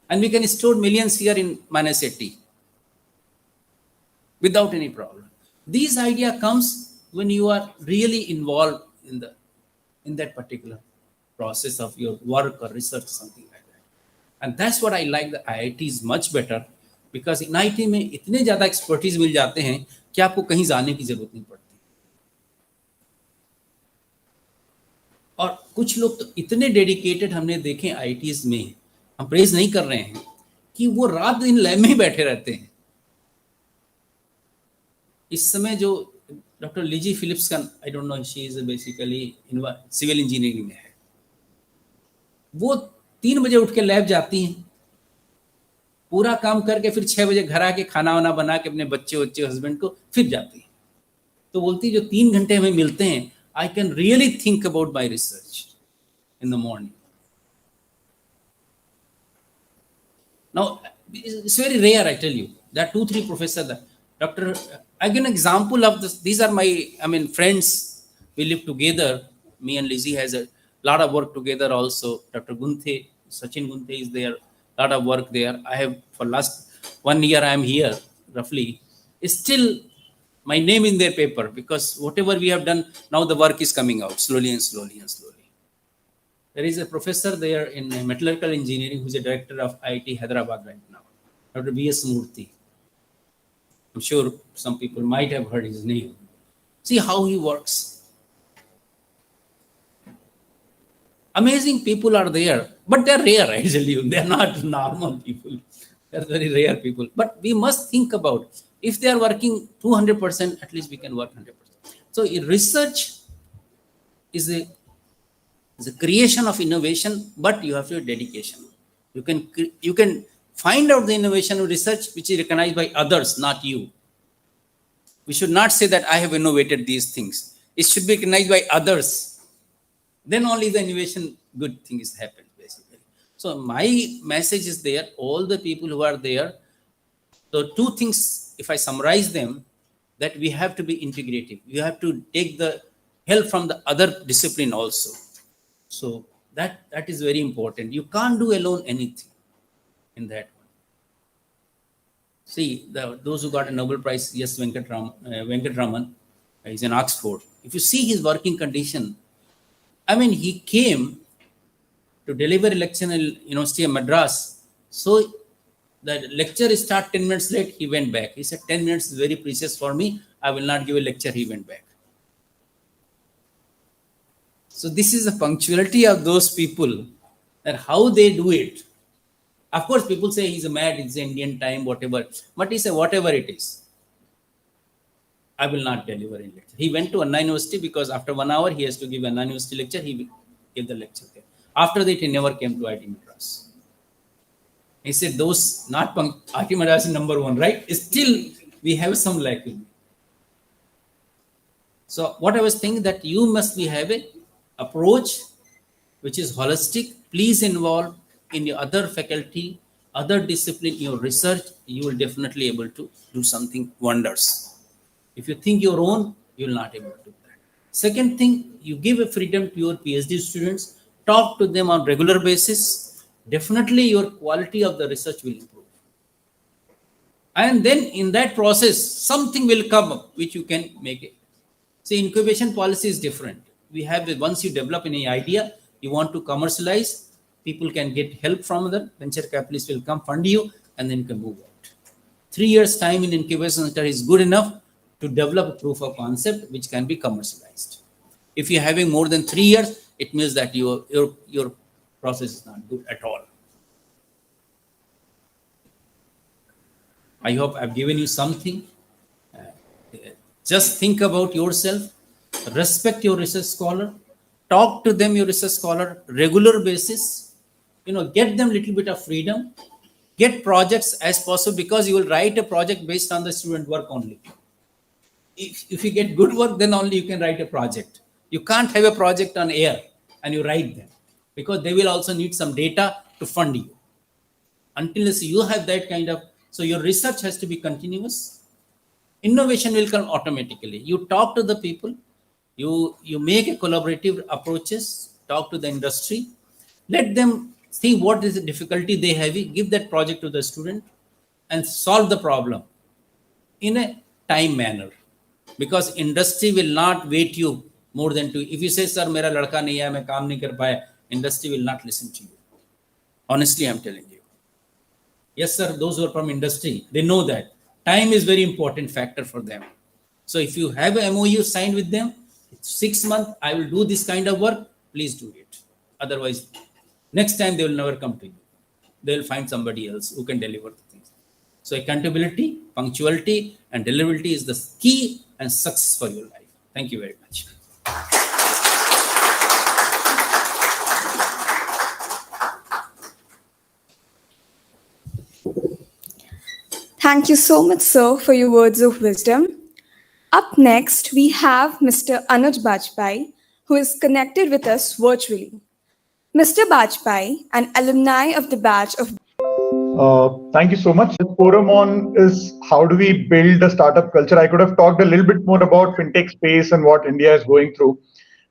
And we can store millions here in -80 without any problem. This idea comes when you are really involved in that particular process of your work or research, something like that. And that's what I like the IITs much better, because in IIT में इतने ज़्यादा expertise मिल जाते हैं कि आपको कहीं जाने की जरूरत नहीं पड़ती. और कुछ लोग तो इतने डेडिकेटेड हमने देखे आईटीज में, हम प्रेज नहीं कर रहे हैं, कि वो रात दिन लैब में ही बैठे रहते हैं. इस समय जो डॉक्टर लिजी फिलिप्स का, I don't know, she is basically civil engineering में है, वो 3 बजे उठ के लैब जाती हैं, पूरा काम करके फिर 6 बजे घर आके खाना वाना बना के अपने बच्चे हस्बैंड को फिर जाती हैं. तो बोलती जो 3 घंटे हमें मिलते हैं, I can really think about my research in the morning. Now, it's very rare, I tell you. There are 2-3 professors. Dr. I give an example of this. These are my, friends. We live together. Me and Lizzie has a lot of work together also. Dr. Gunthe, Sachin Gunthe is there. A lot of work there. I have, for last 1 year, I am here, roughly. Still, my name in their paper, because whatever we have done, now the work is coming out slowly and slowly and slowly. There is a professor there in metallurgical engineering who is a director of IIT Hyderabad right now, Dr. B.S. Murthy. I'm sure some people might have heard his name. See how he works. Amazing people are there, but they're rare, I tell you. They're not normal people. They're very rare people. But we must think about, if they are working 200%, at least we can work 100%. So research is a creation of innovation, but you have your dedication. You can find out the innovation of research which is recognized by others, not you. We should not say that I have innovated these things. It should be recognized by others. Then only the innovation good thing is happened, basically. So my message is there, all the people who are there. So 2 things, if I summarize them, that we have to be integrative. You have to take the help from the other discipline also. So that is very important. You can't do alone anything in that one. See, those who got a Nobel Prize, yes, Venkatraman, he's in Oxford. If you see his working condition, he came to deliver a lecture in University of Madras. So the lecture start 10 minutes late, he went back. He said, 10 minutes is very precious for me. I will not give a lecture. He went back. So this is the punctuality of those people, that how they do it. Of course, people say he's a mad, it's Indian time, whatever. But he said, whatever it is, I will not deliver a lecture. He went to Anna University because after 1 hour, he has to give Anna University lecture. He gave the lecture there. After that, he never came to IIT Madras. He said, those not IIT Madras is number 1, right? Still, we have some lacking. So what I was thinking, that you must have a approach which is holistic. Please involve in your other faculty, other discipline, your research. You will definitely able to do something wonders. If you think your own, you will not able to do that. Second thing, you give a freedom to your PhD students. Talk to them on regular basis. Definitely your quality of the research will improve. And then in that process, something will come up which you can make it. See, incubation policy is different. We have, once you develop any idea, you want to commercialize, people can get help from them, venture capitalists will come fund you, and then you can move out. 3 years time in incubation center is good enough to develop a proof of concept which can be commercialized. If you're having more than 3 years, it means that your process is not good at all. I hope I've given you something. Just think about yourself, respect your research scholar, talk to them, your research scholar, regular basis, get them little bit of freedom, get projects as possible, because you will write a project based on the student work only. If you get good work, then only you can write a project. You can't have a project on air and you write them, because they will also need some data to fund you. Until you have that kind of, so your research has to be continuous. Innovation will come automatically. You talk to the people, you make a collaborative approaches, talk to the industry, let them see what is the difficulty they have, give that project to the student and solve the problem in a time manner. Because industry will not wait you more than 2. If you say, sir, mera ladka nahi hai, main kaam nahi kar paya, industry will not listen to you. Honestly, I'm telling you. Yes, sir, those who are from industry, they know that time is very important factor for them. So if you have a MOU signed with them, 6 months, I will do this kind of work, please do it. Otherwise, next time they will never come to you. They will find somebody else who can deliver the things. So accountability, punctuality, and deliverability is the key and success for your life. Thank you very much. Thank you so much, sir, for your words of wisdom. Up next, we have Mr. Anuj Bajpai, who is connected with us virtually. Mr. Bajpai, an alumni of the batch of... Thank you so much. The forum on is how do we build a startup culture. I could have talked a little bit more about fintech space and what India is going through,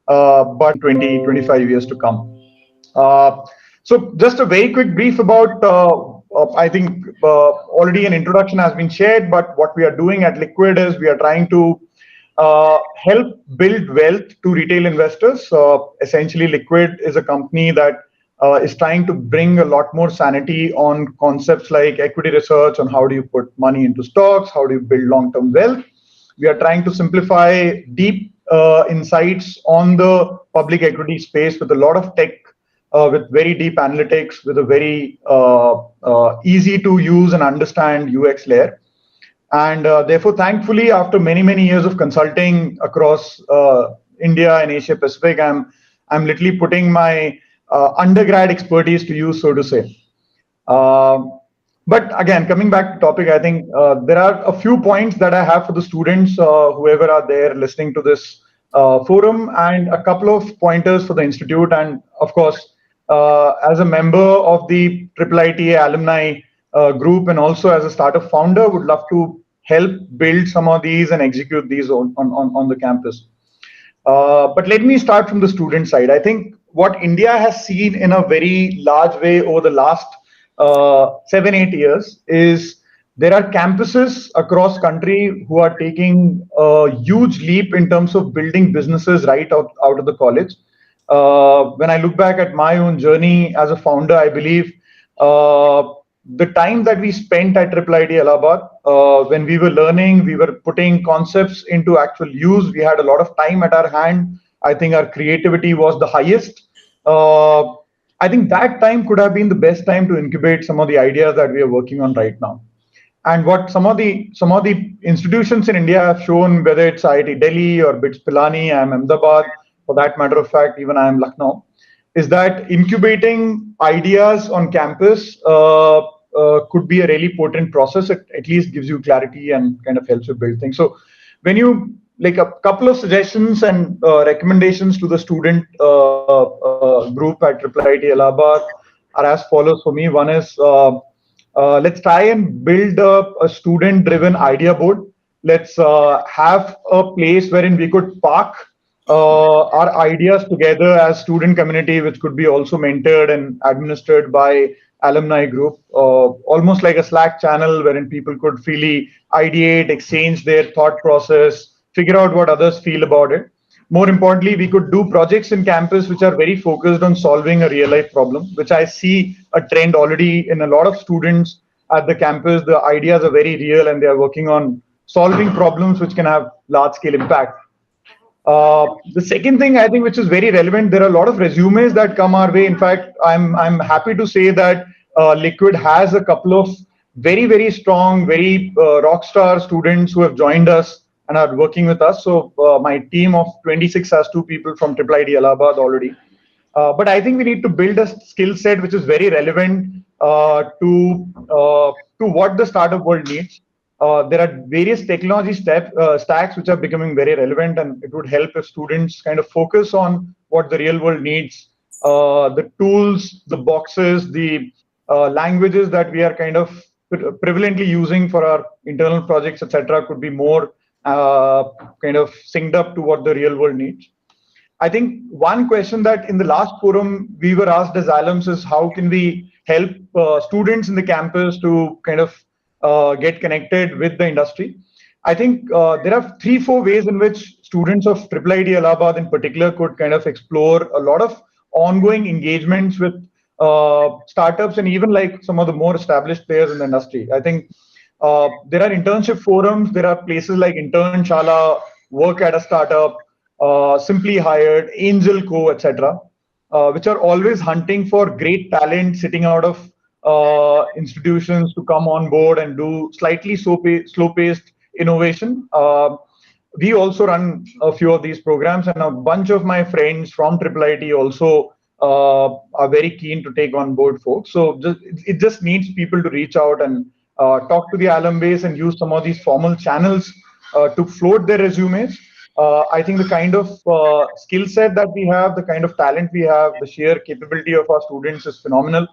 but 20-25 years to come. So just a very quick brief about, I think already an introduction has been shared, but what we are doing at Liquid is we are trying to help build wealth to retail investors. Essentially, Liquid is a company that is trying to bring a lot more sanity on concepts like equity research, on how do you put money into stocks, how do you build long-term wealth. We are trying to simplify deep insights on the public equity space with a lot of tech, with very deep analytics, with a very easy to use and understand UX layer. And therefore, thankfully, after many, many years of consulting across India and Asia Pacific, I'm literally putting my undergrad expertise to use, so to say. But again, coming back to topic, I think there are a few points that I have for the students, whoever are there listening to this forum, and a couple of pointers for the institute. And of course, as a member of the IIITA alumni group, and also as a startup founder, would love to help build some of these and execute these on the campus. But let me start from the student side. I think what India has seen in a very large way over the last 7-8 years is there are campuses across country who are taking a huge leap in terms of building businesses right out of the college. When I look back at my own journey as a founder, I believe the time that we spent at IIIT Allahabad, when we were learning, we were putting concepts into actual use. We had a lot of time at our hand. I think our creativity was the highest. I think that time could have been the best time to incubate some of the ideas that we are working on right now. And what some of the institutions in India have shown, whether it's IIT Delhi or BITS Pilani, I am Ahmedabad, for that matter of fact, even I am Lucknow, is that incubating ideas on campus could be a really potent process. It at least gives you clarity and kind of helps you build things. So when you, like, a couple of suggestions and recommendations to the student group at IIIT Allahabad are as follows for me. One is, let's try and build a student-driven idea board. Let's have a place wherein we could park our ideas together as student community, which could be also mentored and administered by alumni group, almost like a Slack channel wherein people could freely ideate, exchange their thought process, figure out what others feel about it. More importantly, we could do projects in campus which are very focused on solving a real life problem, which I see a trend already in a lot of students at the campus. The ideas are very real and they are working on solving problems which can have large scale impact. The second thing I think which is very relevant, there are a lot of resumes that come our way. In fact, I'm happy to say that Liquid has a couple of very strong, very rock star students who have joined us and are working with us. So my team of 26 has 2 people from IIIT Allahabad already. But I think we need to build a skill set which is very relevant to what the startup world needs. There are various technology stacks which are becoming very relevant, and it would help if students kind of focus on what the real world needs. The tools, the boxes, the languages that we are kind of prevalently using for our internal projects, etc., could be more kind of synced up to what the real world needs. I think one question that in the last forum we were asked as alums is how can we help students in the campus to kind of get connected with the industry. I think there are 3-4 ways in which students of IIIT Allahabad in particular could kind of explore a lot of ongoing engagements with startups and even like some of the more established players in the industry. I think there are internship forums, there are places like Intern Shala, Work at a Startup, Simply Hired, Angel Co, etc., which are always hunting for great talent sitting out of institutions to come on board and do slightly slow-paced innovation. We also run a few of these programs, and a bunch of my friends from IIIT also are very keen to take on board folks. So it just needs people to reach out and talk to the alum base and use some of these formal channels to float their resumes. I think the kind of skill set that we have, the kind of talent we have, the sheer capability of our students is phenomenal.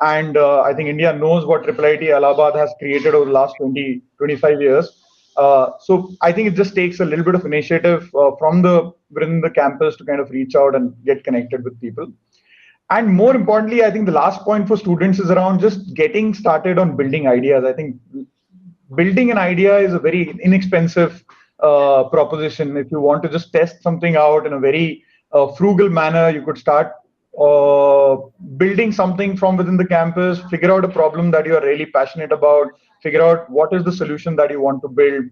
And I think India knows what IIIT Allahabad has created over the last 20-25 years. So I think it just takes a little bit of initiative from within the campus to kind of reach out and get connected with people. And more importantly, I think the last point for students is around just getting started on building ideas. I think building an idea is a very inexpensive proposition. If you want to just test something out in a very frugal manner, you could start building something from within the campus, figure out a problem that you are really passionate about, figure out what is the solution that you want to build.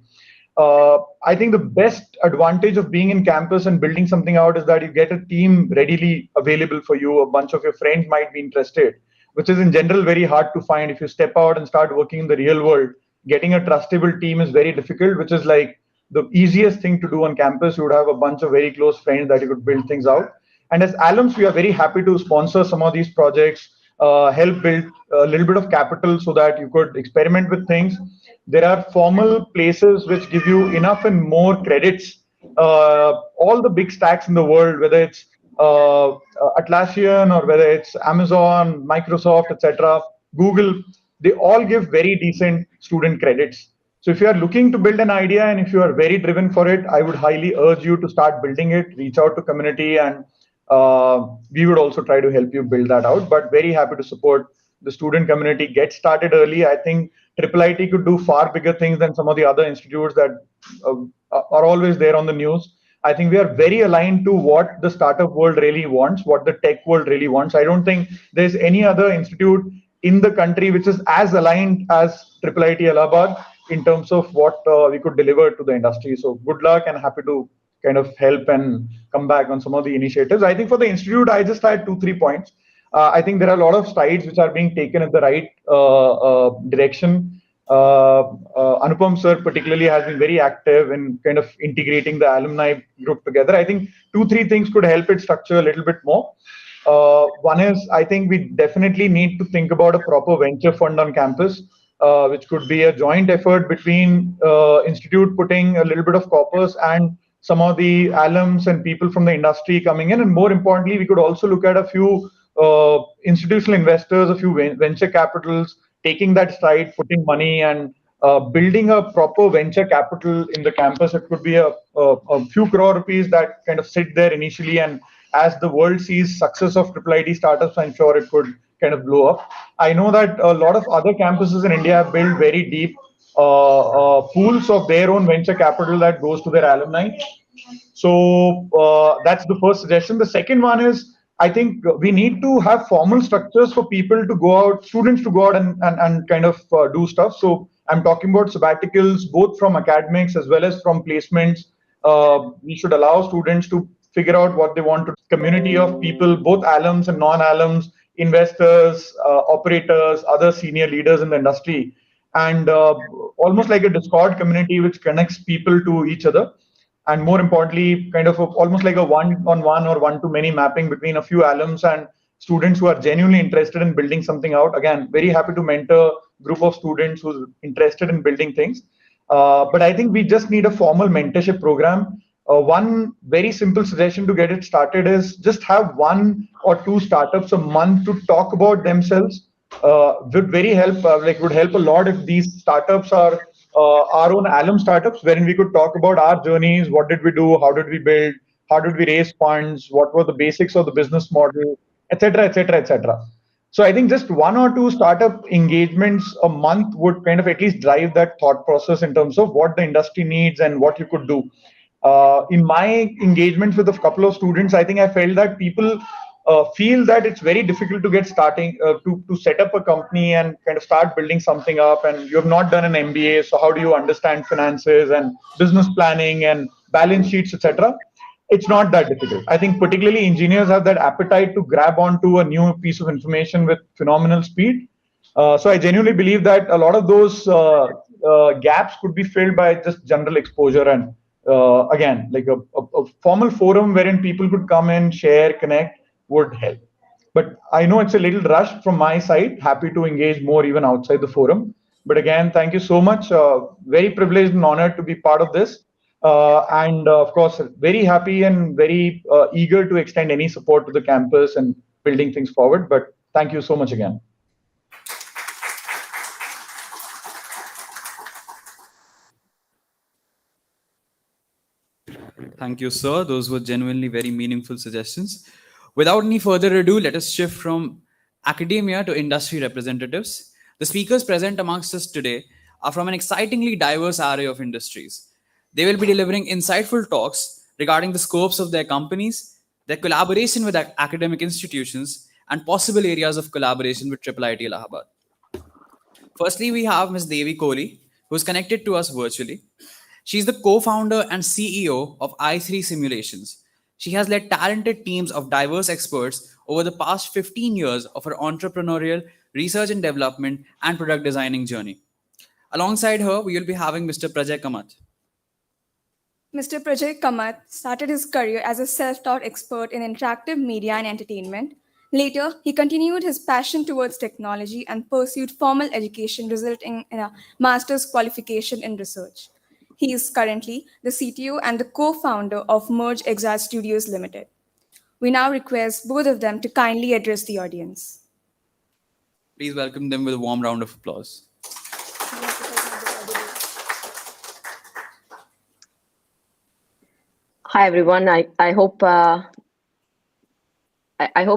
I think the best advantage of being in campus and building something out is that you get a team readily available for you. A bunch of your friends might be interested, which is in general very hard to find. If you step out and start working in the real world, getting a trustable team is very difficult, which is like the easiest thing to do on campus. You would have a bunch of very close friends that you could build things out. And as alums, we are very happy to sponsor some of these projects, help build a little bit of capital so that you could experiment with things. There are formal places which give you enough and more credits. All the big stacks in the world, whether it's Atlassian or whether it's Amazon, Microsoft, etc., Google, they all give very decent student credits. So if you are looking to build an idea and if you are very driven for it, I would highly urge you to start building it, reach out to community, and we would also try to help you build that out. But very happy to support the student community. Get started early. I think IIIT could do far bigger things than some of the other institutes that are always there on the news. I think we are very aligned to what the startup world really wants, what the tech world really wants. I don't think there's any other institute in the country which is as aligned as IIIT Allahabad in terms of what we could deliver to the industry. So good luck, and happy to kind of help and come back on some of the initiatives. I think for the institute, I just had 2-3 points. I think there are a lot of strides which are being taken in the right direction. Anupam sir particularly has been very active in kind of integrating the alumni group together. I think 2-3 things could help it structure a little bit more. One is, I think we definitely need to think about a proper venture fund on campus, which could be a joint effort between institute putting a little bit of corpus and some of the alums and people from the industry coming in. And more importantly, we could also look at a few institutional investors, a few venture capitals, taking that stride, putting money and building a proper venture capital in the campus. It could be a few crore rupees that kind of sit there initially, and as the world sees success of IIIT startups, I'm sure it could kind of blow up. I know that a lot of other campuses in India have built very deep pools of their own venture capital that goes to their alumni. So that's the first suggestion. The second one is, I think we need to have formal structures for people to go out, students to go out and kind of do stuff. So I'm talking about sabbaticals, both from academics as well as from placements. we should allow students to figure out what they want to. Community of people, both alums and non-alums, investors, operators, other senior leaders in the industry, and almost like a Discord community which connects people to each other. And more importantly, kind of almost like a one-on-one or one-to-many mapping between a few alums and students who are genuinely interested in building something out. Again, very happy to mentor group of students who's interested in building things. But I think we just need a formal mentorship program. One very simple suggestion to get it started is just have 1 or 2 startups a month to talk about themselves. Would help a lot if these startups are our own alum startups, wherein we could talk about our journeys, what did we do, how did we build, how did we raise funds, what were the basics of the business model, etc., etc., etc. So I think just 1 or 2 startup engagements a month would kind of at least drive that thought process in terms of what the industry needs and what you could do. In my engagements with a couple of students, I think I felt that people feel that it's very difficult to get starting to set up a company and kind of start building something up, and you have not done an MBA, so how do you understand finances and business planning and balance sheets, etc. It's not that difficult. I think particularly engineers have that appetite to grab onto a new piece of information with phenomenal speed. So I genuinely believe that a lot of those gaps could be filled by just general exposure and again, like a formal forum wherein people could come and share, connect would help. But I know it's a little rushed from my side. Happy to engage more even outside the forum. But again, thank you so much. Very privileged and honored to be part of this. And of course, very happy and very eager to extend any support to the campus and building things forward. But thank you so much again. Thank you, sir. Those were genuinely very meaningful suggestions. Without any further ado, let us shift from academia to industry representatives. The speakers present amongst us today are from an excitingly diverse array of industries. They will be delivering insightful talks regarding the scopes of their companies, their collaboration with academic institutions, and possible areas of collaboration with IIIT Allahabad. Firstly, we have Ms. Devi Kohli, who is connected to us virtually. She's the co-founder and CEO of i3 Simulations. She has led talented teams of diverse experts over the past 15 years of her entrepreneurial, research and development, and product designing journey. Alongside her, we will be having Mr. Prajay Kamath. Mr. Prajay Kamath started his career as a self-taught expert in interactive media and entertainment. Later, he continued his passion towards technology and pursued formal education, resulting in a master's qualification in research. He is currently the CTO and the co-founder of Merge Exile Studios Limited. We now request both of them to kindly address the audience. Please welcome them with a warm round of applause. Hi everyone. I hope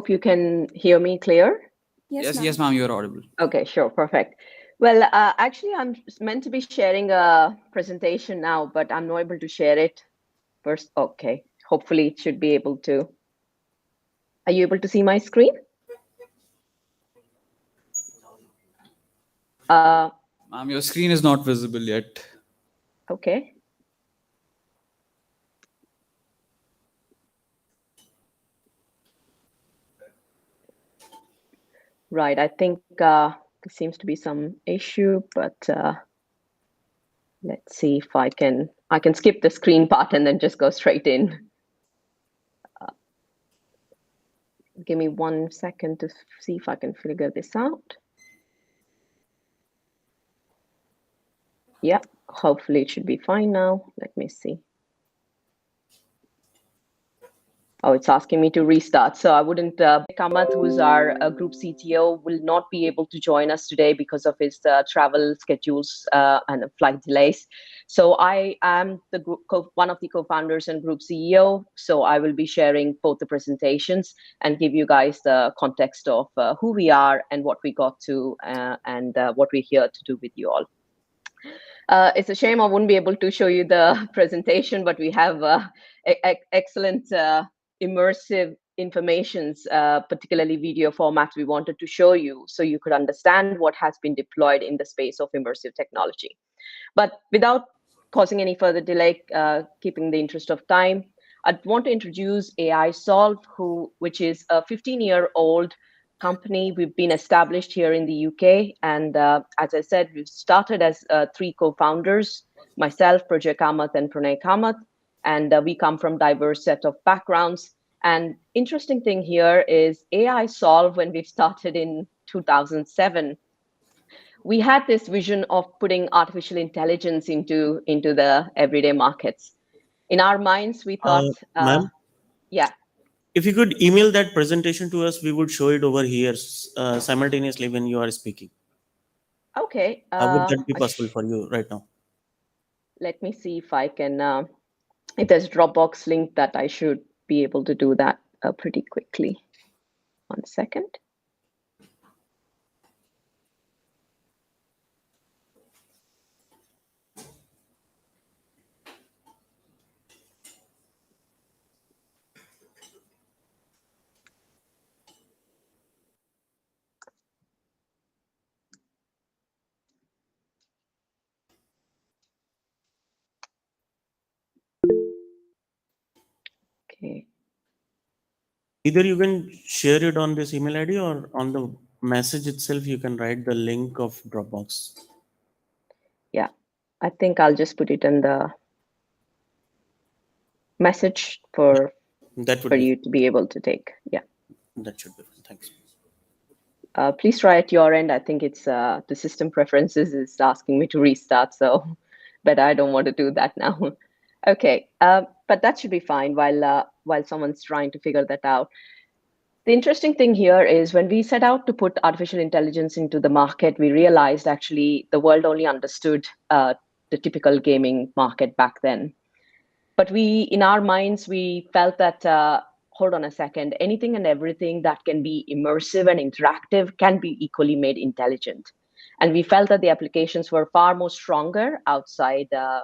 you can hear me clear. Yes, ma'am, you are audible. Okay, sure, perfect. Well, actually, I'm meant to be sharing a presentation now, but I'm not able to share it first. Okay, hopefully it should be able to. Are you able to see my screen? Ma'am, your screen is not visible yet. Okay. Right, I think there seems to be some issue, but let's see if I can skip the screen part and then just go straight in. Give me 1 second to see if I can figure this out. Yeah, hopefully it should be fine now. Let me see. Oh, it's asking me to restart. So I wouldn't, Kamath, who's our group CTO, will not be able to join us today because of his travel schedules and flight delays. So I am the one of the co-founders and group CEO. So I will be sharing both the presentations and give you guys the context of who we are and what we got to and what we're here to do with you all. It's a shame I wouldn't be able to show you the presentation, but we have excellent immersive informations, particularly video formats we wanted to show you so you could understand what has been deployed in the space of immersive technology. But without causing any further delay, keeping the interest of time, I'd want to introduce AI Solve, which is a 15-year-old company. We've been established here in the UK. And as I said, we've started as 3 co-founders, myself, Projay Kamath, and Pranay Kamath. And we come from diverse set of backgrounds. And interesting thing here is AI Solve, when we started in 2007, we had this vision of putting artificial intelligence into the everyday markets. In our minds, we thought, Ma'am, yeah. if you could email that presentation to us, we would show it over here simultaneously when you are speaking. Okay. Would that be possible for you right now? Let me see if I can, if there's a Dropbox link that I should be able to do that pretty quickly. 1 second. Okay. Either you can share it on this email ID or on the message itself, you can write the link of Dropbox. Yeah, I think I'll just put it in the message for you to be able to take. Yeah. That should be fine. Thanks. Please try at your end. I think it's the system preferences is asking me to restart, so but I don't want to do that now. Okay, but that should be fine while someone's trying to figure that out. The interesting thing here is when we set out to put artificial intelligence into the market, we realized actually the world only understood the typical gaming market back then. But in our minds, we felt that, hold on a second, anything and everything that can be immersive and interactive can be equally made intelligent. And we felt that the applications were far more stronger outside the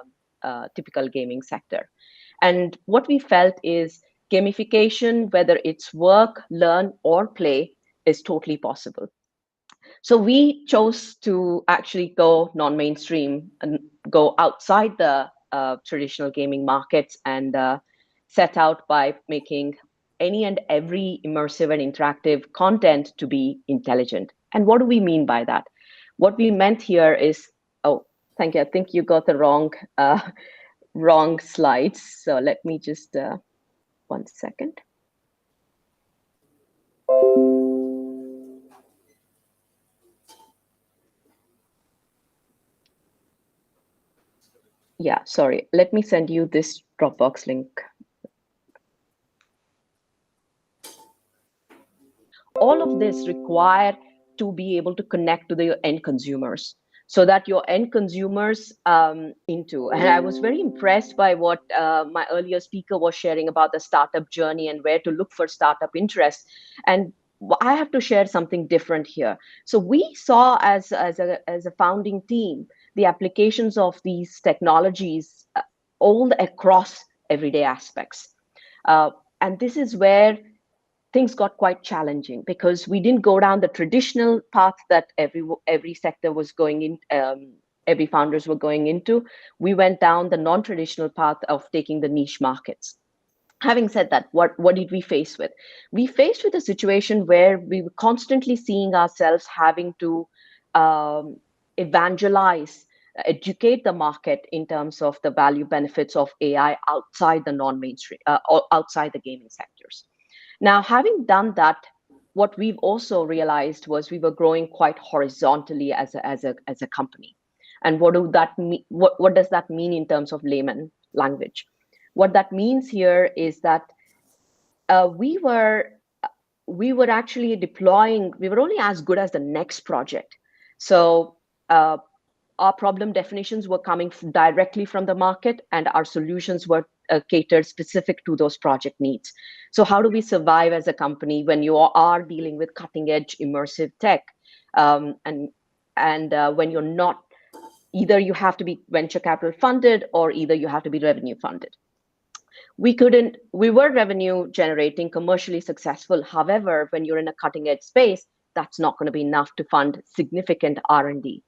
typical gaming sector. And what we felt is gamification, whether it's work, learn, or play, is totally possible. So we chose to actually go non-mainstream and go outside the traditional gaming markets and set out by making any and every immersive and interactive content to be intelligent. And what do we mean by that? What we meant here is, oh, thank you. I think you got the wrong slides. So let me just 1 second. Yeah, sorry. Let me send you this Dropbox link. All of this require to be able to connect to the end consumers so that your end consumers and I was very impressed by what my earlier speaker was sharing about the startup journey and where to look for startup interest. And I have to share something different here. So we saw as a founding team, the applications of these technologies all across everyday aspects. And this is where things got quite challenging because we didn't go down the traditional path that every sector was going in, every founders were going into. We went down the non-traditional path of taking the niche markets. Having said that, what did we face with? We faced with a situation where we were constantly seeing ourselves having to evangelize, educate the market in terms of the value benefits of AI outside the non-mainstream, or outside the gaming sectors. Now, having done that, what we've also realized was we were growing quite horizontally as a company. And what does that mean in terms of layman language? What that means here is that we were actually deploying. We were only as good as the next project. So our problem definitions were coming directly from the market, and our solutions were catered specific to those project needs. So how do we survive as a company when you are dealing with cutting edge immersive tech, and when you're not, either you have to be venture capital funded or either you have to be revenue funded. We were revenue generating, commercially successful. However, when you're in a cutting edge space, that's not going to be enough to fund significant R&D.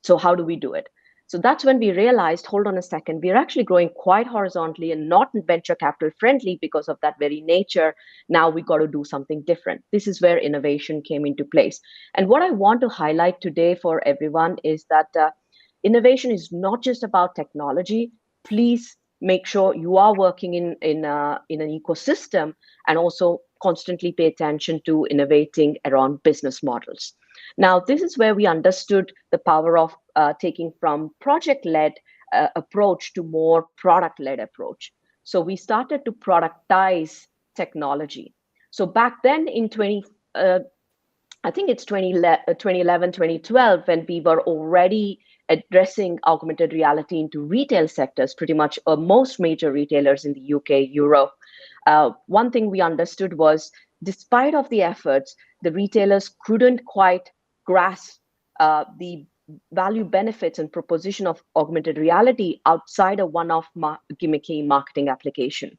So how do we do it? So that's when we realized, hold on a second, we're actually growing quite horizontally and not venture capital friendly because of that very nature. Now we got to do something different. This is where innovation came into place. And what I want to highlight today for everyone is that innovation is not just about technology. Please make sure you are working in an ecosystem, and also constantly pay attention to innovating around business models. Now, this is where we understood the power of taking from project-led approach to more product-led approach. So we started to productize technology. So back then in I think it's 2011, 2012, when we were already addressing augmented reality into retail sectors, pretty much most major retailers in the UK, Europe. One thing we understood was, despite of the efforts, the retailers couldn't quite grasp the value benefits and proposition of augmented reality outside a one-off gimmicky marketing application.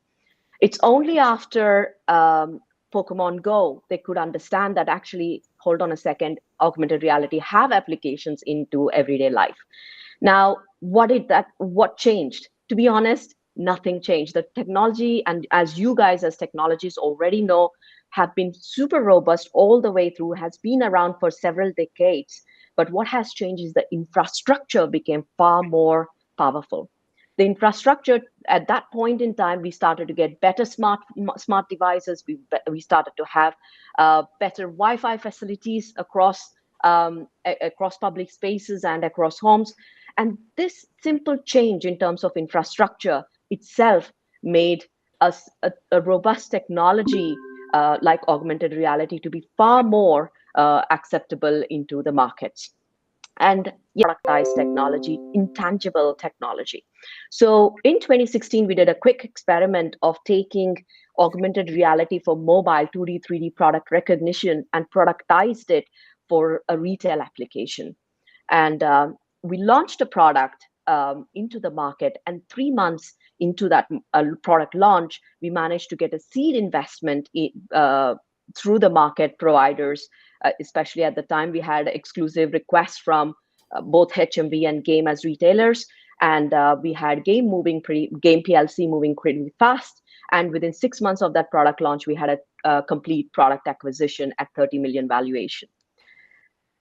It's only after Pokemon Go they could understand that actually, hold on a second, augmented reality have applications into everyday life. Now, what changed? To be honest, nothing changed. The technology, and as you guys as technologists already know, have been super robust all the way through, has been around for several decades. But what has changed is the infrastructure became far more powerful. The infrastructure at that point in time, we started to get better smart devices. We started to have better Wi-Fi facilities across public spaces and across homes. And this simple change in terms of infrastructure itself made us a robust technology like augmented reality to be far more acceptable into the markets. And productized technology, intangible technology. So in 2016, we did a quick experiment of taking augmented reality for mobile 2D, 3D product recognition and productized it for a retail application. And we launched a product into the market, and 3 months into that product launch, we managed to get a seed investment through the market providers. Especially at the time, we had exclusive requests from both HMV and Game as retailers, and we had Game PLC moving pretty fast. And within 6 months of that product launch, we had a complete product acquisition at 30 million valuation.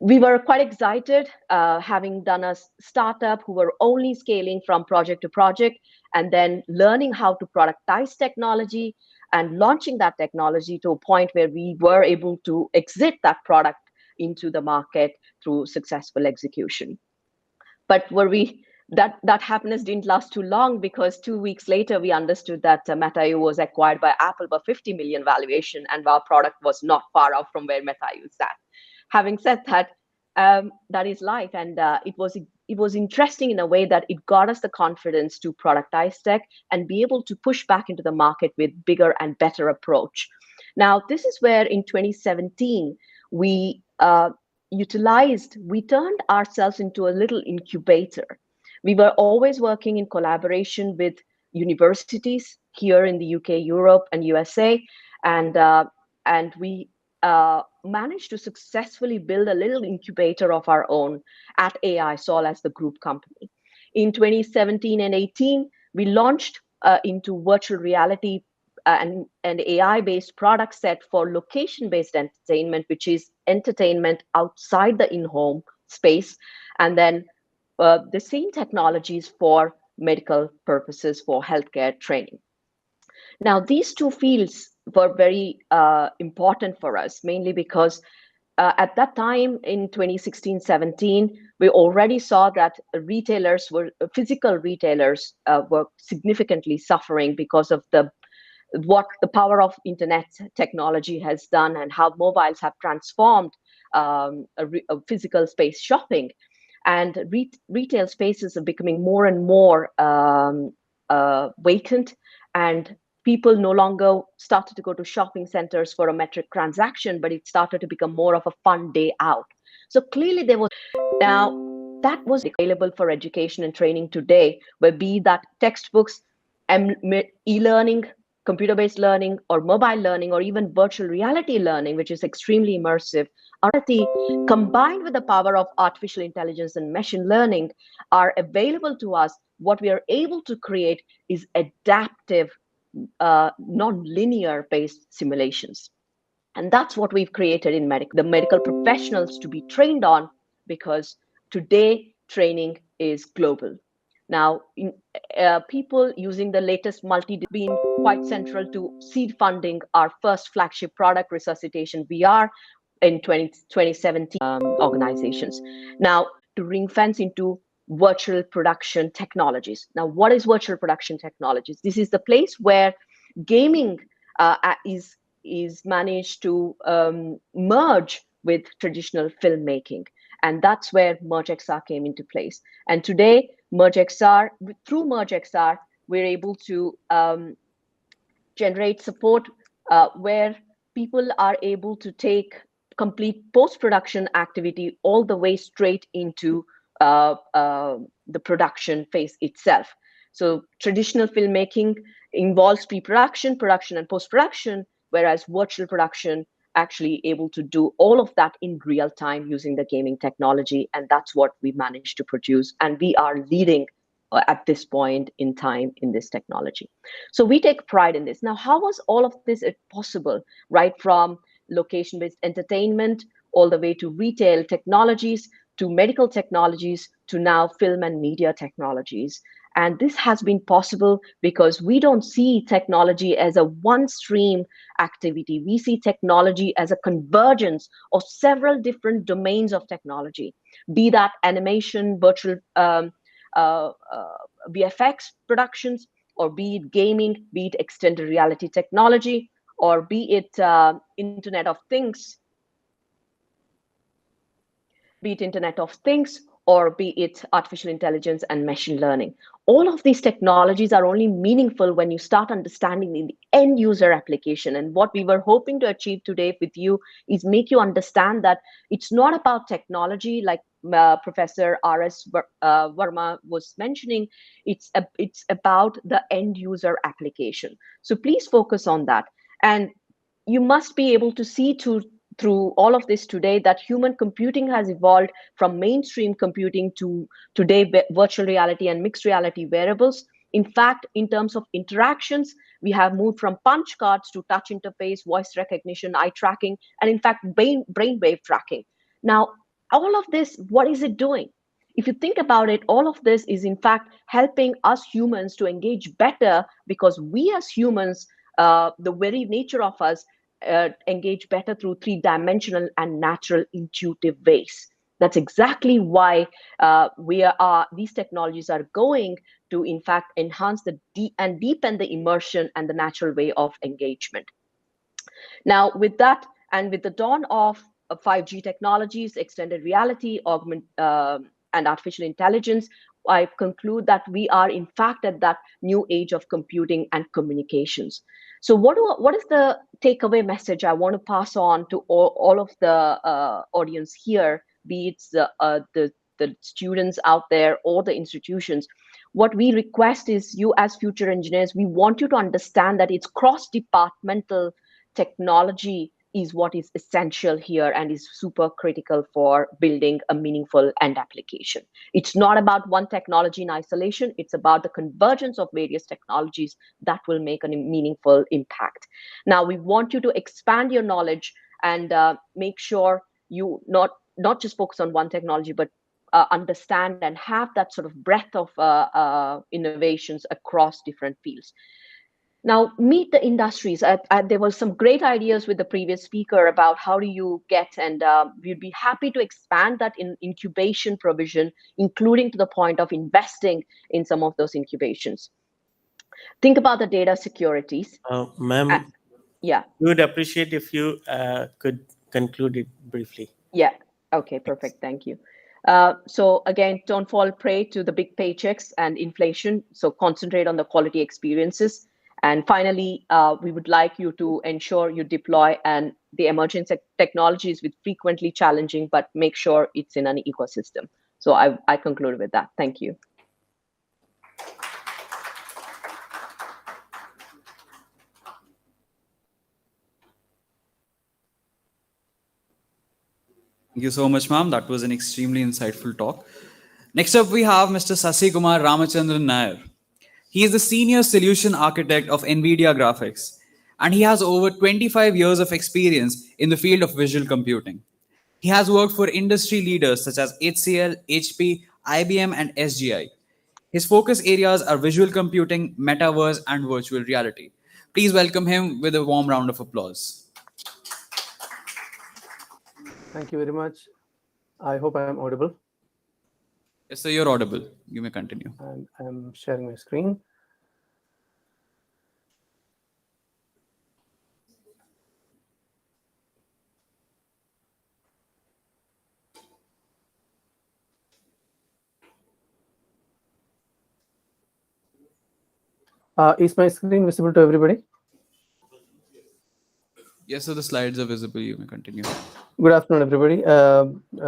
We were quite excited, having done a startup who were only scaling from project to project, and then learning how to productize technology and launching that technology to a point where we were able to exit that product into the market through successful execution. But that happiness didn't last too long, because 2 weeks later, we understood that Meta was acquired by Apple by 50 million valuation, and our product was not far off from where Meta sat. Having said that, that is life, and it was interesting in a way that it got us the confidence to productize tech and be able to push back into the market with bigger and better approach. Now, this is where in 2017 we turned ourselves into a little incubator. We were always working in collaboration with universities here in the UK, Europe, and USA, and we managed to successfully build a little incubator of our own at AI Sol as the group company. In 2017 and 18, we launched into virtual reality and AI-based product set for location-based entertainment, which is entertainment outside the in-home space, and then the same technologies for medical purposes for healthcare training. Now, these two fields were very important for us, mainly because at that time in 2016-17, we already saw that physical retailers were significantly suffering because of what the power of internet technology has done and how mobiles have transformed a physical space shopping. And retail spaces are becoming more and more vacant, and people no longer started to go to shopping centers for a metric transaction, but it started to become more of a fun day out. So clearly that was available for education and training today, where be that textbooks, e-learning computer-based learning or mobile learning or even virtual reality learning, which is extremely immersive, combined with the power of artificial intelligence and machine learning are available to us. What we are able to create is adaptive, non-linear based simulations. And that's what we've created in the medical professionals to be trained on, because today training is global. Now, people using the latest been quite central to seed funding our first flagship product, Resuscitation VR, in 2017 organizations. Now, to ring fence into virtual production technologies. Now, what is virtual production technologies? This is the place where gaming is managed to merge with traditional filmmaking. And that's where MergeXR came into place. And today, through MergeXR, we're able to generate support where people are able to take complete post-production activity all the way straight into the production phase itself. So traditional filmmaking involves pre-production, production, and post-production, whereas virtual production actually able to do all of that in real time using the gaming technology. And that's what we managed to produce. And we are leading at this point in time in this technology. So we take pride in this. Now, how was all of this possible, right? From location-based entertainment all the way to retail technologies, to medical technologies, to now film and media technologies. And this has been possible because we don't see technology as a one-stream activity. We see technology as a convergence of several different domains of technology, be that animation, virtual VFX productions, or be it gaming, be it extended reality technology, or be it Internet of Things, or be it artificial intelligence and machine learning. All of these technologies are only meaningful when you start understanding the end user application. And what we were hoping to achieve today with you is make you understand that it's not about technology like Professor R.S. Verma was mentioning. It's about the end user application. So please focus on that. And you must be able to see through all of this today that human computing has evolved from mainstream computing to today virtual reality and mixed reality wearables. In fact, in terms of interactions, we have moved from punch cards to touch interface, voice recognition, eye tracking, and in fact, brainwave tracking. Now, all of this, what is it doing? If you think about it, all of this is in fact helping us humans to engage better, because we as humans, the very nature of us, engage better through three-dimensional and natural intuitive ways. That's exactly why these technologies are going to, in fact, enhance and deepen the immersion and the natural way of engagement. Now, with that, and with the dawn of 5G technologies, extended reality, and artificial intelligence, I conclude that we are, in fact, at that new age of computing and communications. So what is the takeaway message I want to pass on to all of the audience here, be it the students out there or the institutions? What we request is, you as future engineers, we want you to understand that it's cross-departmental technology is what is essential here and is super critical for building a meaningful end application. It's not about one technology in isolation. It's about the convergence of various technologies that will make a meaningful impact. Now, we want you to expand your knowledge and make sure you not just focus on one technology, but understand and have that sort of breadth of innovations across different fields. Now, meet the industries. There were some great ideas with the previous speaker about how do you get, and we'd be happy to expand that in incubation provision, including to the point of investing in some of those incubations. Think about the data securities. Ma'am, yeah. We would appreciate if you could conclude it briefly. Yeah. Okay, perfect. Thank you. So again, don't fall prey to the big paychecks and inflation. So concentrate on the quality experiences. And finally, we would like you to ensure you deploy and the emerging technologies with frequently challenging, but make sure it's in an ecosystem. So I conclude with that. Thank you. Thank you so much, ma'am. That was an extremely insightful talk. Next up, we have Mr. Sasi Kumar Ramachandran Nair. He is the senior solution architect of NVIDIA Graphics, and he has over 25 years of experience in the field of visual computing. He has worked for industry leaders such as HCL, HP, IBM, and SGI. His focus areas are visual computing, metaverse, and virtual reality. Please welcome him with a warm round of applause. Thank you very much. I hope I am audible. Yes, sir, you're audible. You may continue. And I'm sharing my screen. Is my screen visible to everybody? Yes, sir, the slides are visible. You may continue. Good afternoon, everybody.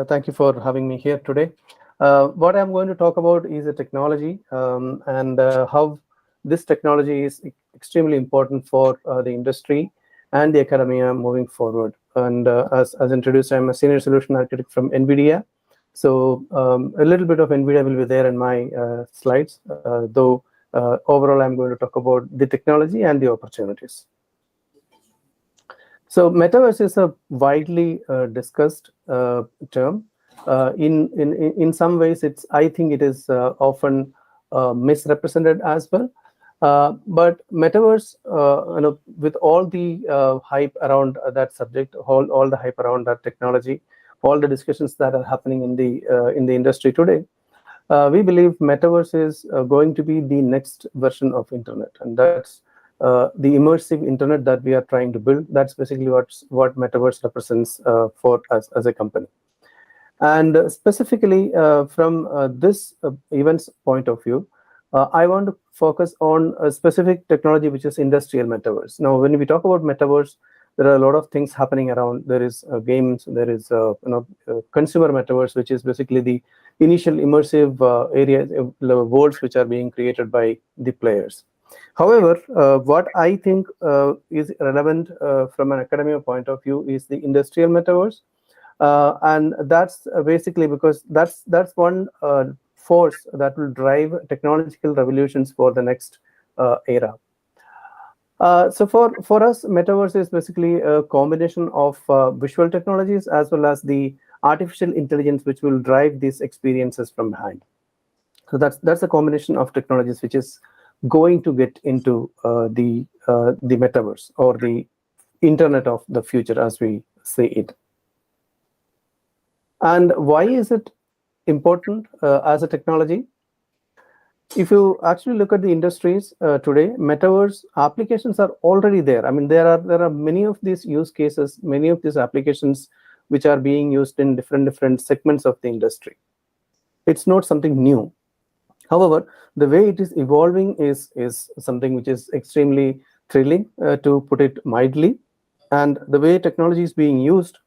Thank you for having me here today. What I'm going to talk about is a technology and how this technology is extremely important for the industry and the academia moving forward. And as introduced, I'm a senior solution architect from NVIDIA. So a little bit of NVIDIA will be there in my slides, though overall I'm going to talk about the technology and the opportunities. So metaverse is a widely discussed term. In some ways, I think it is often misrepresented as well. But metaverse, with all the hype around that subject, all the hype around that technology, all the discussions that are happening in the industry today, we believe metaverse is going to be the next version of internet, and that's the immersive internet that we are trying to build. That's basically what metaverse represents for us as a company. And specifically from this event's point of view, I want to focus on a specific technology, which is industrial metaverse. Now, when we talk about metaverse, there are a lot of things happening around. There is games, there is consumer metaverse, which is basically the initial immersive areas, worlds which are being created by the players. However, what I think is relevant from an academic point of view is the industrial metaverse. And that's basically because that's one force that will drive technological revolutions for the next era. So for us, metaverse is basically a combination of visual technologies as well as the artificial intelligence, which will drive these experiences from behind. So that's a combination of technologies which is going to get into the metaverse, or the internet of the future, as we say it. And why is it important as a technology? If you actually look at the industries today, metaverse applications are already there. I mean, there are many of these use cases, many of these applications which are being used in different segments of the industry. It's not something new. However, the way it is evolving is something which is extremely thrilling, to put it mildly. And the way technology is being used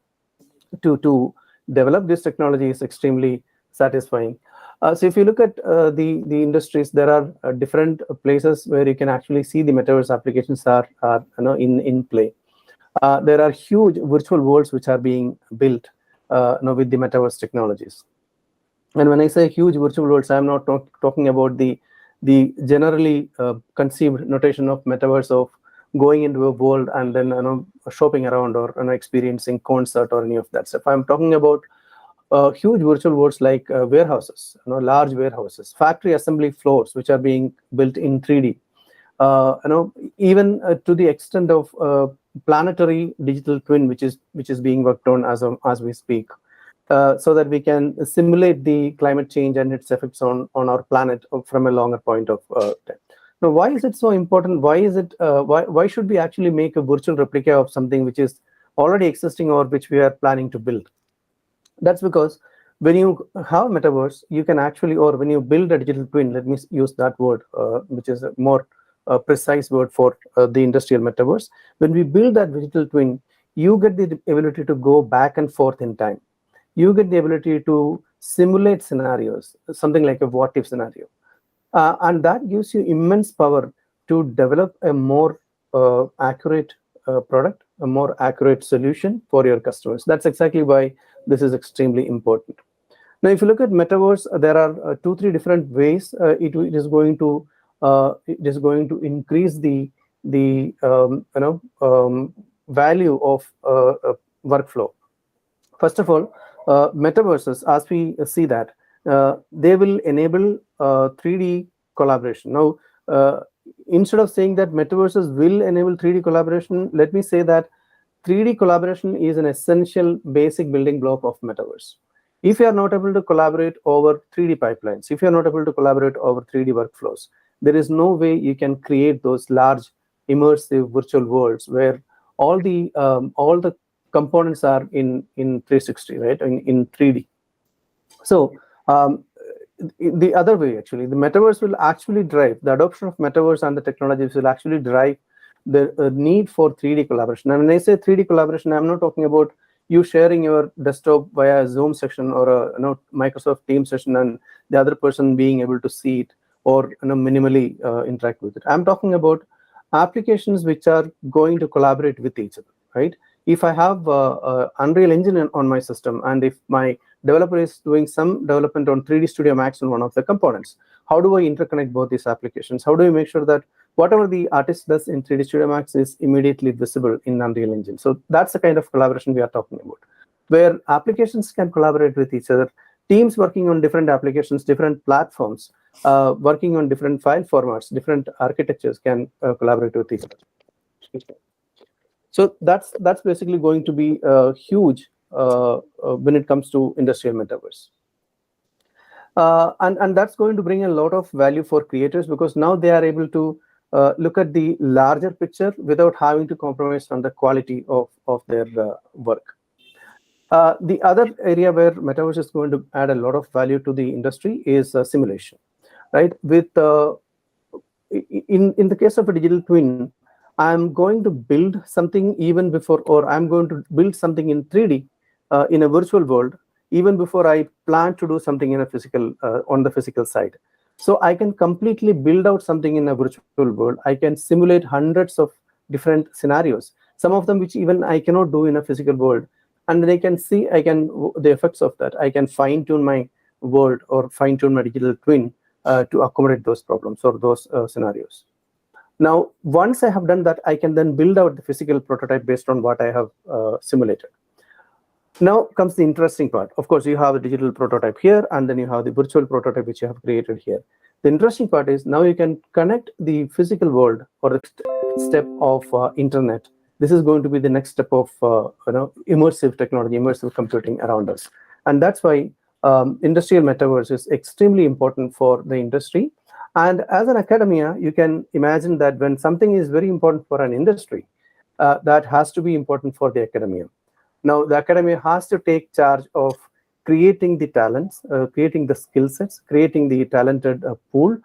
to develop this technology is extremely satisfying. So if you look at the industries, there are different places where you can actually see the metaverse applications are in play. There are huge virtual worlds which are being built with the metaverse technologies. And when I say huge virtual worlds, I'm not talking about the generally conceived notation of metaverse of going into a world and then shopping around, or experiencing concert or any of that stuff. I'm talking about huge virtual worlds like warehouses, large warehouses, factory assembly floors which are being built in 3D. Even to the extent of planetary digital twin, which is being worked on as we speak, so that we can simulate the climate change and its effects on our planet from a longer point of time. Now, why is it so important? Why is it? Why should we actually make a virtual replica of something which is already existing or which we are planning to build? That's because when you have metaverse, you can actually, or when you build a digital twin, let me use that word, which is a more precise word for the industrial metaverse. When we build that digital twin, you get the ability to go back and forth in time. You get the ability to simulate scenarios, something like a what-if scenario. And that gives you immense power to develop a more accurate product, a more accurate solution for your customers. That's exactly why This is extremely important. Now, if you look at metaverse, there are 2-3 different ways it is going to increase the value of workflow. First of all, metaverses, as we see that, they will enable 3D collaboration. Now, instead of saying that metaverses will enable 3D collaboration, let me say that 3D collaboration is an essential basic building block of metaverse. If you are not able to collaborate over 3D pipelines, if you are not able to collaborate over 3D workflows, there is no way you can create those large immersive virtual worlds where all the components are in 360, right, in 3D. So the other way, actually, the metaverse will actually drive the adoption of metaverse, and the technologies will actually drive the need for 3D collaboration. And when I say 3D collaboration, I'm not talking about you sharing your desktop via a Zoom session or a Microsoft Teams session and the other person being able to see it or minimally interact with it. I'm talking about applications which are going to collaborate with each other, right? If I have Unreal Engine on my system, and if my developer is doing some development on 3D Studio Max on one of the components, how do I interconnect both these applications? How do I make sure that whatever the artist does in 3D Studio Max is immediately visible in Unreal Engine? So that's the kind of collaboration we are talking about, where applications can collaborate with each other, teams working on different applications, different platforms, working on different file formats, different architectures can collaborate with each other. So that's basically going to be huge when it comes to industrial metaverse. And that's going to bring a lot of value for creators, because now they are able to look at the larger picture without having to compromise on the quality of their work. The other area where metaverse is going to add a lot of value to the industry is simulation, right? With in the case of a digital twin, I'm going to build something even before, or I'm going to build something in 3D in a virtual world even before I plan to do something in a physical on the physical side. So I can completely build out something in a virtual world. I can simulate hundreds of different scenarios, some of them which even I cannot do in a physical world, and then I can see the effects of that. I can fine tune my world or fine tune my digital twin to accommodate those problems or those scenarios. Now, once I have done that, I can then build out the physical prototype based on what I have simulated. Now comes the interesting part. Of course, you have a digital prototype here, and then you have the virtual prototype which you have created here. The interesting part is now you can connect the physical world or the step of internet. This is going to be the next step of immersive technology, immersive computing around us. And that's why industrial metaverse is extremely important for the industry. And as an academia, you can imagine that when something is very important for an industry, that has to be important for the academia. Now, the academia has to take charge of creating the talents, creating the skill sets, creating the talented pool,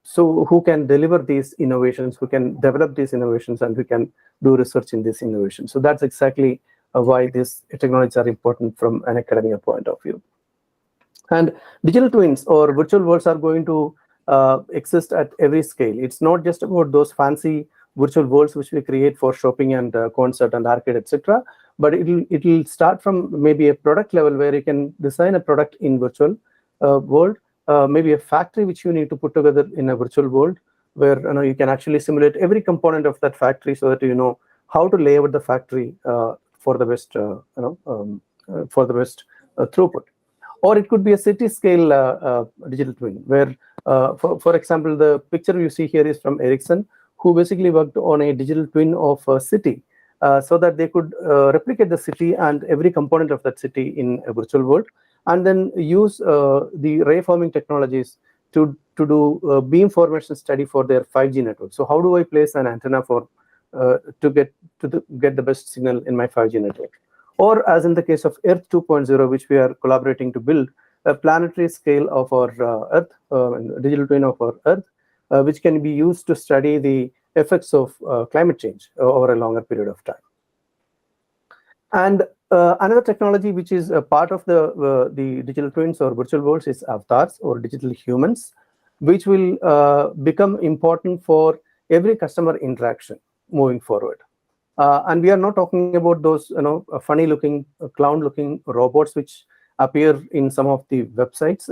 so who can deliver these innovations, who can develop these innovations, and who can do research in this innovation. So that's exactly why these technologies are important from an academia point of view. And digital twins or virtual worlds are going to exist at every scale. It's not just about those fancy virtual worlds which we create for shopping and concert and arcade, etc. But it'll start from maybe a product level where you can design a product in virtual world, maybe a factory which you need to put together in a virtual world, where you can actually simulate every component of that factory so that you know how to lay out the factory for the best throughput. Or it could be a city scale digital twin, where for example, the picture you see here is from Ericsson, who basically worked on a digital twin of a city so that they could replicate the city and every component of that city in a virtual world, and then use the ray forming technologies to do beam formation study for their 5G network. So how do I place an antenna for to get the best signal in my 5G network? Or as in the case of Earth 2.0, which we are collaborating to build a planetary scale of our Earth, digital twin of our Earth, which can be used to study the effects of climate change over a longer period of time. And another technology which is a part of the digital twins or virtual worlds is avatars or digital humans, which will become important for every customer interaction moving forward. And we are not talking about those, funny-looking, clown-looking robots which appear in some of the websites,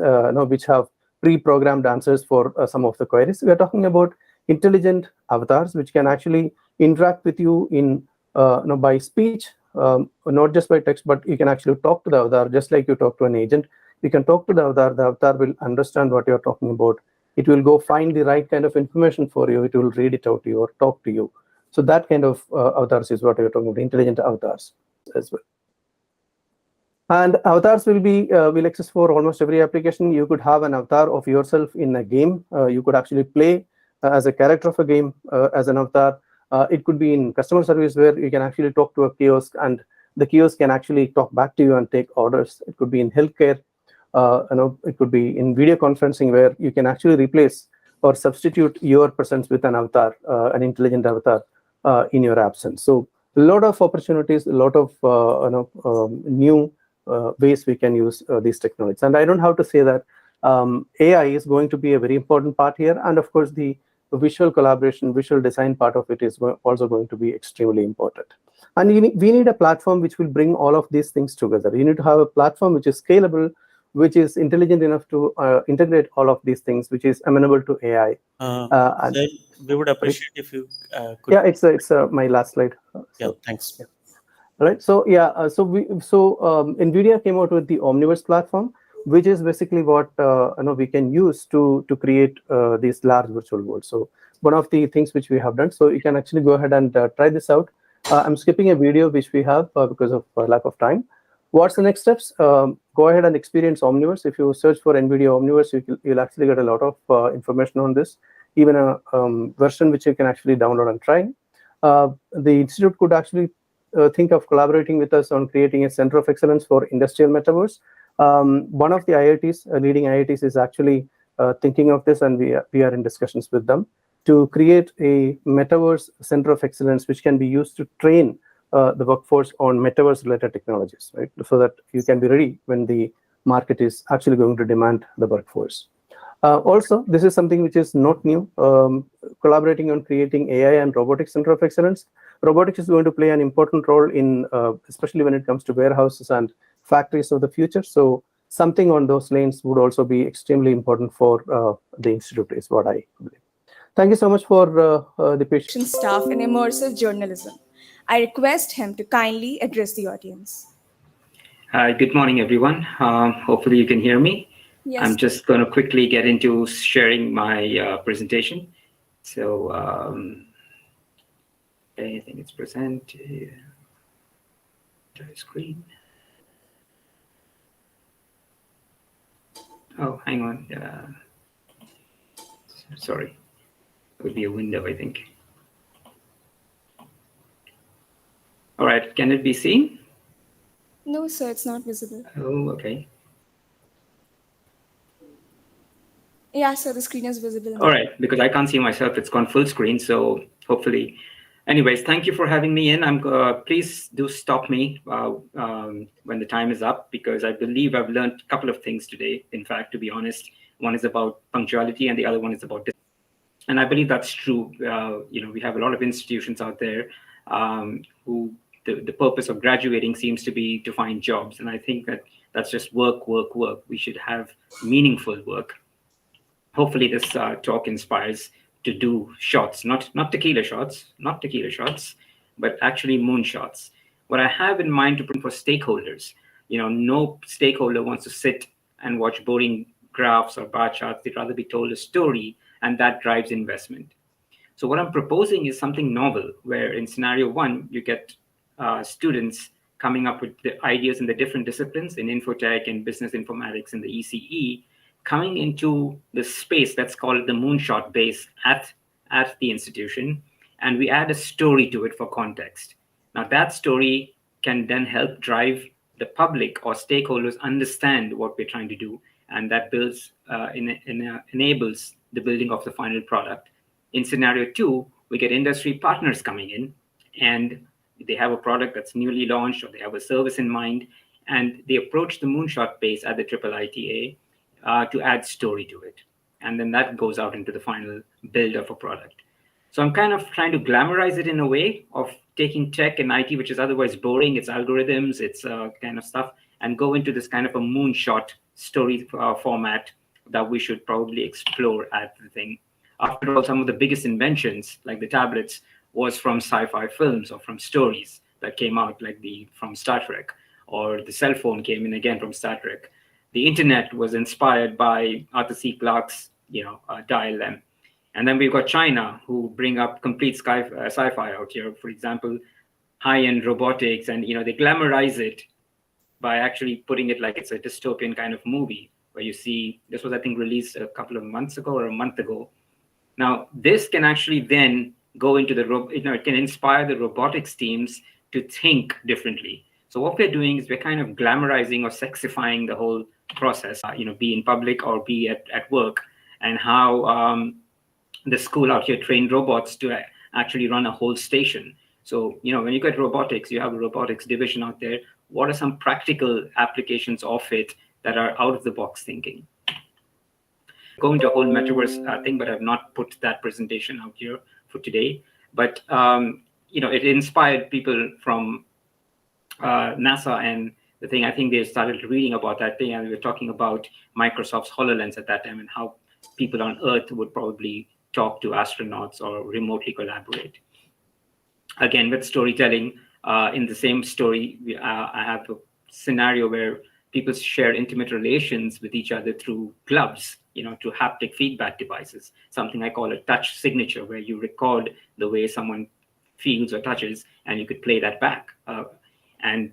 which have pre-programmed answers for some of the queries. We are talking about intelligent avatars which can actually interact with you in, by speech, not just by text, but you can actually talk to the avatar just like you talk to an agent. You can talk to the avatar will understand what you're talking about. It will go find the right kind of information for you. It will read it out to you or talk to you. So that kind of avatars is what you're talking about, intelligent avatars as well. And avatars will exist for almost every application. You could have an avatar of yourself in a game. You could actually play as a character of a game as an avatar. It could be in customer service where you can actually talk to a kiosk and the kiosk can actually talk back to you and take orders. It could be in healthcare. It could be in video conferencing where you can actually replace or substitute your presence with an avatar, an intelligent avatar in your absence. So a lot of opportunities, a lot of new ways we can use these technologies. And I don't have to say that AI is going to be a very important part here. And of course, the visual collaboration, visual design part of it is also going to be extremely important. And we need a platform which will bring all of these things together. You need to have a platform which is scalable, which is intelligent enough to integrate all of these things, which is amenable to AI. Sir, we would appreciate if you could. Yeah, it's my last slide. Yeah, thanks. Yeah. Right. So yeah. NVIDIA came out with the Omniverse platform, which is basically what we can use to create these large virtual worlds. So one of the things which we have done. So you can actually go ahead and try this out. I'm skipping a video which we have because of lack of time. What's the next steps? Go ahead and experience Omniverse. If you search for NVIDIA Omniverse, you'll actually get a lot of information on this, even a version which you can actually download and try. The institute could actually think of collaborating with us on creating a center of excellence for industrial metaverse. One of the IITs, leading IITs, is actually thinking of this, and we are in discussions with them to create a metaverse center of excellence, which can be used to train the workforce on metaverse-related technologies, right? So that you can be ready when the market is actually going to demand the workforce. Also, this is something which is not new. Collaborating on creating AI and robotics center of excellence. Robotics is going to play an important role in, especially when it comes to warehouses and factories of the future. So something on those lanes would also be extremely important for the institute, is what I believe. Thank you so much for the patience. Staff in immersive journalism. I request him to kindly address the audience. Hi, good morning, everyone. Hopefully you can hear me. Yes. I'm just going to quickly get into sharing my presentation. So I think it's present. Screen. Oh, hang on. Sorry. It would be a window, I think. All right, can it be seen? No, sir, it's not visible. Oh, okay. Yeah, sir, the screen is visible. All right, because I can't see myself, it's gone full screen. So hopefully, anyways, thank you for having me in. Please do stop me when the time is up, because I believe I've learned a couple of things today. In fact, to be honest, one is about punctuality and the other one is about. And I believe that's true. We have a lot of institutions out there who the purpose of graduating seems to be to find jobs. And I think that that's just work, work, work. We should have meaningful work. Hopefully this talk inspires to do shots, not tequila shots, but actually moonshots. What I have in mind to bring for stakeholders, no stakeholder wants to sit and watch boring graphs or bar charts. They'd rather be told a story, and that drives investment. So what I'm proposing is something novel, where in scenario one, you get students coming up with the ideas in the different disciplines in infotech and business informatics and the ECE, coming into the space that's called the moonshot base at the institution, and we add a story to it for context. Now that story can then help drive the public or stakeholders understand what we're trying to do, and that builds enables the building of the final product. In scenario two, we get industry partners coming in, and they have a product that's newly launched, or they have a service in mind, and they approach the moonshot base at the IIITA to add story to it. And then that goes out into the final build of a product. So I'm kind of trying to glamorize it in a way of taking tech and IT, which is otherwise boring, it's algorithms, it's kind of stuff, and go into this kind of a moonshot story format that we should probably explore at the thing. After all, some of the biggest inventions, like the tablets, was from sci-fi films or from stories that came out, like from Star Trek, or the cell phone came in again from Star Trek. The internet was inspired by Arthur C. Clarke's, dial-M. And then we've got China, who bring up complete sci-fi out here. For example, high-end robotics, and they glamorize it by actually putting it like it's a dystopian kind of movie, where you see, this was, I think, released a couple of months ago or a month ago. Now, this can actually then go into it can inspire the robotics teams to think differently. So what we're doing is we're kind of glamorizing or sexifying the whole process, be in public or be at work, and how the school out here trained robots to actually run a whole station. So, when you get robotics, you have a robotics division out there. What are some practical applications of it that are out of the box thinking? Going to a whole metaverse thing, but I've not put that presentation out here for today. But, it inspired people from NASA and the thing. I think they started reading about that thing, and we were talking about Microsoft's HoloLens at that time and how people on Earth would probably talk to astronauts or remotely collaborate. Again, with storytelling, in the same story, I have a scenario where people share intimate relations with each other through gloves, to haptic feedback devices, something I call a touch signature, where you record the way someone feels or touches, and you could play that back. And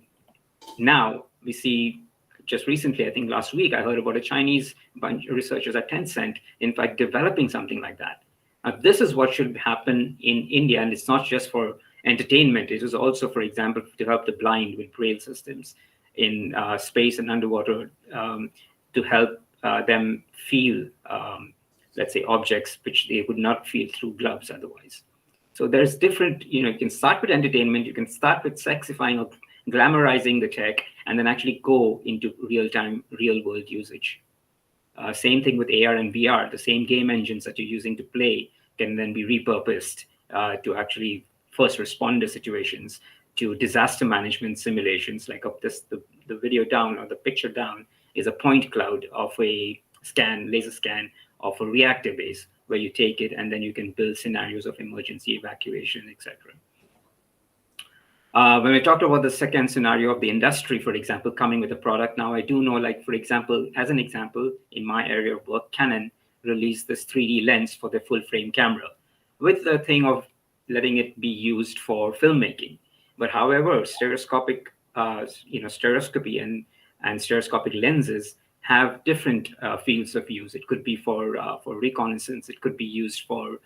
now we see, just recently, I think last week, I heard about a Chinese bunch of researchers at Tencent, in fact, developing something like that. Now, this is what should happen in India, and it's not just for entertainment. It is also, for example, to help the blind with braille systems in space and underwater, to help them feel, let's say, objects which they would not feel through gloves otherwise. So there's different, you can start with entertainment, you can start with sexifying or glamorizing the tech, and then actually go into real-time, real-world usage. Same thing with AR and VR. The same game engines that you're using to play can then be repurposed to actually first responder situations, to disaster management simulations. Like the video down or the picture down is a point cloud of a laser scan of a reactor base, where you take it and then you can build scenarios of emergency evacuation, etc. When we talked about the second scenario of the industry, for example, coming with a product, now I do know, like, for example, as an example, in my area of work, Canon released this 3D lens for their full frame camera, with the thing of letting it be used for filmmaking. But however, stereoscopic, stereoscopy and stereoscopic lenses have different fields of use. It could be for reconnaissance. It could be used for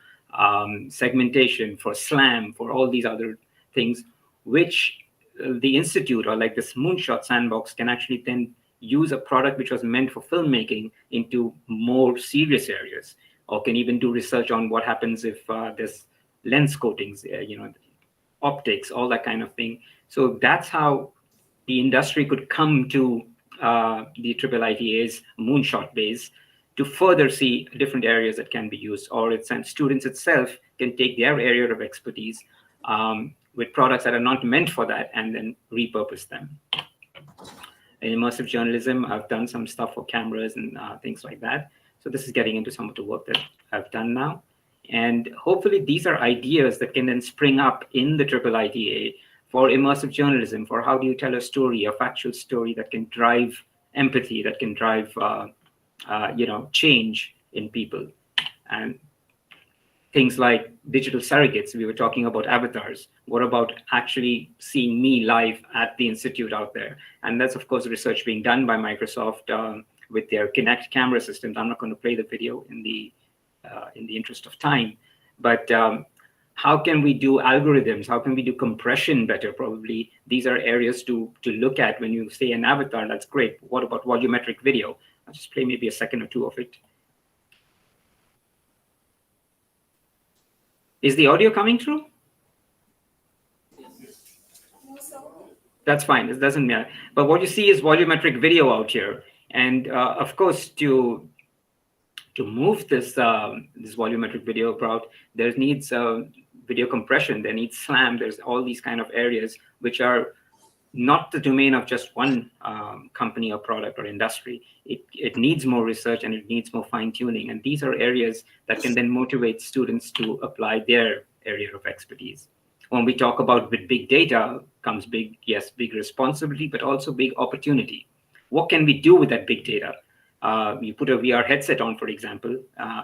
segmentation, for SLAM, for all these other things, which the institute, or like this moonshot sandbox, can actually then use a product which was meant for filmmaking into more serious areas, or can even do research on what happens if there's lens coatings, optics, all that kind of thing. So that's how the industry could come to the IIITA's moonshot base to further see different areas that can be used, or students itself can take their area of expertise with products that are not meant for that and then repurpose them. In immersive journalism, I've done some stuff for cameras and things like that. So this is getting into some of the work that I've done now. And hopefully these are ideas that can then spring up in the IIITA for immersive journalism, for how do you tell a story, a factual story that can drive empathy, that can drive change in people. And things like digital surrogates. We were talking about avatars. What about actually seeing me live at the institute out there? And that's, of course, research being done by Microsoft with their Kinect camera systems. I'm not going to play the video in the interest of time, but how can we do algorithms? How can we do compression better? Probably these are areas to look at when you say an avatar. That's great. What about volumetric video? I'll just play maybe a second or two of it. Is the audio coming through? That's fine. It doesn't matter. But what you see is volumetric video out here. And of course, to To move this this volumetric video about, there needs video compression, there needs SLAM, there's all these kind of areas which are not the domain of just one company or product or industry. It needs more research and it needs more fine-tuning. And these are areas that can then motivate students to apply their area of expertise. When we talk about with big data comes big responsibility, but also big opportunity. What can we do with that big data? You put a VR headset on, for example,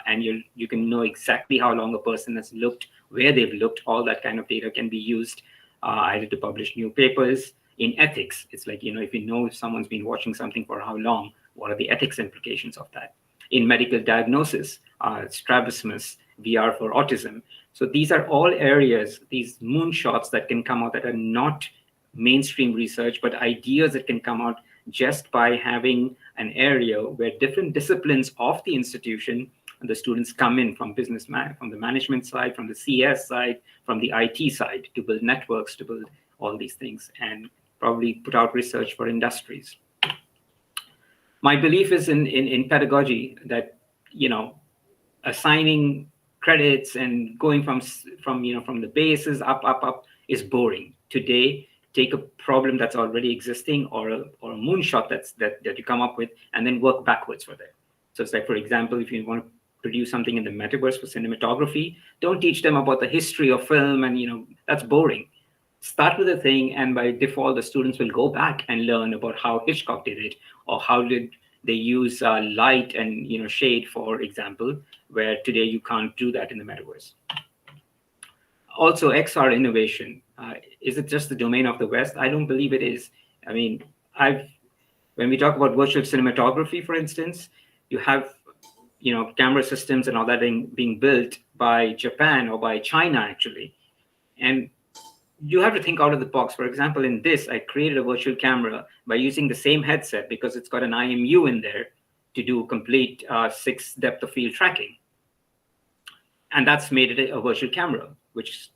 and you can know exactly how long a person has looked, where they've looked. All that kind of data can be used either to publish new papers. In ethics, it's like, if you know if someone's been watching something for how long, what are the ethics implications of that? In medical diagnosis, strabismus, VR for autism. So these are all areas, these moonshots that can come out that are not mainstream research, but ideas that can come out just by having an area where different disciplines of the institution, and the students come in from from the management side, from the CS side, from the IT side, to build networks, to build all these things, and probably put out research for industries. My belief is in pedagogy that, assigning credits and going from the bases up is boring. Today, take a problem that's already existing or a moonshot that you come up with and then work backwards for that. So it's like, for example, if you want to produce something in the metaverse for cinematography, don't teach them about the history of film, and that's boring. Start with a thing, and by default, the students will go back and learn about how Hitchcock did it, or how did they use light and shade, for example, where today you can't do that in the metaverse. Also, XR innovation. Is it just the domain of the West? I don't believe it is. I mean, when we talk about virtual cinematography, for instance, you have camera systems and all that being built by Japan or by China, actually. And you have to think out of the box. For example, in this, I created a virtual camera by using the same headset because it's got an IMU in there to do complete 6 depth of field tracking. And that's made it a virtual camera, which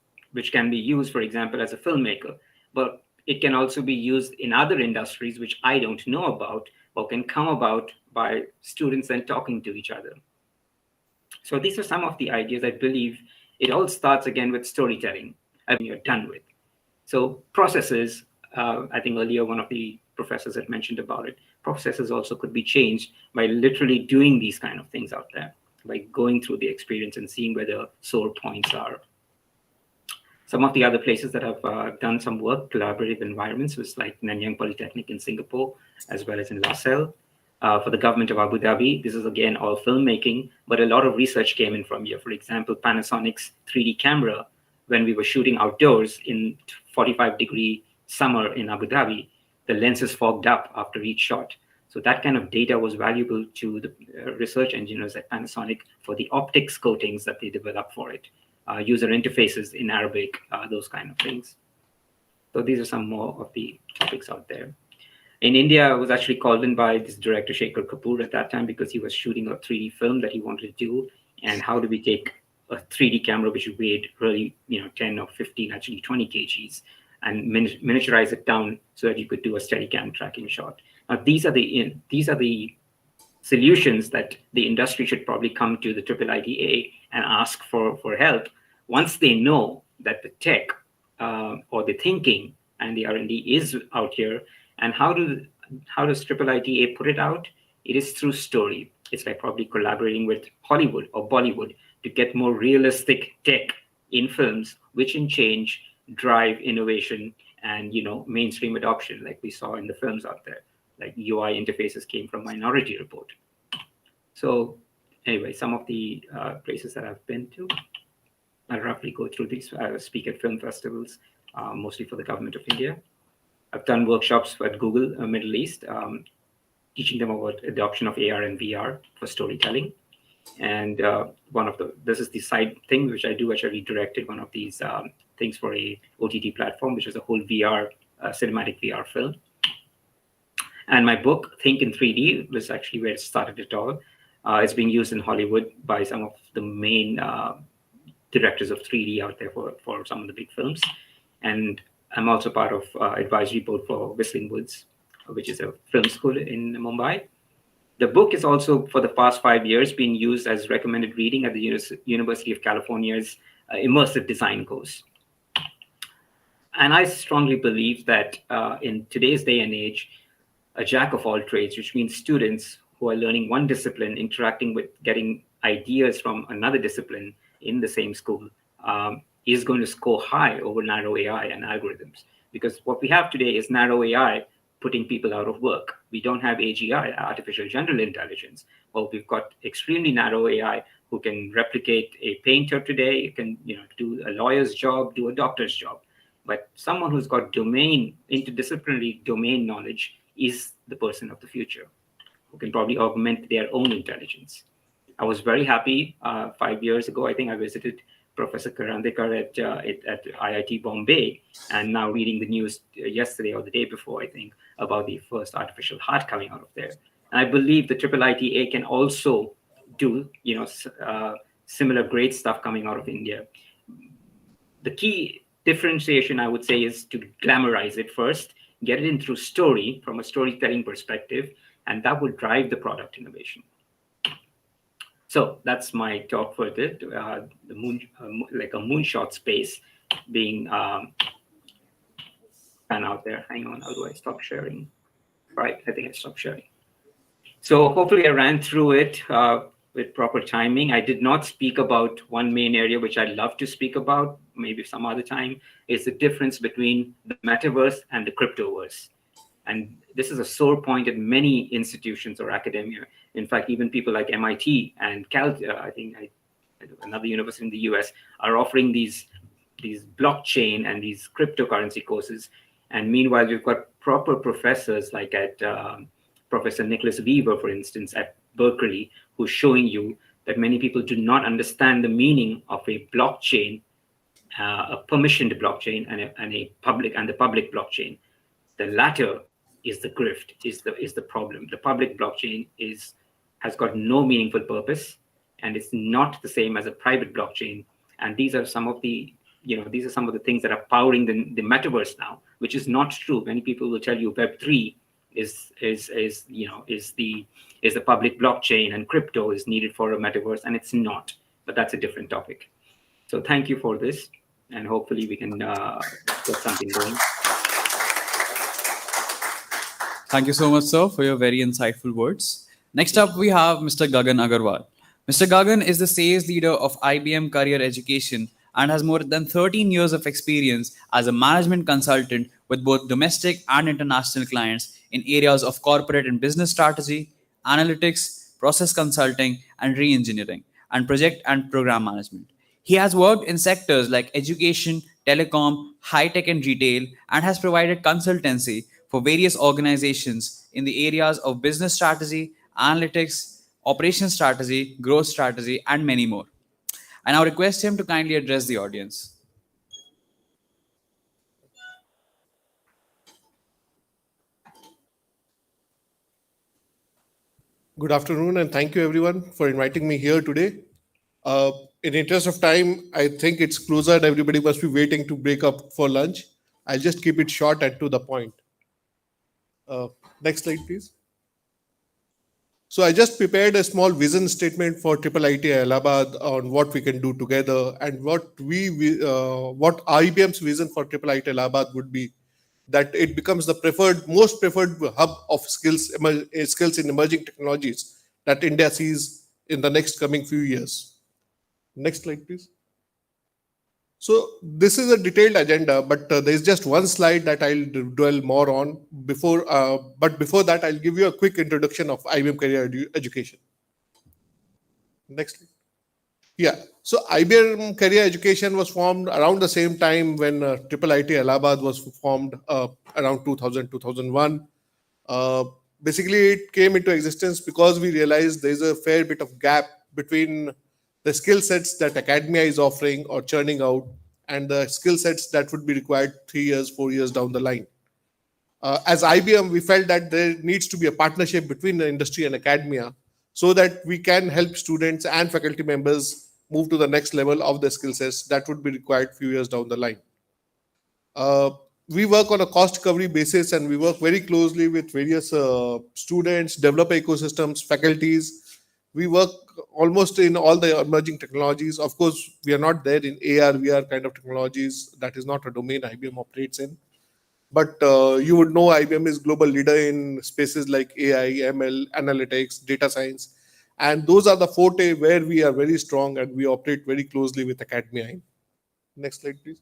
can be used, for example, as a filmmaker. But it can also be used in other industries, which I don't know about, or can come about by students and talking to each other. So these are some of the ideas. I believe it all starts again with storytelling. You're done with. So processes, I think earlier one of the professors had mentioned about it. Processes also could be changed by literally doing these kind of things out there, by going through the experience and seeing where the sore points are. Some of the other places that have done some work, collaborative environments, was like Nanyang Polytechnic in Singapore, as well as in LaSalle. For the government of Abu Dhabi, this is again all filmmaking, but a lot of research came in from here. For example, Panasonic's 3D camera, when we were shooting outdoors in 45-degree summer in Abu Dhabi, the lenses fogged up after each shot. So that kind of data was valuable to the research engineers at Panasonic for the optics coatings that they developed for it, user interfaces in Arabic, those kind of things. So these are some more of the topics out there. In India, I was actually called in by this director, Shekhar Kapoor, at that time, because he was shooting a 3D film that he wanted to do. And how do we take a 3D camera, which weighed really, 10 or 15, actually 20 kgs, and miniaturize it down so that you could do a Steadicam tracking shot. Now, these are the solutions that the industry should probably come to the IIIDA and ask for help once they know that the tech or the thinking and the R&D is out here. And how does IIIDA put it out? It is through story. It's like probably collaborating with Hollywood or Bollywood to get more realistic tech in films, which in change drive innovation and mainstream adoption, like we saw in the films out there. Like UI interfaces came from Minority Report. So anyway, some of the places that I've been to, I'll roughly go through these. I speak at film festivals, mostly for the government of India. I've done workshops at Google Middle East, teaching them about adoption of AR and VR for storytelling. And this is the side thing which I do, which I redirected one of these things for a OTT platform, which is a whole VR, cinematic VR film. And my book, Think in 3D, was actually where it started it all. It's being used in Hollywood by some of the main directors of 3D out there for some of the big films. And I'm also part of advisory board for Whistling Woods, which is a film school in Mumbai. The book is also, for the past 5 years, being used as recommended reading at the University of California's immersive design course. And I strongly believe that in today's day and age, a jack of all trades, which means students who are learning one discipline, interacting with, getting ideas from another discipline in the same school, is going to score high over narrow AI and algorithms. Because what we have today is narrow AI putting people out of work. We don't have AGI, artificial general intelligence. Well, we've got extremely narrow AI who can replicate a painter today, can do a lawyer's job, do a doctor's job. But someone who's got interdisciplinary domain knowledge is the person of the future, who can probably augment their own intelligence. I was very happy 5 years ago. I think I visited Professor Karandekar at IIT Bombay, and now reading the news yesterday or the day before, I think, about the first artificial heart coming out of there. And I believe the IIITA can also do similar great stuff coming out of India. The key differentiation, I would say, is to glamorize it first, get it in through story from a storytelling perspective, and that will drive the product innovation. So that's my talk for the moon, like a moonshot space being pan out there. Hang on, how do I stop sharing? Right, I think I stopped sharing. So hopefully I ran through it with proper timing. I did not speak about one main area, which I'd love to speak about, maybe some other time, is the difference between the metaverse and the cryptoverse. And this is a sore point at many institutions or academia. In fact, even people like MIT and I think another university in the US are offering these blockchain and these cryptocurrency courses. And meanwhile, we've got proper professors like at Professor Nicholas Weaver, for instance, at Berkeley, who's showing you that many people do not understand the meaning of a blockchain, a permissioned blockchain, and the public blockchain. The latter is the grift, is the problem. The public blockchain has got no meaningful purpose, and it's not the same as a private blockchain. And these are some of the things that are powering the metaverse now, which is not true. Many people will tell you Web3 is the public blockchain and crypto is needed for a metaverse, and it's not. But that's a different topic. So thank you for this, and hopefully we can get something going. Thank you so much, sir, for your very insightful words. Next up, we have Mr. Gagan Agarwal. Mr. Gagan is the sales leader of IBM Career Education and has more than 13 years of experience as a management consultant with both domestic and international clients in areas of corporate and business strategy, analytics, process consulting, and re-engineering, and project and program management. He has worked in sectors like education, telecom, high-tech, and retail, and has provided consultancy for various organizations in the areas of business strategy, analytics, operations strategy, growth strategy, and many more. I now request him to kindly address the audience. Good afternoon, and thank you everyone for inviting me here today. In interest of time, I think it's closer and everybody must be waiting to break up for lunch. I'll just keep it short and to the point. Next slide, please. So I just prepared a small vision statement for IIIT Allahabad on what we can do together and what IBM's vision for IIIT Allahabad would be, that it becomes the most preferred hub of skills in emerging technologies that India sees in the next coming few years. Next slide, please. So this is a detailed agenda, but there is just one slide that I'll dwell more on before. But before that, I'll give you a quick introduction of IBM Career Education. Next slide. Yeah, so IBM Career Education was formed around the same time when IIIT Allahabad was formed around 2000-2001. Basically, it came into existence because we realized there is a fair bit of gap between the skill sets that academia is offering or churning out and the skill sets that would be required 3 years, 4 years down the line. As IBM, we felt that there needs to be a partnership between the industry and academia so that we can help students and faculty members move to the next level of the skill sets that would be required few years down the line. we work on a cost recovery basis, and we work very closely with various students, developer ecosystems, faculties. We work almost in all the emerging technologies. Of course, we are not there in AR, VR kind of technologies. That is not a domain IBM operates in. But you would know IBM is global leader in spaces like AI, ML, analytics, data science. And those are the forte where we are very strong, and we operate very closely with academia. Next slide, please.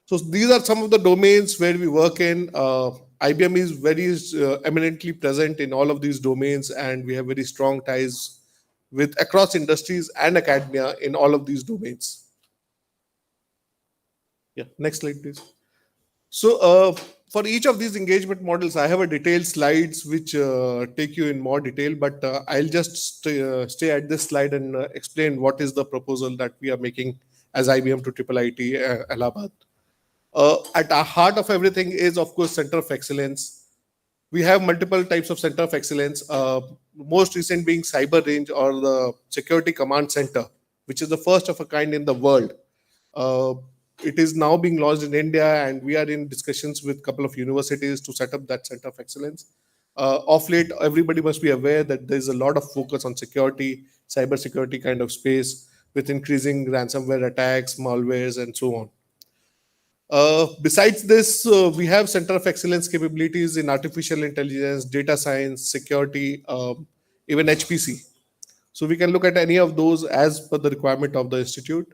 So these are some of the domains where we work in. IBM is very eminently present in all of these domains, and we have very strong ties with across industries and academia in all of these domains. Yeah, next slide, please. So for each of these engagement models, I have a detailed slides which take you in more detail, but I'll just stay at this slide and explain what is the proposal that we are making as IBM to IIIT Allahabad. At the heart of everything is, of course, Center of Excellence. We have multiple types of Center of Excellence, most recent being Cyber Range or the Security Command Center, which is the first of a kind in the world. It is now being launched in India, and we are in discussions with a couple of universities to set up that Center of Excellence. Of late, everybody must be aware that there's a lot of focus on security, cyber security kind of space, with increasing ransomware attacks, malwares, and so on. Besides this, we have Center of Excellence capabilities in artificial intelligence, data science, security, even HPC. So we can look at any of those as per the requirement of the institute.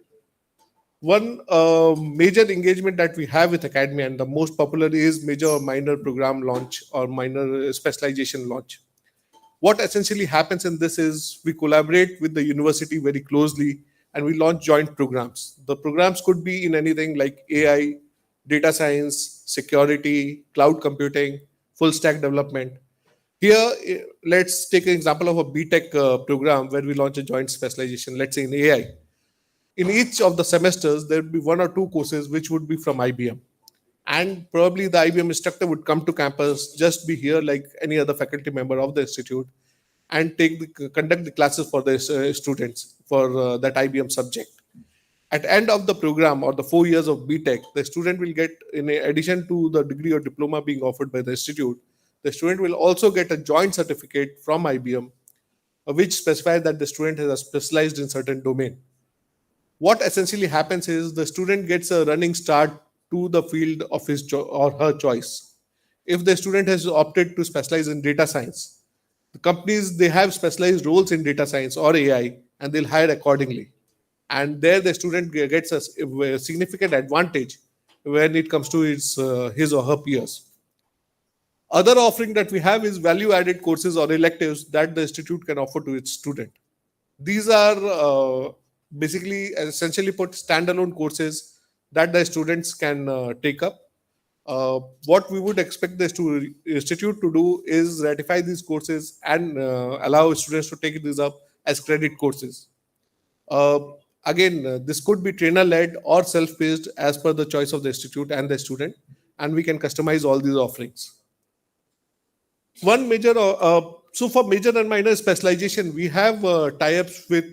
One major engagement that we have with academia, and the most popular, is major or minor program launch or minor specialization launch. What essentially happens in this is we collaborate with the university very closely, and we launch joint programs. The programs could be in anything like AI, data science, security, cloud computing, full stack development. Here, let's take an example of a BTech program where we launch a joint specialization, let's say in AI. In each of the semesters, there would be one or two courses which would be from IBM. And probably the IBM instructor would come to campus, just be here like any other faculty member of the institute, and conduct the classes for the students for that IBM subject. At the end of the program or the 4 years of BTech, the student will get, in addition to the degree or diploma being offered by the institute, the student will also get a joint certificate from IBM, which specifies that the student has specialized in certain domain. What essentially happens is the student gets a running start to the field of his or her choice. If the student has opted to specialize in data science, the companies, they have specialized roles in data science or AI, and they'll hire accordingly. And there the student gets a significant advantage when it comes to his or her peers. Other offering that we have is value-added courses or electives that the institute can offer to its student. These are basically, essentially put, standalone courses that the students can take up. What we would expect the institute to do is ratify these courses and allow students to take these up as credit courses. Again, this could be trainer-led or self-paced as per the choice of the institute and the student, and we can customize all these offerings. One major, so for major and minor specialization, we have tie-ups with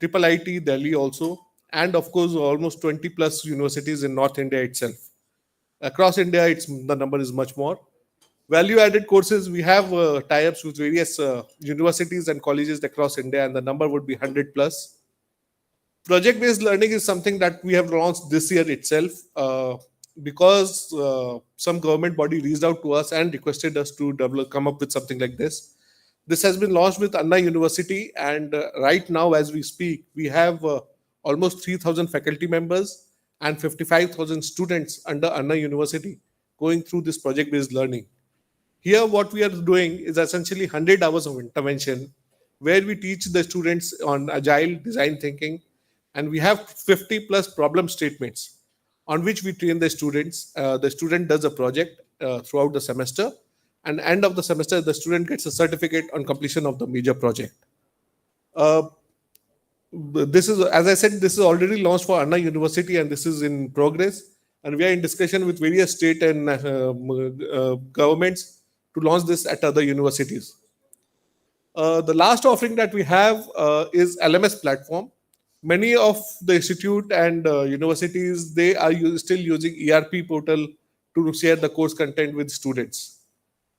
IIIT Delhi also, and of course, almost 20 plus universities in North India itself. Across India, the number is much more. Value-added courses, we have tie-ups with various universities and colleges across India, and the number would be 100 plus. Project-based learning is something that we have launched this year itself because some government body reached out to us and requested us to come up with something like this. This has been launched with Anna University, and right now, as we speak, we have almost 3,000 faculty members and 55,000 students under Anna University going through this project-based learning. Here, what we are doing is essentially 100 hours of intervention, where we teach the students on agile design thinking, and we have 50 plus problem statements on which we train the students. The student does a project throughout the semester, and end of the semester, the student gets a certificate on completion of the major project. This is, as I said, this is already launched for Anna University, and this is in progress. And we are in discussion with various state and governments to launch this at other universities. The last offering that we have is LMS platform. Many of the institute and universities, they are still using ERP portal to share the course content with students.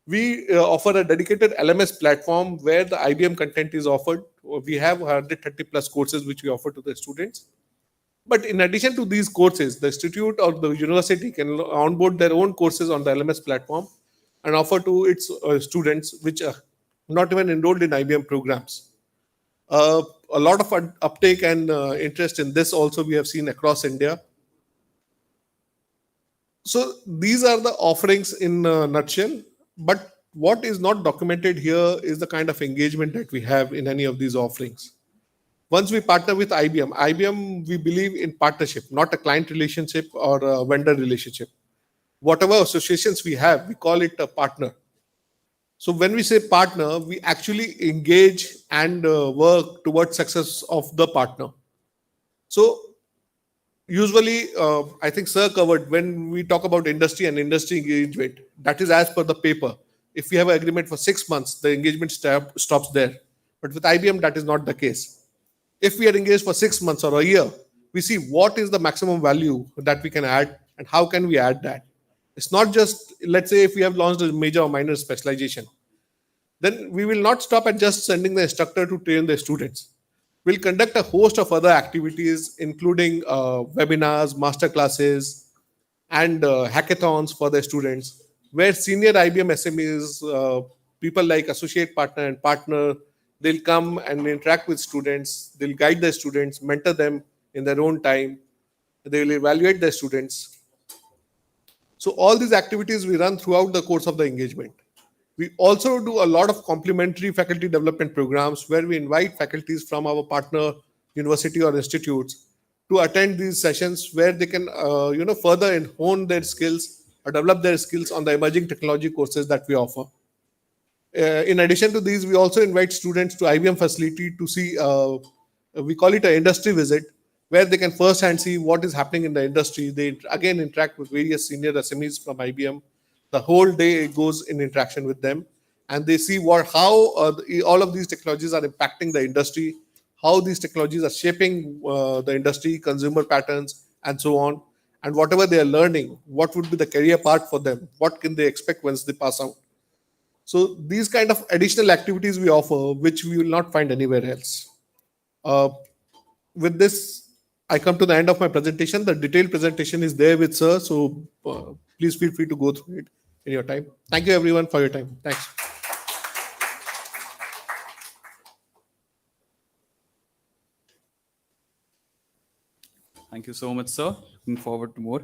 We offer a dedicated LMS platform where the IBM content is offered. We have 130 plus courses which we offer to the students. But in addition to these courses, the institute or the university can onboard their own courses on the LMS platform and offer to its students which are not even enrolled in IBM programs. A lot of uptake and interest in this also we have seen across India. So these are the offerings in a nutshell. But what is not documented here is the kind of engagement that we have in any of these offerings. Once we partner with IBM, we believe in partnership, not a client relationship or a vendor relationship. Whatever associations we have, we call it a partner. So when we say partner, we actually engage and work towards success of the partner. So usually, I think Sir covered when we talk about industry and industry engagement, that is as per the paper. If we have an agreement for 6 months, the engagement stops there. But with IBM, that is not the case. If we are engaged for 6 months or a year, we see what is the maximum value that we can add and how can we add that. It's not just, let's say, if we have launched a major or minor specialization, then we will not stop at just sending the instructor to train the students. We'll conduct a host of other activities, including webinars, master classes, and hackathons for the students, where senior IBM SMEs, people like associate partner and partner, they'll come and interact with students. They'll guide the students, mentor them in their own time. They will evaluate the students. So all these activities we run throughout the course of the engagement. We also do a lot of complementary faculty development programs where we invite faculties from our partner university or institutes to attend these sessions where they can further hone their skills or develop their skills on the emerging technology courses that we offer. In addition to these, we also invite students to IBM facility to see, we call it an industry visit, where they can firsthand see what is happening in the industry. They again interact with various senior SMEs from IBM. The whole day goes in interaction with them, and they see how all of these technologies are impacting the industry, how these technologies are shaping the industry, consumer patterns, and so on. And whatever they are learning, what would be the career path for them? What can they expect once they pass out? So these kind of additional activities we offer, which we will not find anywhere else. With this, I come to the end of my presentation. The detailed presentation is there with Sir, so please feel free to go through it in your time. Thank you everyone for your time. Thanks. Thank you so much, sir. Looking forward to more.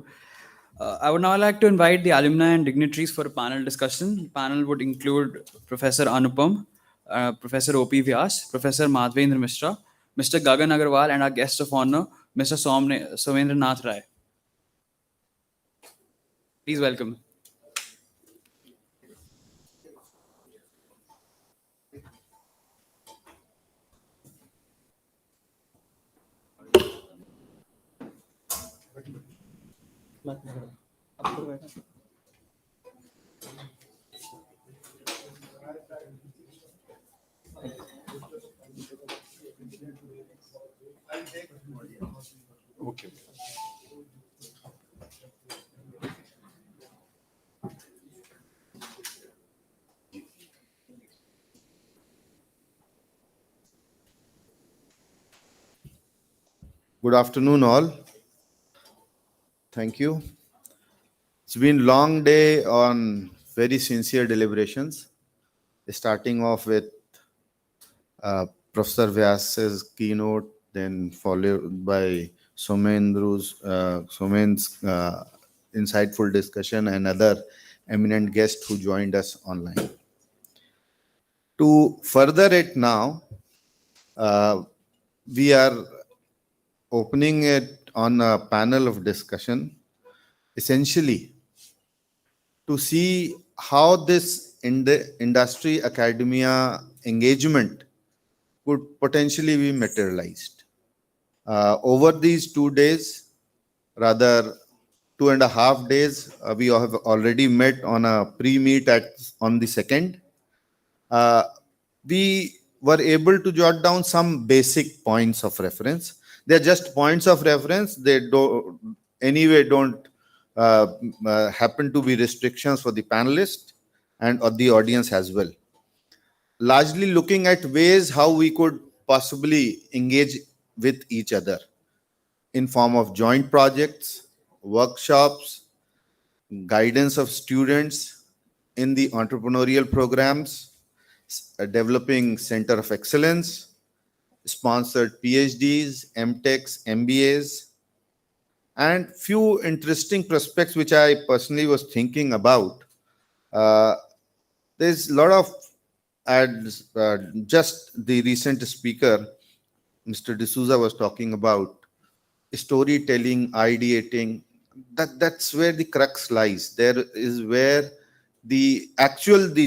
I would now like to invite the alumni and dignitaries for a panel discussion. The panel would include Professor Anupam, Professor O.P. Vyas, Professor Madhvendra Mishra, Mr. Gagan Agarwal, and our guest of honor, Mr. Somendra Nath Rai. Please welcome. Okay. Good afternoon, all. Thank you. It's been a long day on very sincere deliberations, starting off with Professor Vyas's keynote, then followed by Somen's insightful discussion and other eminent guests who joined us online. To further it now, we are opening it on a panel of discussion, essentially to see how this industry academia engagement could potentially be materialized. Over these 2 days, rather 2.5 days, we have already met on a pre-meet on the 2nd. We were able to jot down some basic points of reference. They're just points of reference. They don't happen to be restrictions for the panelists and of the audience as well. Largely looking at ways how we could possibly engage with each other in form of joint projects, workshops, guidance of students in the entrepreneurial programs, developing center of excellence, sponsored PhDs, MTechs, MBAs, and few interesting prospects which I personally was thinking about. There's a lot of ads, just the recent speaker, Mr. D'Souza, was talking about storytelling, ideating. That's where the crux lies. There is where the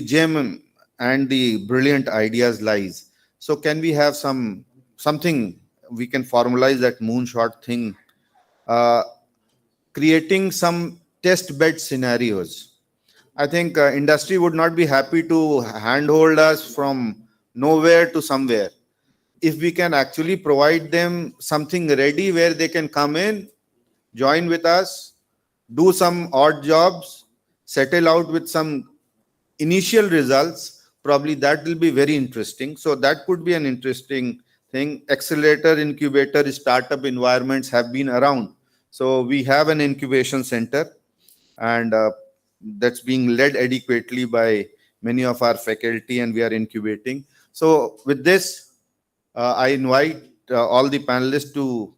gem and the brilliant ideas lies. So can we have something we can formalize that moonshot thing, creating some test bed scenarios. I think industry would not be happy to handhold us from nowhere to somewhere. If we can actually provide them something ready where they can come in, join with us, do some odd jobs, settle out with some initial results, probably that will be very interesting. So that could be an interesting thing. Accelerator, incubator, startup environments have been around. So we have an incubation center, and that's being led adequately by many of our faculty, and we are incubating. So with this, I invite all the panelists to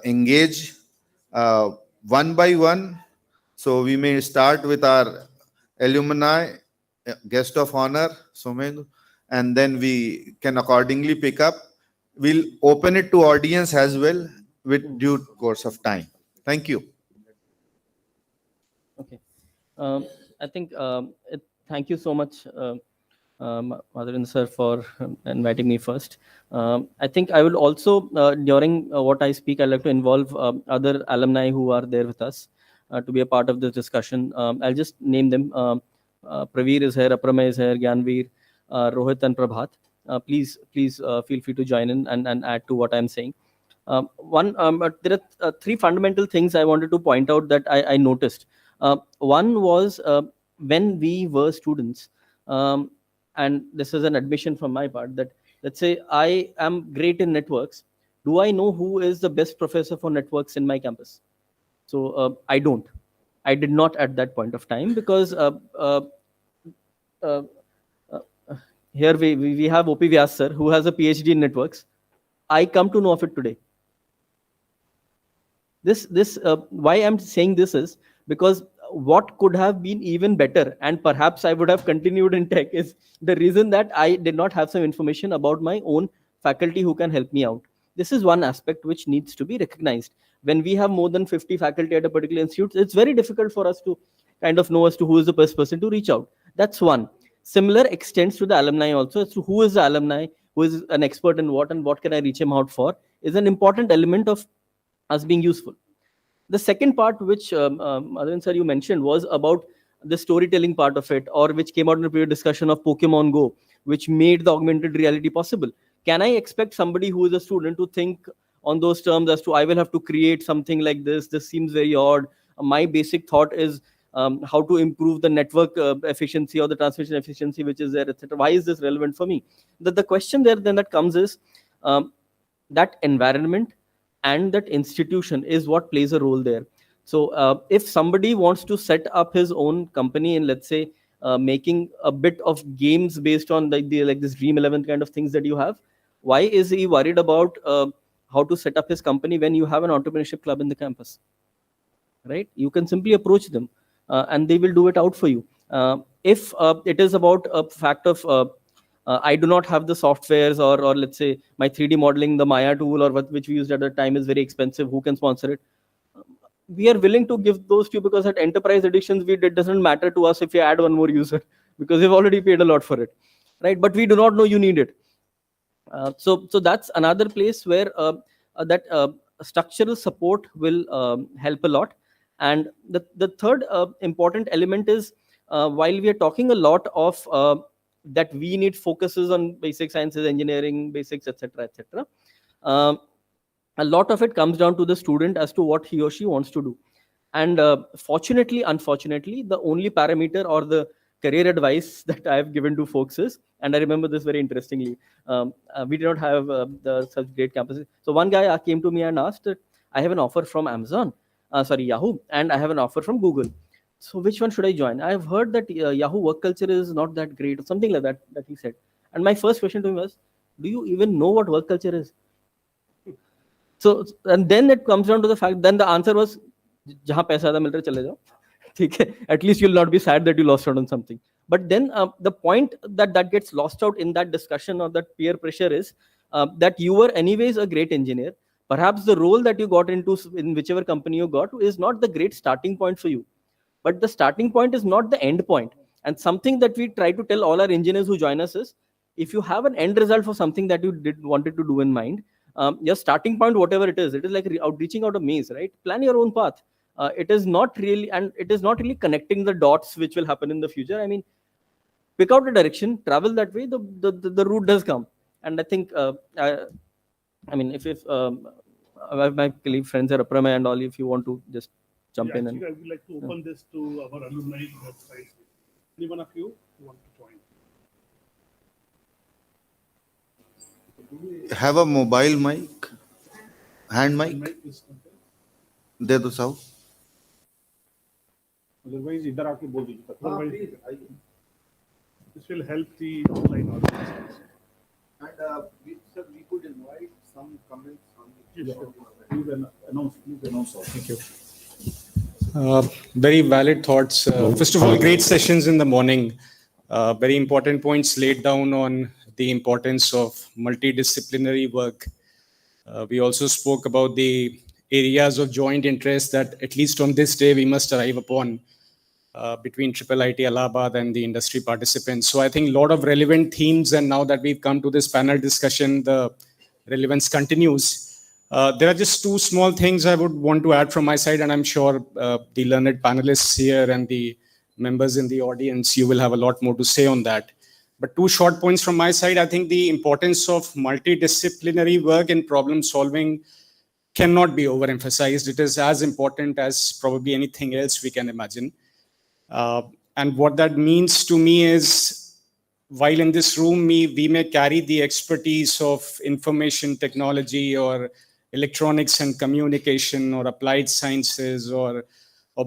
engage one by one. So we may start with our alumni, guest of honor, Somendu, and then we can accordingly pick up. We'll open it to audience as well with due course of time. Thank you. Okay. I think thank you so much, Madhavan sir, for inviting me first. I think I will also, during what I speak, I'd like to involve other alumni who are there with us to be a part of this discussion. I'll just name them. Praveer is here, Apramay is here, Gyanveer, Rohit and Prabhat. Please feel free to join in and add to what I'm saying. But there are three fundamental things I wanted to point out that I noticed. One was when we were students, and this is an admission from my part, that let's say I am great in networks. Do I know who is the best professor for networks in my campus? So I don't. I did not at that point of time, because here we have O.P. Vyas sir, who has a PhD in networks. I come to know of it today. Why I'm saying this is because what could have been even better, and perhaps I would have continued in tech, is the reason that I did not have some information about my own faculty who can help me out. This is one aspect which needs to be recognized. When we have more than 50 faculty at a particular institute, it's very difficult for us to kind of know as to who is the best person to reach out. That's one. Similar extends to the alumni also, as to who is the alumni, who is an expert in what, and what can I reach him out for, is an important element of us being useful. The second part, which Madhavan sir, you mentioned, was about the storytelling part of it, or which came out in a previous discussion of Pokemon Go, which made the augmented reality possible. Can I expect somebody who is a student to think on those terms as to, I will have to create something like this? This seems very odd. My basic thought is how to improve the network efficiency or the transmission efficiency which is there, etc. Why is this relevant for me? The question there then that comes is that environment and that institution is what plays a role there. So if somebody wants to set up his own company in, let's say, making a bit of games based on like this Dream 11 kind of things that you have, why is he worried about how to set up his company when you have an entrepreneurship club in the campus? Right? You can simply approach them and they will do it out for you. If it is about a fact of I do not have the softwares, or let's say my 3D modeling, the Maya tool, or which we used at the time is very expensive, who can sponsor it? We are willing to give those to you, because at enterprise editions, it doesn't matter to us if you add one more user, because we've already paid a lot for it, right? But we do not know you need it. So that's another place where that structural support will help a lot. And the third important element is, while we are talking a lot of that we need focuses on basic sciences, engineering, basics, etc., etc. A lot of it comes down to the student as to what he or she wants to do. And fortunately, unfortunately, the only parameter or the career advice that I have given to folks is, and I remember this very interestingly, we did not have such great campuses. So one guy came to me and asked, I have an offer from Amazon, Yahoo, and I have an offer from Google. So which one should I join? I have heard that Yahoo work culture is not that great, or something like that he said. And my first question to him was, do you even know what work culture is? So, and then it comes down to the fact, then the answer was, जहाँ पैसा ज़्यादा मिल रहा है चले जाओ, ठीक है? At least you'll not be sad that you lost out on something. But then the point that gets lost out in that discussion or that peer pressure is that you were anyways a great engineer. Perhaps the role that you got into in whichever company you got is not the great starting point for you. But the starting point is not the end point. And something that we try to tell all our engineers who join us is, if you have an end result for something that you wanted to do in mind, your starting point, whatever it is like reaching out a maze, right? Plan your own path. It is not really connecting the dots which will happen in the future. I mean, pick out a direction, travel that way, the route does come. And I think, I mean, if my colleague friends are Aprama and all, if you want to just jump in. And I would like to open this to our alumni website. Any one of you who want to join? Have a mobile mic, hand mic. दे दो साहब. Otherwise, इधर आके बोल दीजिए. This will help the online audience. And we could invite some comments on the. Yes, sure. Please announce. Thank you. Very valid thoughts. First of all, great sessions in the morning. Very important points laid down on the importance of multidisciplinary work. We also spoke about the areas of joint interest that, at least on this day, we must arrive upon between IIIT Allahabad and the industry participants. So I think a lot of relevant themes, and now that we've come to this panel discussion, the relevance continues. There are just two small things I would want to add from my side, and I'm sure the learned panelists here and the members in the audience, you will have a lot more to say on that. But two short points from my side. I think the importance of multidisciplinary work in problem solving cannot be overemphasized. It is as important as probably anything else we can imagine. And what that means to me is, while in this room, we may carry the expertise of information technology or electronics and communication or applied sciences or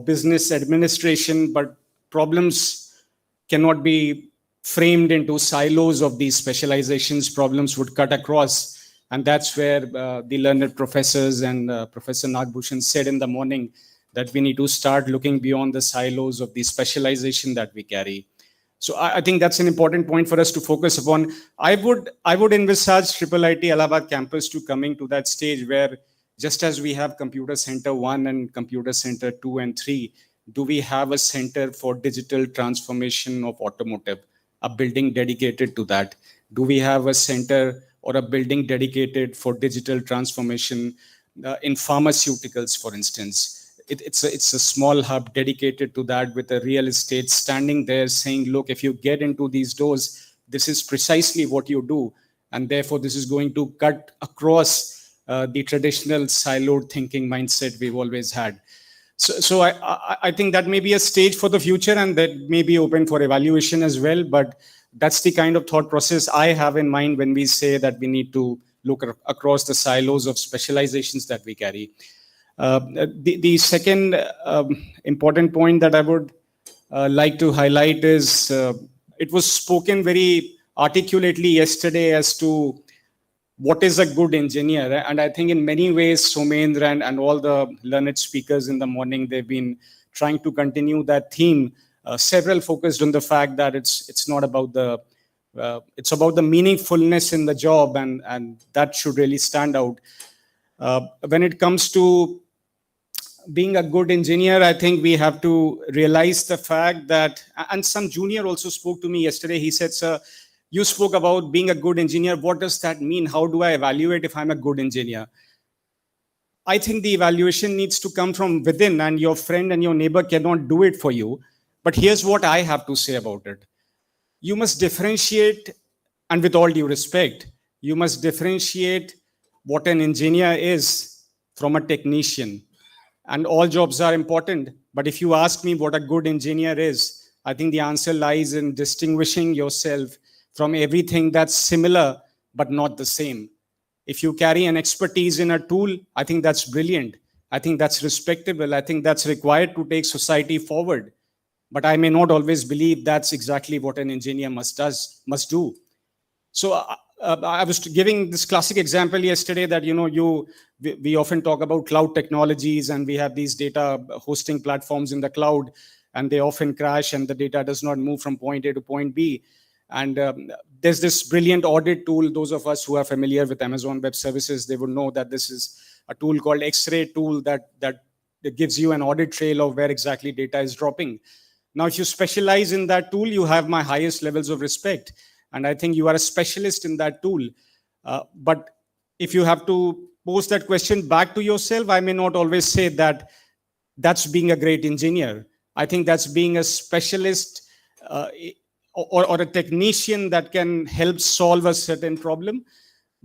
business administration, but problems cannot be framed into silos of these specializations. Problems would cut across. And that's where the learned professors and Professor Nagbhushan said in the morning that we need to start looking beyond the silos of the specialization that we carry. So I think that's an important point for us to focus upon. I would envisage IIIT Allahabad campus to coming to that stage where, just as we have Computer Center 1 and Computer Center 2 and 3, do we have a center for digital transformation of automotive, a building dedicated to that? Do we have a center or a building dedicated for digital transformation in pharmaceuticals, for instance? It's a small hub dedicated to that, with a real estate standing there saying, look, if you get into these doors, this is precisely what you do. And therefore, this is going to cut across the traditional siloed thinking mindset we've always had. So I think that may be a stage for the future, and that may be open for evaluation as well. But that's the kind of thought process I have in mind when we say that we need to look across the silos of specializations that we carry. The second important point that I would like to highlight is it was spoken very articulately yesterday as to what is a good engineer. And I think in many ways, Somendra and all the learned speakers in the morning, they've been trying to continue that theme. Several focused on the fact that it's not about it's about the meaningfulness in the job, and that should really stand out. When it comes to being a good engineer, I think we have to realize the fact that, and some junior also spoke to me yesterday. He said, sir, you spoke about being a good engineer. What does that mean? How do I evaluate if I'm a good engineer? I think the evaluation needs to come from within, and your friend and your neighbor cannot do it for you. But here's what I have to say about it. You must differentiate, and with all due respect, you must differentiate what an engineer is from a technician. and all jobs are important. But if you ask me what a good engineer is, I think the answer lies in distinguishing yourself from everything that's similar but not the same. If you carry an expertise in a tool, I think that's brilliant. I think that's respectable. I think that's required to take society forward. But I may not always believe that's exactly what an engineer must do. So I was giving this classic example yesterday that, we often talk about cloud technologies, and we have these data hosting platforms in the cloud, and they often crash and the data does not move from point A to point B. And there's this brilliant audit tool. Those of us who are familiar with Amazon Web Services, they would know that this is a tool called X-ray tool that gives you an audit trail of where exactly data is dropping. Now, if you specialize in that tool, you have my highest levels of respect. And I think you are a specialist in that tool. But if you have to pose that question back to yourself, I may not always say that that's being a great engineer. I think that's being a specialist or a technician that can help solve a certain problem.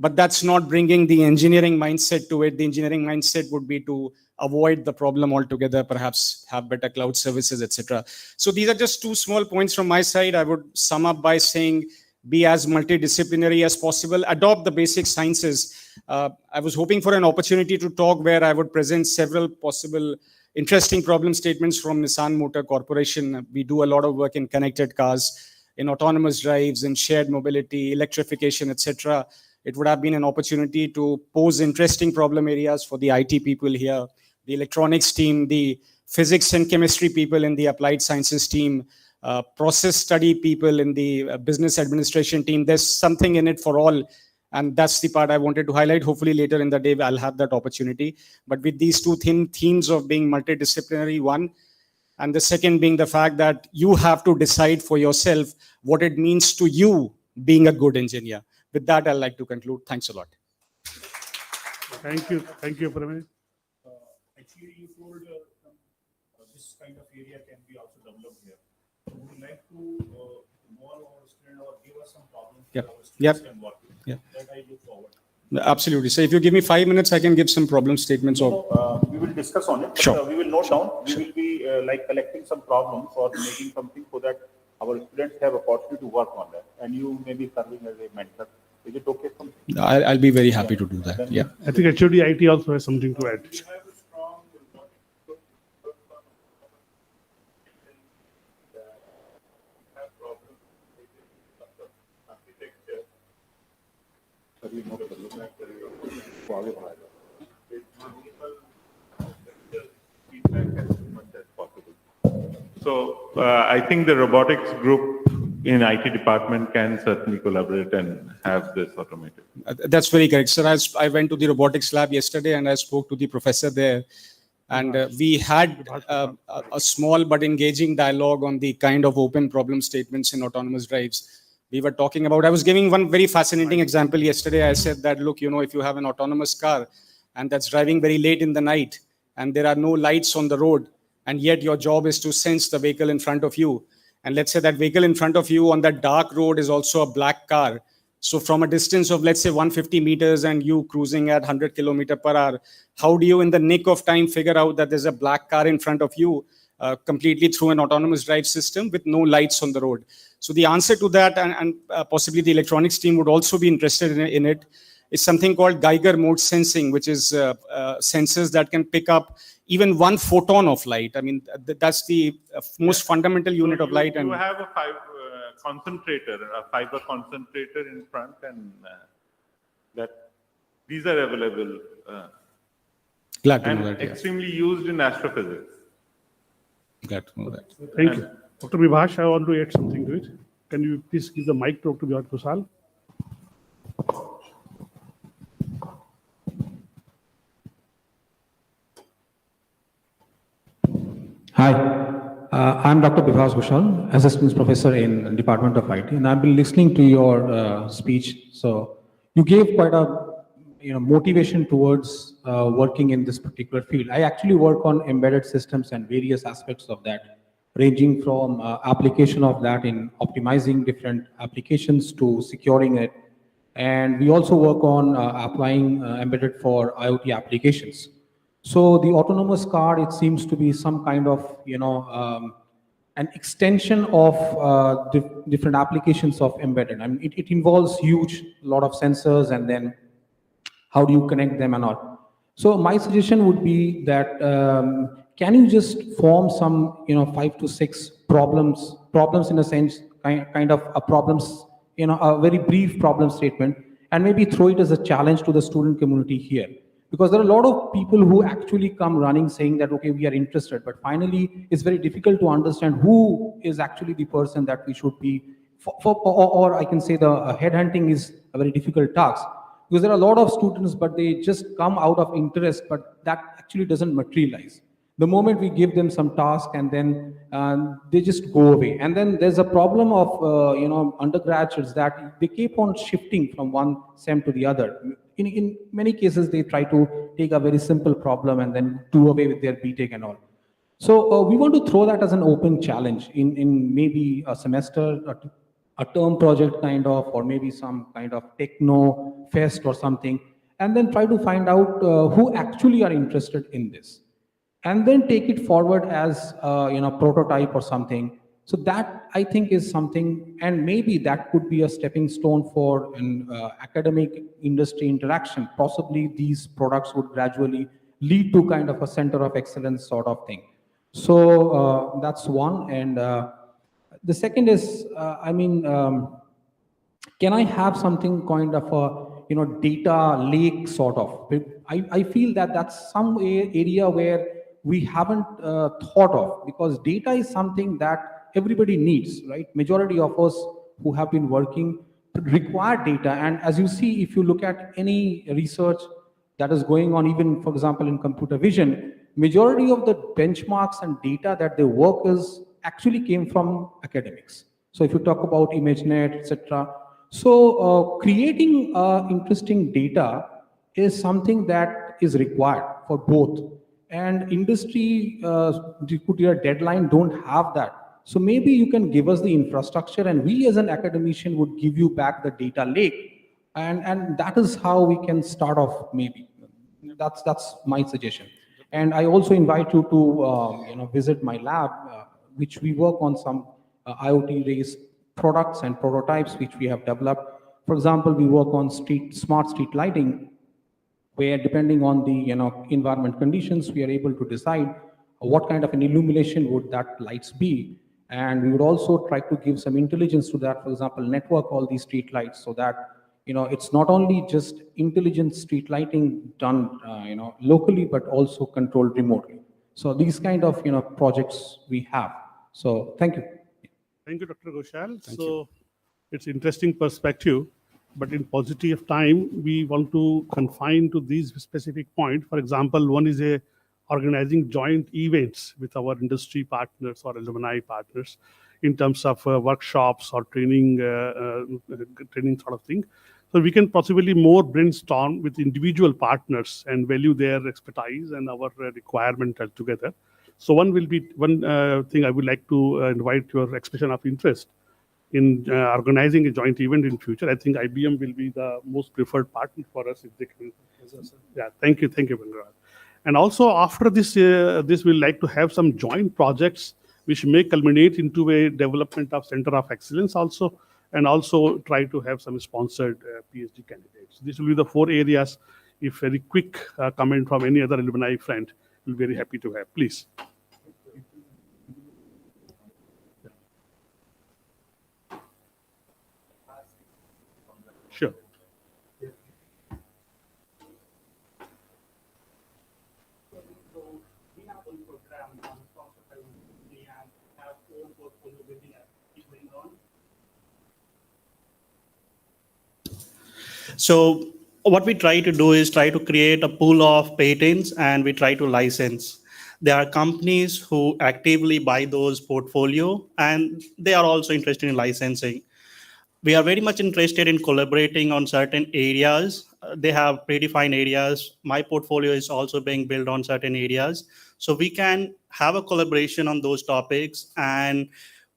But that's not bringing the engineering mindset to it. The engineering mindset would be to avoid the problem altogether, perhaps have better cloud services, etc. So these are just two small points from my side. I would sum up by saying, be as multidisciplinary as possible, adopt the basic sciences. I was hoping for an opportunity to talk where I would present several possible interesting problem statements from Nissan Motor Corporation. We do a lot of work in connected cars, in autonomous drives, in shared mobility, electrification, etc. It would have been an opportunity to pose interesting problem areas for the IT people here, the electronics team, the physics and chemistry people in the applied sciences team, process study people in the business administration team. There's something in it for all. And that's the part I wanted to highlight. Hopefully later in the day, I'll have that opportunity. But with these two themes of being multidisciplinary, one, and the second being the fact that you have to decide for yourself what it means to you being a good engineer. With that, I'd like to conclude. Thanks a lot. Thank you. Thank you, Pramay. Actually, you told this kind of area can be also developed here. Would you like to involve our student or give us some problems Yep. for our students Yep. and what Yep. that I look forward. Absolutely. So if you give me 5 minutes, I can give some problem statements. We will discuss on it. Sure. We will note down. We will be like collecting some problems or making something so that our students have opportunity to work on that. And you may be serving as a mentor. Is it okay for me? I'll be very happy to do that. Yeah. I think HOD IT also has something to add. So I think the robotics group in IT department can certainly collaborate and have this automated. That's very correct, sir. I went to the robotics lab yesterday and I spoke to the professor there. And we had a small but engaging dialogue on the kind of open problem statements in autonomous drives we were talking about. I was giving one very fascinating example yesterday. I said that, look, if you have an autonomous car and that's driving very late in the night and there are no lights on the road, and yet your job is to sense the vehicle in front of you. And let's say that vehicle in front of you on that dark road is also a black car. So from a distance of, let's say, 150 meters and you cruising at 100 kilometers per hour, how do you in the nick of time figure out that there's a black car in front of you completely through an autonomous drive system with no lights on the road? So the answer to that, and possibly the electronics team would also be interested in it, is something called Geiger mode sensing, which is sensors that can pick up even one photon of light. I mean, that's the most fundamental unit of light. You have a fiber concentrator in front, and that these are available. Glad to and know that. Extremely used in astrophysics. Glad to know that. Thank you. Dr. Vibhash, I want to add something to it. Can you please give the mic to Dr. Vibhash Kusal? Hi, I'm Dr. Vibhash Ghoshal, Assistant Professor in Department of IT, and I've been listening to your speech. So you gave quite a motivation towards working in this particular field. I actually work on embedded systems and various aspects of that, ranging from application of that in optimizing different applications to securing it. And we also work on applying embedded for IoT applications. So the autonomous car, it seems to be some kind of, an extension of different applications of embedded. I mean, it involves huge lot of sensors, and then how do you connect them and all. So my suggestion would be that can you just form some 5 to 6 problems in a sense, kind of a problems, a very brief problem statement, and maybe throw it as a challenge to the student community here. Because there are a lot of people who actually come running saying that, okay, we are interested, but finally it's very difficult to understand who is actually the person that we should be or I can say the headhunting is a very difficult task, because there are a lot of students, but they just come out of interest, but that actually doesn't materialize. The moment we give them some task, and then they just go away. And then there's a problem of undergraduates, that they keep on shifting from one SEM to the other. In many cases, they try to take a very simple problem and then do away with their BTech and all. So we want to throw that as an open challenge in maybe a semester, a term project kind of, or maybe some kind of techno fest or something, and then try to find out who actually are interested in this, and then take it forward as prototype or something. So that, I think, is something, and maybe that could be a stepping stone for an academic industry interaction. Possibly these products would gradually lead to kind of a center of excellence sort of thing. So that's one. And the second is, can I have something kind of a data lake sort of? I feel that that's some area where we haven't thought of, because data is something that everybody needs, right? Majority of us who have been working require data. And as you see, if you look at any research that is going on, even for example in computer vision, majority of the benchmarks and data that they work is actually came from academics. So if you talk about ImageNet, etc. So creating interesting data is something that is required for both. And industry, to put your deadline, don't have that. So maybe you can give us the infrastructure, and we as an academician would give you back the data lake. And that is how we can start off, maybe. That's my suggestion. And I also invite you to visit my lab, which we work on some IoT-based products and prototypes which we have developed. For example, we work on smart street lighting, where depending on the environment conditions, we are able to decide what kind of an illumination would that lights be. And we would also try to give some intelligence to that. For example, network all these street lights, so that it's not only just intelligent street lighting done locally, but also controlled remotely. So these kind of projects we have. So thank you. Thank you, Dr. Ghoshal. So it's interesting perspective, but in paucity of time, we want to confine to these specific points. For example, one is organizing joint events with our industry partners or alumni partners in terms of workshops or training sort of thing. So we can possibly more brainstorm with individual partners and value their expertise and our requirement altogether. So one thing I would like to invite your expression of interest in organizing a joint event in future. I think IBM will be the most preferred partner for us if they can. Yeah, thank you, Bengal. And also after this, we'll like to have some joint projects which may culminate into a development of center of excellence also, and also try to have some sponsored PhD candidates. This will be the 4 areas. If very quick comment from any other alumni friend, we'll be very happy to have. Please. Sure. So what we try to do is try to create a pool of patents, and we try to license. There are companies who actively buy those portfolio, and they are also interested in licensing. We are very much interested in collaborating on certain areas. They have predefined areas. My portfolio is also being built on certain areas. So we can have a collaboration on those topics, and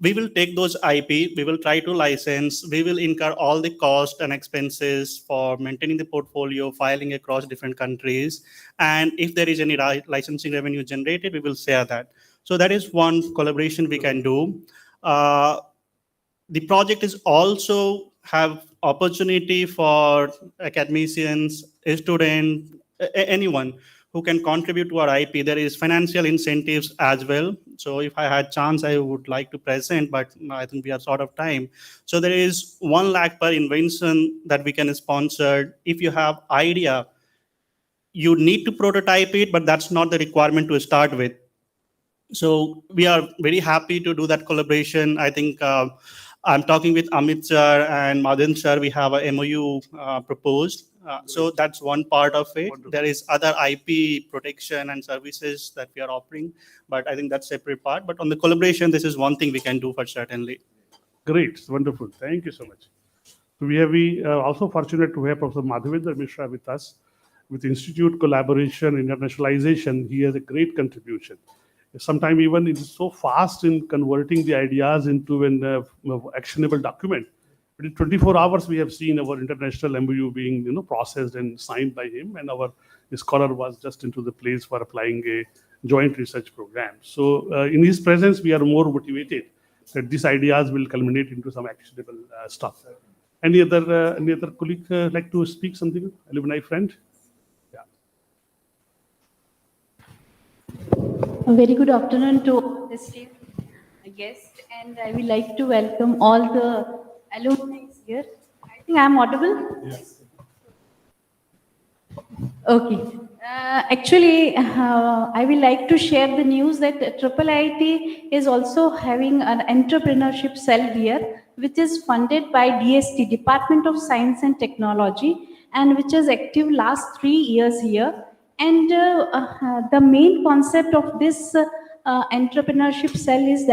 we will take those IP, we will try to license, we will incur all the cost and expenses for maintaining the portfolio, filing across different countries. And if there is any licensing revenue generated, we will share that. So that is one collaboration we can do. The project is also have opportunity for academicians, students, anyone who can contribute to our IP. There is financial incentives as well. So if I had chance, I would like to present, but I think we are short of time. So there is 1 lakh per invention that we can sponsor. If you have idea, you need to prototype it, but that's not the requirement to start with. So we are very happy to do that collaboration. I think I'm talking with Amit sir and Madan sir. We have a MOU proposed. So that's one part of it. Wonderful. There is other IP protection and services that we are offering, but I think that's a separate part. But on the collaboration, this is one thing we can do for certainly. Great, wonderful. Thank you so much. So we are also fortunate to have Professor Madhavendra Mishra with us. With Institute Collaboration, Internationalization, he has a great contribution. Sometimes even it is so fast in converting the ideas into an actionable document. But in 24 hours, we have seen our international MOU being processed and signed by him, and our scholar was just into the place for applying a joint research program. So in his presence, we are more motivated that these ideas will culminate into some actionable stuff. Any other colleague like to speak something? Alumni friend? A very good afternoon to the esteemed guest, and I would like to welcome all the alumni here. I think I am audible? Yes. Okay. Actually, I will like to share the news that IIIT is also having an entrepreneurship cell here, which is funded by DST, Department of Science and Technology, and which is active last 3 years here. And the main concept of this entrepreneurship cell is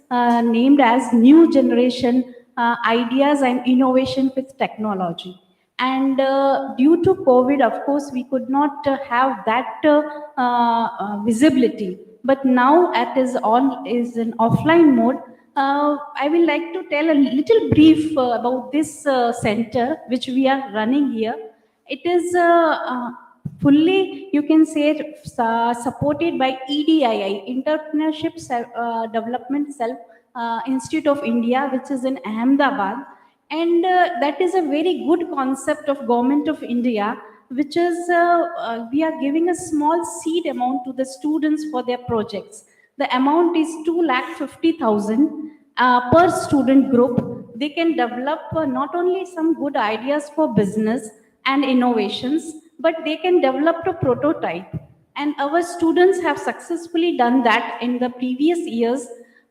named as New Generation Ideas and Innovation with Technology. And due to COVID, of course, we could not have that visibility. But now it is in offline mode. I will like to tell a little brief about this center which we are running here. It is fully, you can say, supported by EDII, Entrepreneurship Development Institute of India, which is in Ahmedabad. And that is a very good concept of Government of India, which is we are giving a small seed amount to the students for their projects. The amount is 2,50,000 per student group. They can develop not only some good ideas for business and innovations, but they can develop a prototype. And our students have successfully done that in the previous years.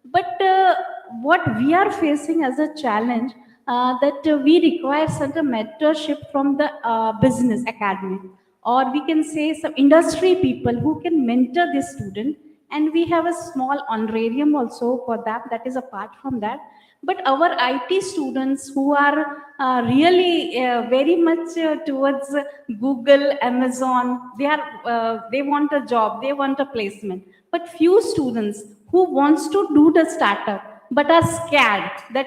But what we are facing as a challenge, that we require certain mentorship from the business academy, or we can say some industry people who can mentor this student. And we have a small honorarium also for that. That is apart from that. But our IT students who are really very much towards Google, Amazon, they want a job, they want a placement. But few students who wants to do the startup but are scared that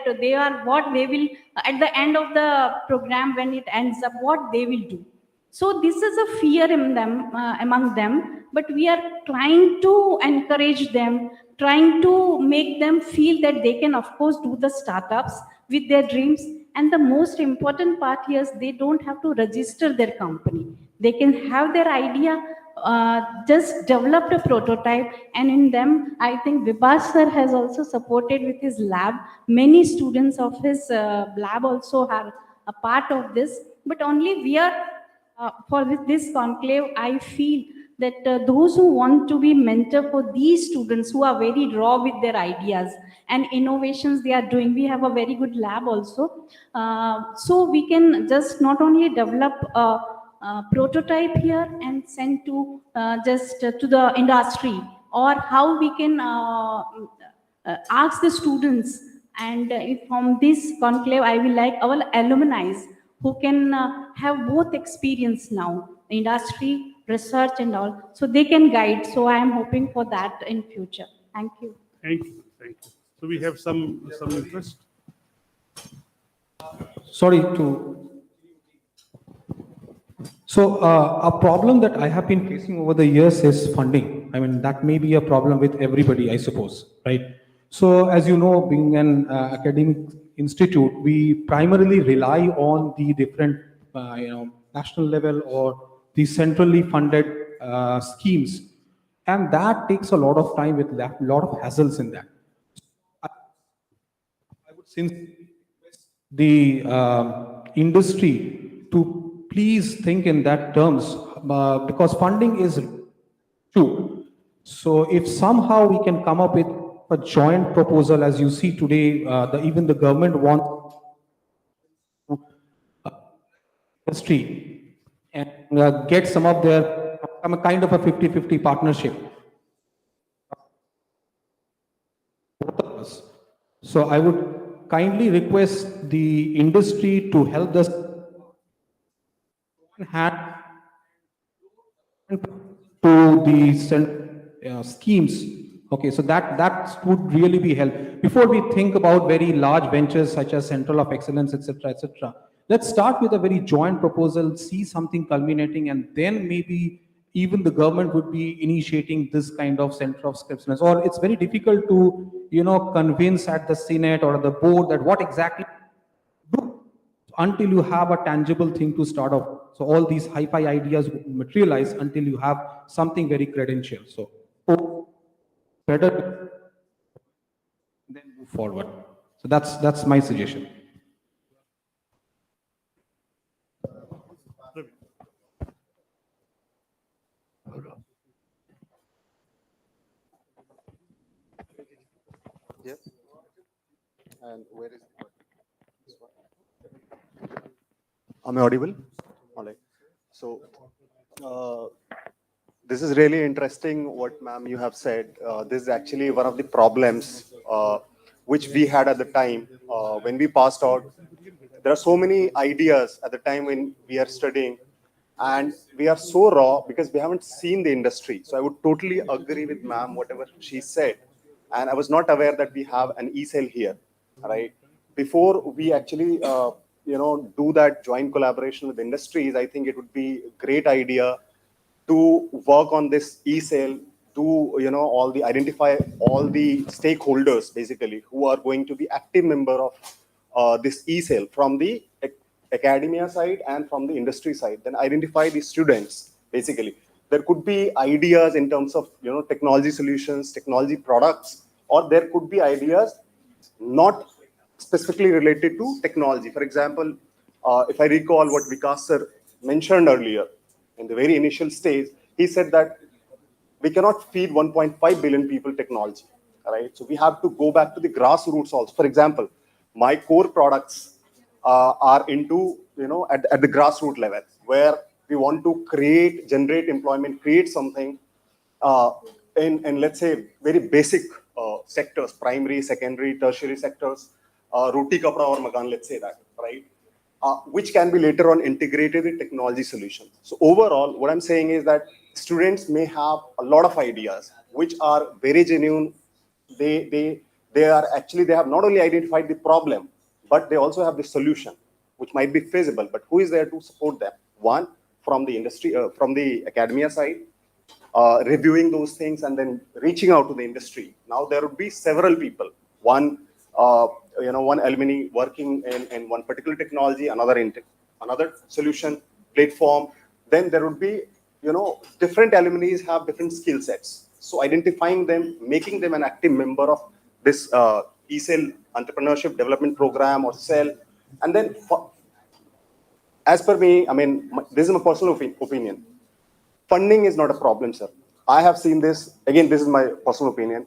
what they will, at the end of the program when it ends up, what they will do. So this is a fear in them, among them, but we are trying to encourage them, trying to make them feel that they can, of course, do the startups with their dreams. And the most important part here is they don't have to register their company. They can have their idea, just developed a prototype, and in them, I think Vibhas sir has also supported with his lab. Many students of his lab also are a part of this, but only we are, for this conclave, I feel that those who want to be mentor for these students who are very raw with their ideas and innovations they are doing, we have a very good lab also. So we can just not only develop prototype here and send to to the industry, or how we can ask the students. And from this conclave, I will like our alumni who can have both experience now, industry, research and all, so they can guide. So I am hoping for that in future. Thank you. Thank you. Thank you. So we have some interest. Sorry to. So a problem that I have been facing over the years is funding. I mean, that may be a problem with everybody, I suppose, right? So as you know, being an academic institute, we primarily rely on the different, national level or the centrally funded schemes. And that takes a lot of time with a lot of hassles in that. I would sincerely request the industry to please think in that terms because funding is true. So if somehow we can come up with a joint proposal, as you see today, even the government wants industry and get some of their some kind of a 50-50 partnership. Both of us. So I would kindly request the industry to help us hand to the schemes. Okay, so that would really be help. Before we think about very large ventures such as Central of Excellence, etc., etc., let's start with a very joint proposal, see something culminating, and then maybe even the government would be initiating this kind of Center of Excellence. Or it's very difficult to, convince at the Senate or the board that what exactly do until you have a tangible thing to start off. So all these hi-fi ideas materialize until you have something very credential. So better then move forward. So that's my suggestion. Yes. And where is this one? Am I audible? All right. So this is really interesting what ma'am you have said. This is actually one of the problems which we had at the time when we passed out. There are so many ideas at the time when we are studying, and we are so raw because we haven't seen the industry. So I would totally agree with ma'am whatever she said. And I was not aware that we have an e-cell here, right? Before we actually, do that joint collaboration with industries, I think it would be a great idea to work on this e-cell, to, identify all the stakeholders, basically, who are going to be active member of this e-cell from the academia side and from the industry side. Then identify the students, basically. There could be ideas in terms of technology solutions, technology products, or there could be ideas not specifically related to technology. For example, if I recall what Vikas sir mentioned earlier in the very initial stage, he said that we cannot feed 1.5 billion people technology, right? So we have to go back to the grassroots also. For example, my core products are into, at the grassroots level, where we want to generate employment, create something in let's say, very basic sectors, primary, secondary, tertiary sectors, roti kapda or magan, let's say that, right? Which can be later on integrated with technology solutions. So overall, what I'm saying is that students may have a lot of ideas, which are very genuine. They have not only identified the problem, but they also have the solution, which might be feasible. But who is there to support them? One, from the industry, from the academia side, reviewing those things and then reaching out to the industry. Now there would be several people. One alumni working in one particular technology, another solution platform. Then there would be, different alumni have different skill sets. So identifying them, making them an active member of this e-cell entrepreneurship development program or cell. And then as per me, I mean, this is my personal opinion. Funding is not a problem, sir. I have seen this. Again, this is my personal opinion.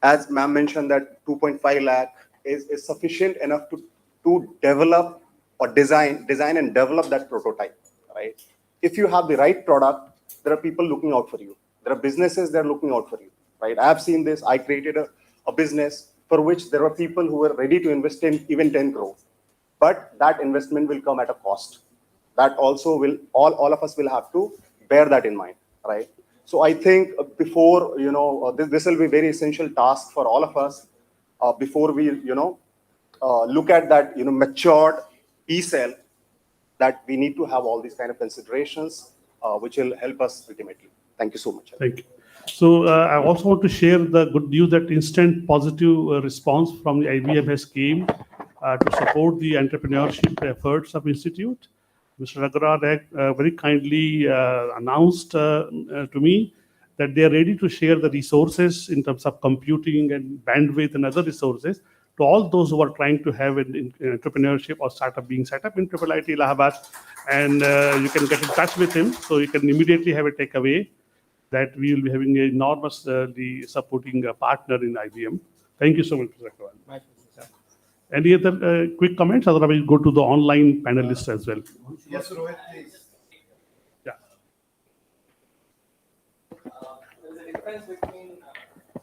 As ma'am mentioned that 2.5 lakh is sufficient enough to develop or design and develop that prototype, right? If you have the right product, there are people looking out for you. There are businesses that are looking out for you, right? I have seen this. I created a business for which there are people who are ready to invest in even 10 crore. But that investment will come at a cost. That also will, all of us will have to bear that in mind, right? So I think before, this will be very essential task for all of us. before we, look at that, matured P-cell, that we need to have all these kind of considerations, which will help us ultimately. Thank you so much. Thank you. So I also want to share the good news that instant positive response from the IBM has came to support the entrepreneurship efforts of Institute. Mr. Agarwal very kindly announced to me that they are ready to share the resources in terms of computing and bandwidth and other resources to all those who are trying to have an entrepreneurship or startup being set up in IIIT Allahabad. And you can get in touch with him, so you can immediately have a takeaway that we will be having an enormously supporting partner in IBM. Thank you so much, Mr. Agarwal. Any other quick comments? Otherwise, we'll go to the online panelists as well. Yes, Rohit, please. Yeah. There's a difference between,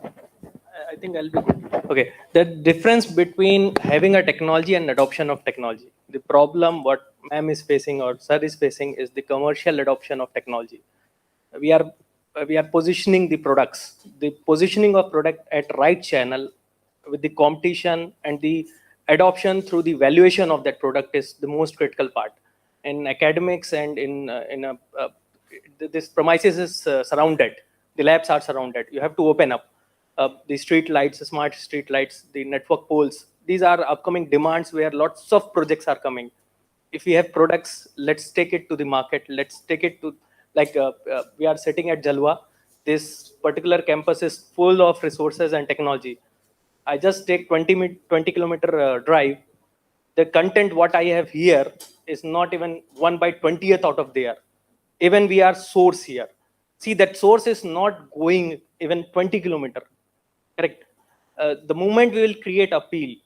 I think I'll be good. Okay. The difference between having a technology and adoption of technology. The problem what ma'am is facing or sir is facing is the commercial adoption of technology. We are positioning the products. The positioning of product at right channel with the competition and the adoption through the valuation of that product is the most critical part. In academics and this premises is surrounded. The labs are surrounded. You have to open up the street lights, the smart street lights, the network poles. These are upcoming demands where lots of projects are coming. If we have products, let's take it to the market. Let's take it to, like we are sitting at Jalwa. This particular campus is full of resources and technology. I just take 20 kilometer drive. The content what I have here is not even 1/20th out of there. Even we are source here. See, that source is not going even 20 kilometer. Correct. The moment we will create appeal,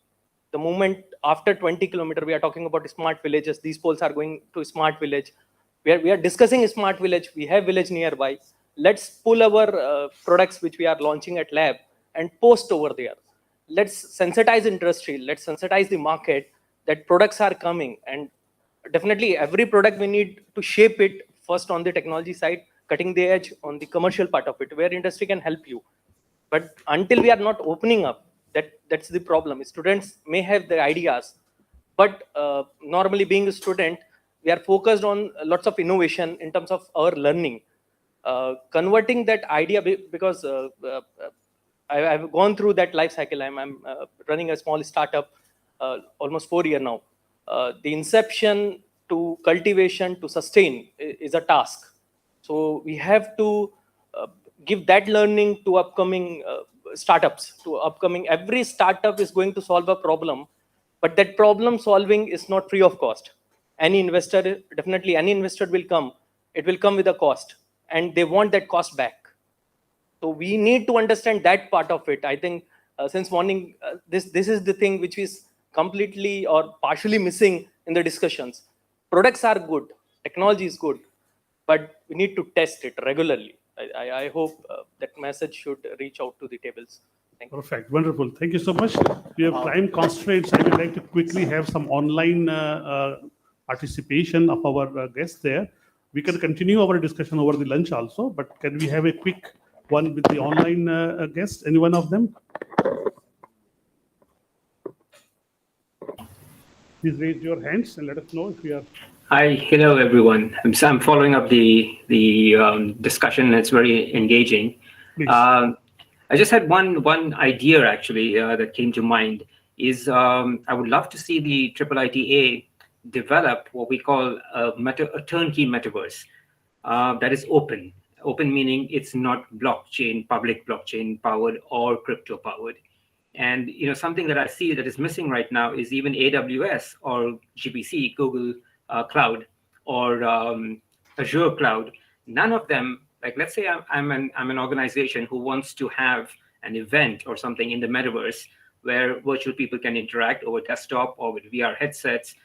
the moment after 20 kilometer, we are talking about smart villages. These poles are going to smart village. We are discussing a smart village. We have village nearby. Let's pull our products which we are launching at lab and post over there. Let's sensitize industry. Let's sensitize the market that products are coming. And definitely every product we need to shape it first on the technology side, cutting the edge on the commercial part of it, where industry can help you. But until we are not opening up, that's the problem. Students may have the ideas, but normally being a student, we are focused on lots of innovation in terms of our learning. Converting that idea, because I've gone through that life cycle. I'm running a small startup almost 4 years now. The inception to cultivation to sustain is a task. So we have to give that learning to upcoming startups, to upcoming, every startup is going to solve a problem, but that problem solving is not free of cost. Any investor, definitely any investor will come, it will come with a cost, and they want that cost back. So we need to understand that part of it. I think since morning, this is the thing which is completely or partially missing in the discussions. Products are good, technology is good, but we need to test it regularly. I hope that message should reach out to the tables. Thank you. Perfect. Wonderful. Thank you so much. We have time constraints. I would like to quickly have some online participation of our guests there. We can continue our discussion over the lunch also, but can we have a quick one with the online guests? Any one of them? Please raise your hands and let us know if you are. Hi, hello everyone. I'm following up the discussion. It's very engaging. I just had one idea actually that came to mind. Is I would love to see the IIITA develop what we call a turnkey metaverse that is open. Open meaning it's not blockchain, public blockchain powered or crypto powered. And something that I see that is missing right now is even AWS or GPC, Google Cloud, or Azure Cloud. None of them, like let's say I'm an organization who wants to have an event or something in the metaverse where virtual people can interact over desktop or with VR headsets,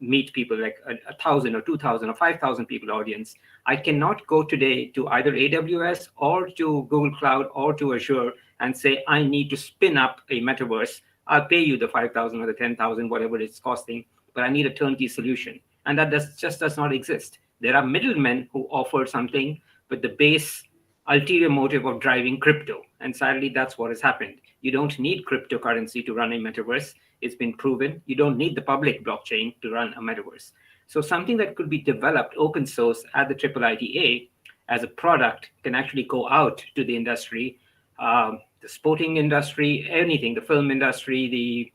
meet people like 1,000 or 2,000 or 5,000 people audience. I cannot go today to either AWS or to Google Cloud or to Azure and say, I need to spin up a metaverse. I'll pay you the 5,000 or the 10,000, whatever it's costing, but I need a turnkey solution. And that just does not exist. There are middlemen who offer something, but the base ulterior motive of driving crypto. And sadly, that's what has happened. You don't need cryptocurrency to run a metaverse. It's been proven. You don't need the public blockchain to run a metaverse. So something that could be developed open source at the IIITA as a product can actually go out to the industry, the sporting industry, anything, the film industry, the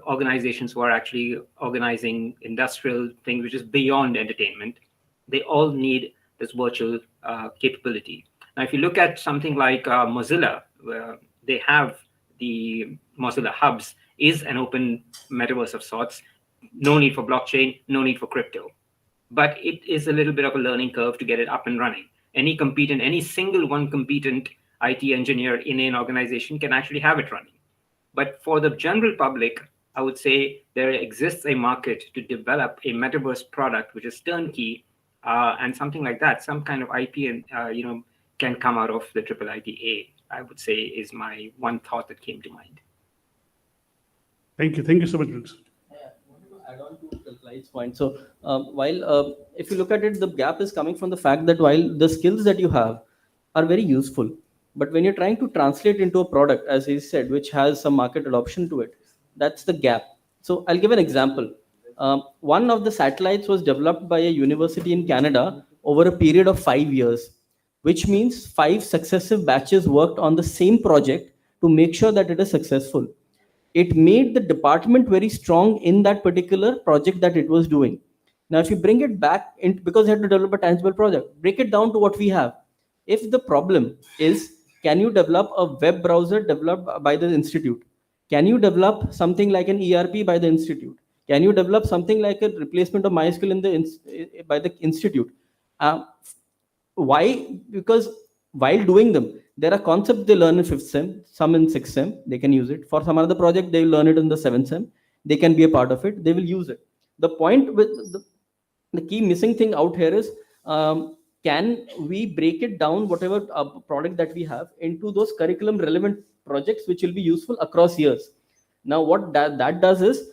organizations who are actually organizing industrial things, which is beyond entertainment. They all need this virtual capability. Now, if you look at something like Mozilla, they have the Mozilla Hubs is an open metaverse of sorts. No need for blockchain, no need for crypto. But it is a little bit of a learning curve to get it up and running. Any single one competent IT engineer in an organization can actually have it running. But for the general public, I would say there exists a market to develop a metaverse product which is turnkey, and something like that, some kind of IP, and can come out of the IIITA. I would say is my one thought that came to mind. Thank you so much, Vince. Add on to Clyde's point. So while if you look at it, the gap is coming from the fact that while the skills that you have are very useful, but when you're trying to translate into a product, as he said, which has some market adoption to it, that's the gap. So I'll give an example. One of the satellites was developed by a university in Canada over a period of 5 years, which means 5 successive batches worked on the same project to make sure that it is successful. It made the department very strong in that particular project that it was doing. Now, if you bring it back in, because you have to develop a tangible project, break it down to what we have. If the problem is, can you develop a web browser developed by the institute? Can you develop something like an ERP by the institute? Can you develop something like a replacement of MySQL by the institute? Why? Because while doing them, there are concepts they learn in 5th sem, some in 6th sem, they can use it. For some other project, they will learn it in the 7th sem. They can be a part of it. They will use it. The point with the key missing thing out here is, can we break it down, whatever product that we have, into those curriculum relevant projects which will be useful across years? Now, what that does is,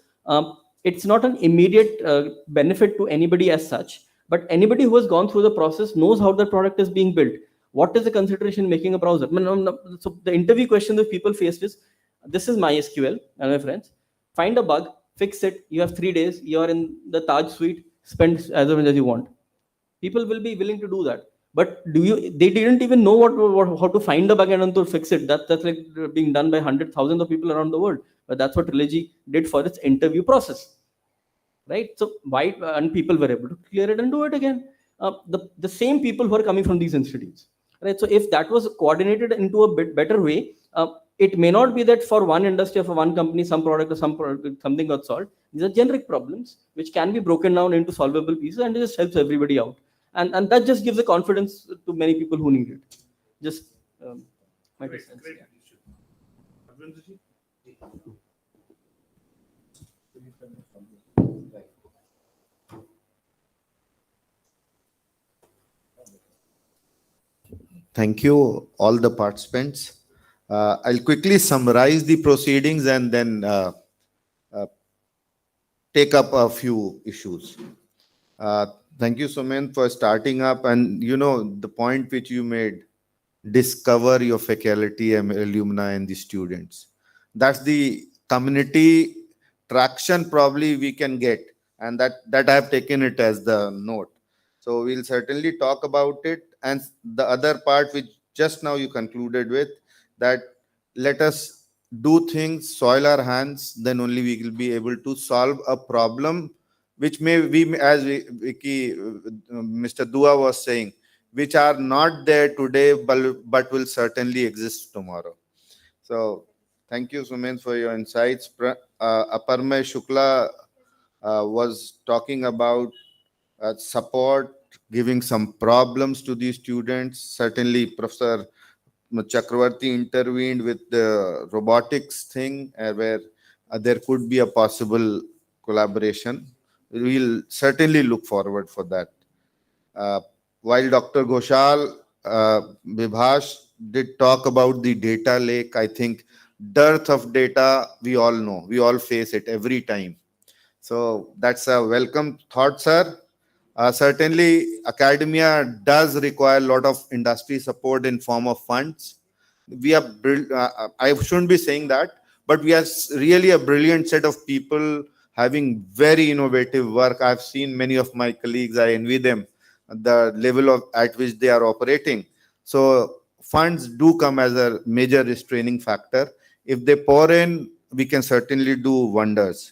it's not an immediate benefit to anybody as such, but anybody who has gone through the process knows how the product is being built. What is the consideration making a browser? So the interview question that people faced is, this is MySQL, and my friends, find a bug, fix it. You have 3 days. You are in the Taj suite. Spend as much as you want. People will be willing to do that. But they didn't even know how to find a bug and to fix it. That's like being done by hundreds of thousands of people around the world. But that's what Trilogy did for its interview process, right? So why, and people were able to clear it and do it again. The same people who are coming from these institutes, right? So if that was coordinated into a bit better way, it may not be that for one industry or for one company, some product or something got solved. These are generic problems which can be broken down into solvable pieces, and it just helps everybody out. And that just gives the confidence to many people who need it. Just my two cents. Thank you, all the participants. I'll quickly summarize the proceedings and then take up a few issues. Thank you, Sumen, for starting up. And the point which you made, discover your faculty and alumni and the students. That's the community traction probably we can get. And that I have taken it as the note. So we'll certainly talk about it. And the other part which just now you concluded with, that let us do things, soil our hands, then only we will be able to solve a problem which may be, as Vicky, Mr. Dua was saying, which are not there today, but will certainly exist tomorrow. So thank you, Sumen, for your insights. Aparmay Shukla was talking about support, giving some problems to the students. Certainly, Professor Chakravarti intervened with the robotics thing, where there could be a possible collaboration. We'll certainly look forward for that. While Dr. Ghoshal, Vibhash did talk about the data lake, I think dearth of data, we all know, we all face it every time. So that's a welcome thought, sir. Certainly, academia does require a lot of industry support in form of funds. We are, I shouldn't be saying that, but we are really a brilliant set of people having very innovative work. I've seen many of my colleagues, I envy them, the level of at which they are operating. So funds do come as a major restraining factor. If they pour in, we can certainly do wonders.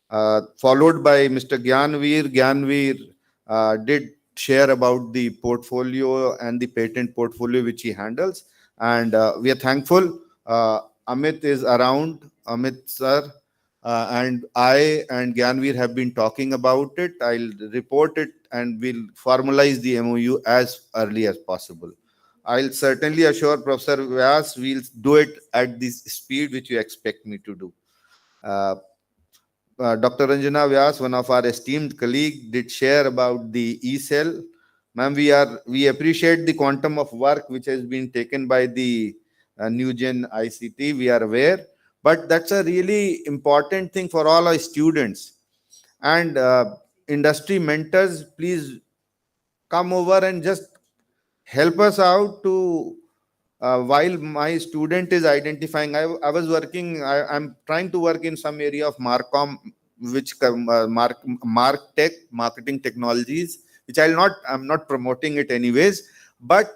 Followed by Mr. Gyanveer. Gyanveer did share about the portfolio and the patent portfolio which he handles. And we are thankful. Amit is around, Amit sir. And I and Gyanveer have been talking about it. I'll report it and we'll formalize the MOU as early as possible. I'll certainly assure Professor Vyas we'll do it at the speed which you expect me to do. Dr. Ranjana Vyas, one of our esteemed colleagues, did share about the e-cell. Ma'am, we appreciate the quantum of work which has been taken by the New Gen ICT. We are aware, but that's a really important thing for all our students. And industry mentors, please come over and just help us out to while my student is identifying. I was working, I'm trying to work in some area of Marcom, which Mark Tech, marketing technologies, which I'm not promoting it anyways, but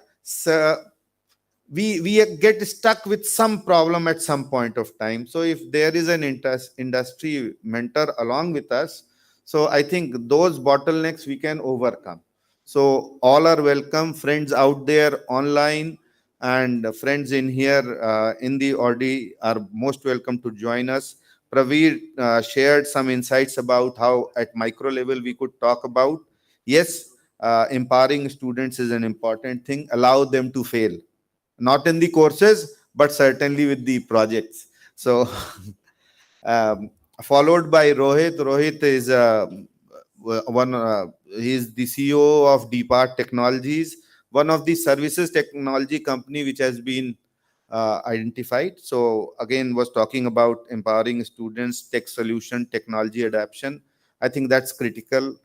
we get stuck with some problem at some point of time. So if there is an industry mentor along with us, so I think those bottlenecks we can overcome. So all are welcome, friends out there online and friends in here in the Audi are most welcome to join us. Praveer shared some insights about how at micro level we could talk about. Yes, empowering students is an important thing. Allow them to fail. Not in the courses, but certainly with the projects. So followed by Rohit. Rohit is he's the CEO of Depart Technologies, one of the services technology company which has been identified. So again, was talking about empowering students, tech solution, technology adoption. I think that's critical.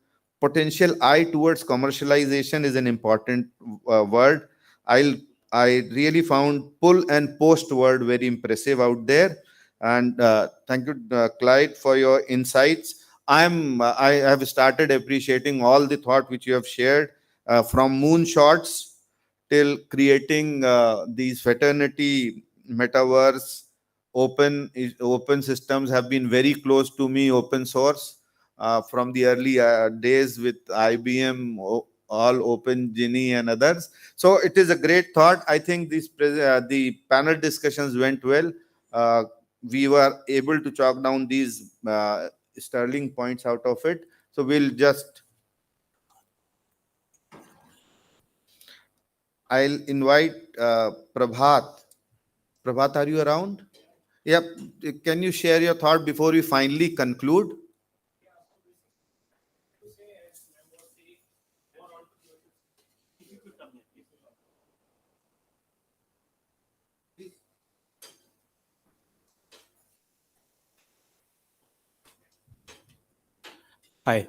Potential eye towards commercialization is an important word. I really found pull and post word very impressive out there. And thank you, Clyde, for your insights. I have started appreciating all the thought which you have shared, from moonshots till creating these fraternity metaverse. Open systems have been very close to me, open source, from the early days with IBM, all Open Genie and others. So it is a great thought. I think the panel discussions went well. We were able to chalk down these sterling points out of it. So we'll just, I'll invite Prabhat. Prabhat, are you around? Yep. Can you share your thought before we finally conclude? Hi.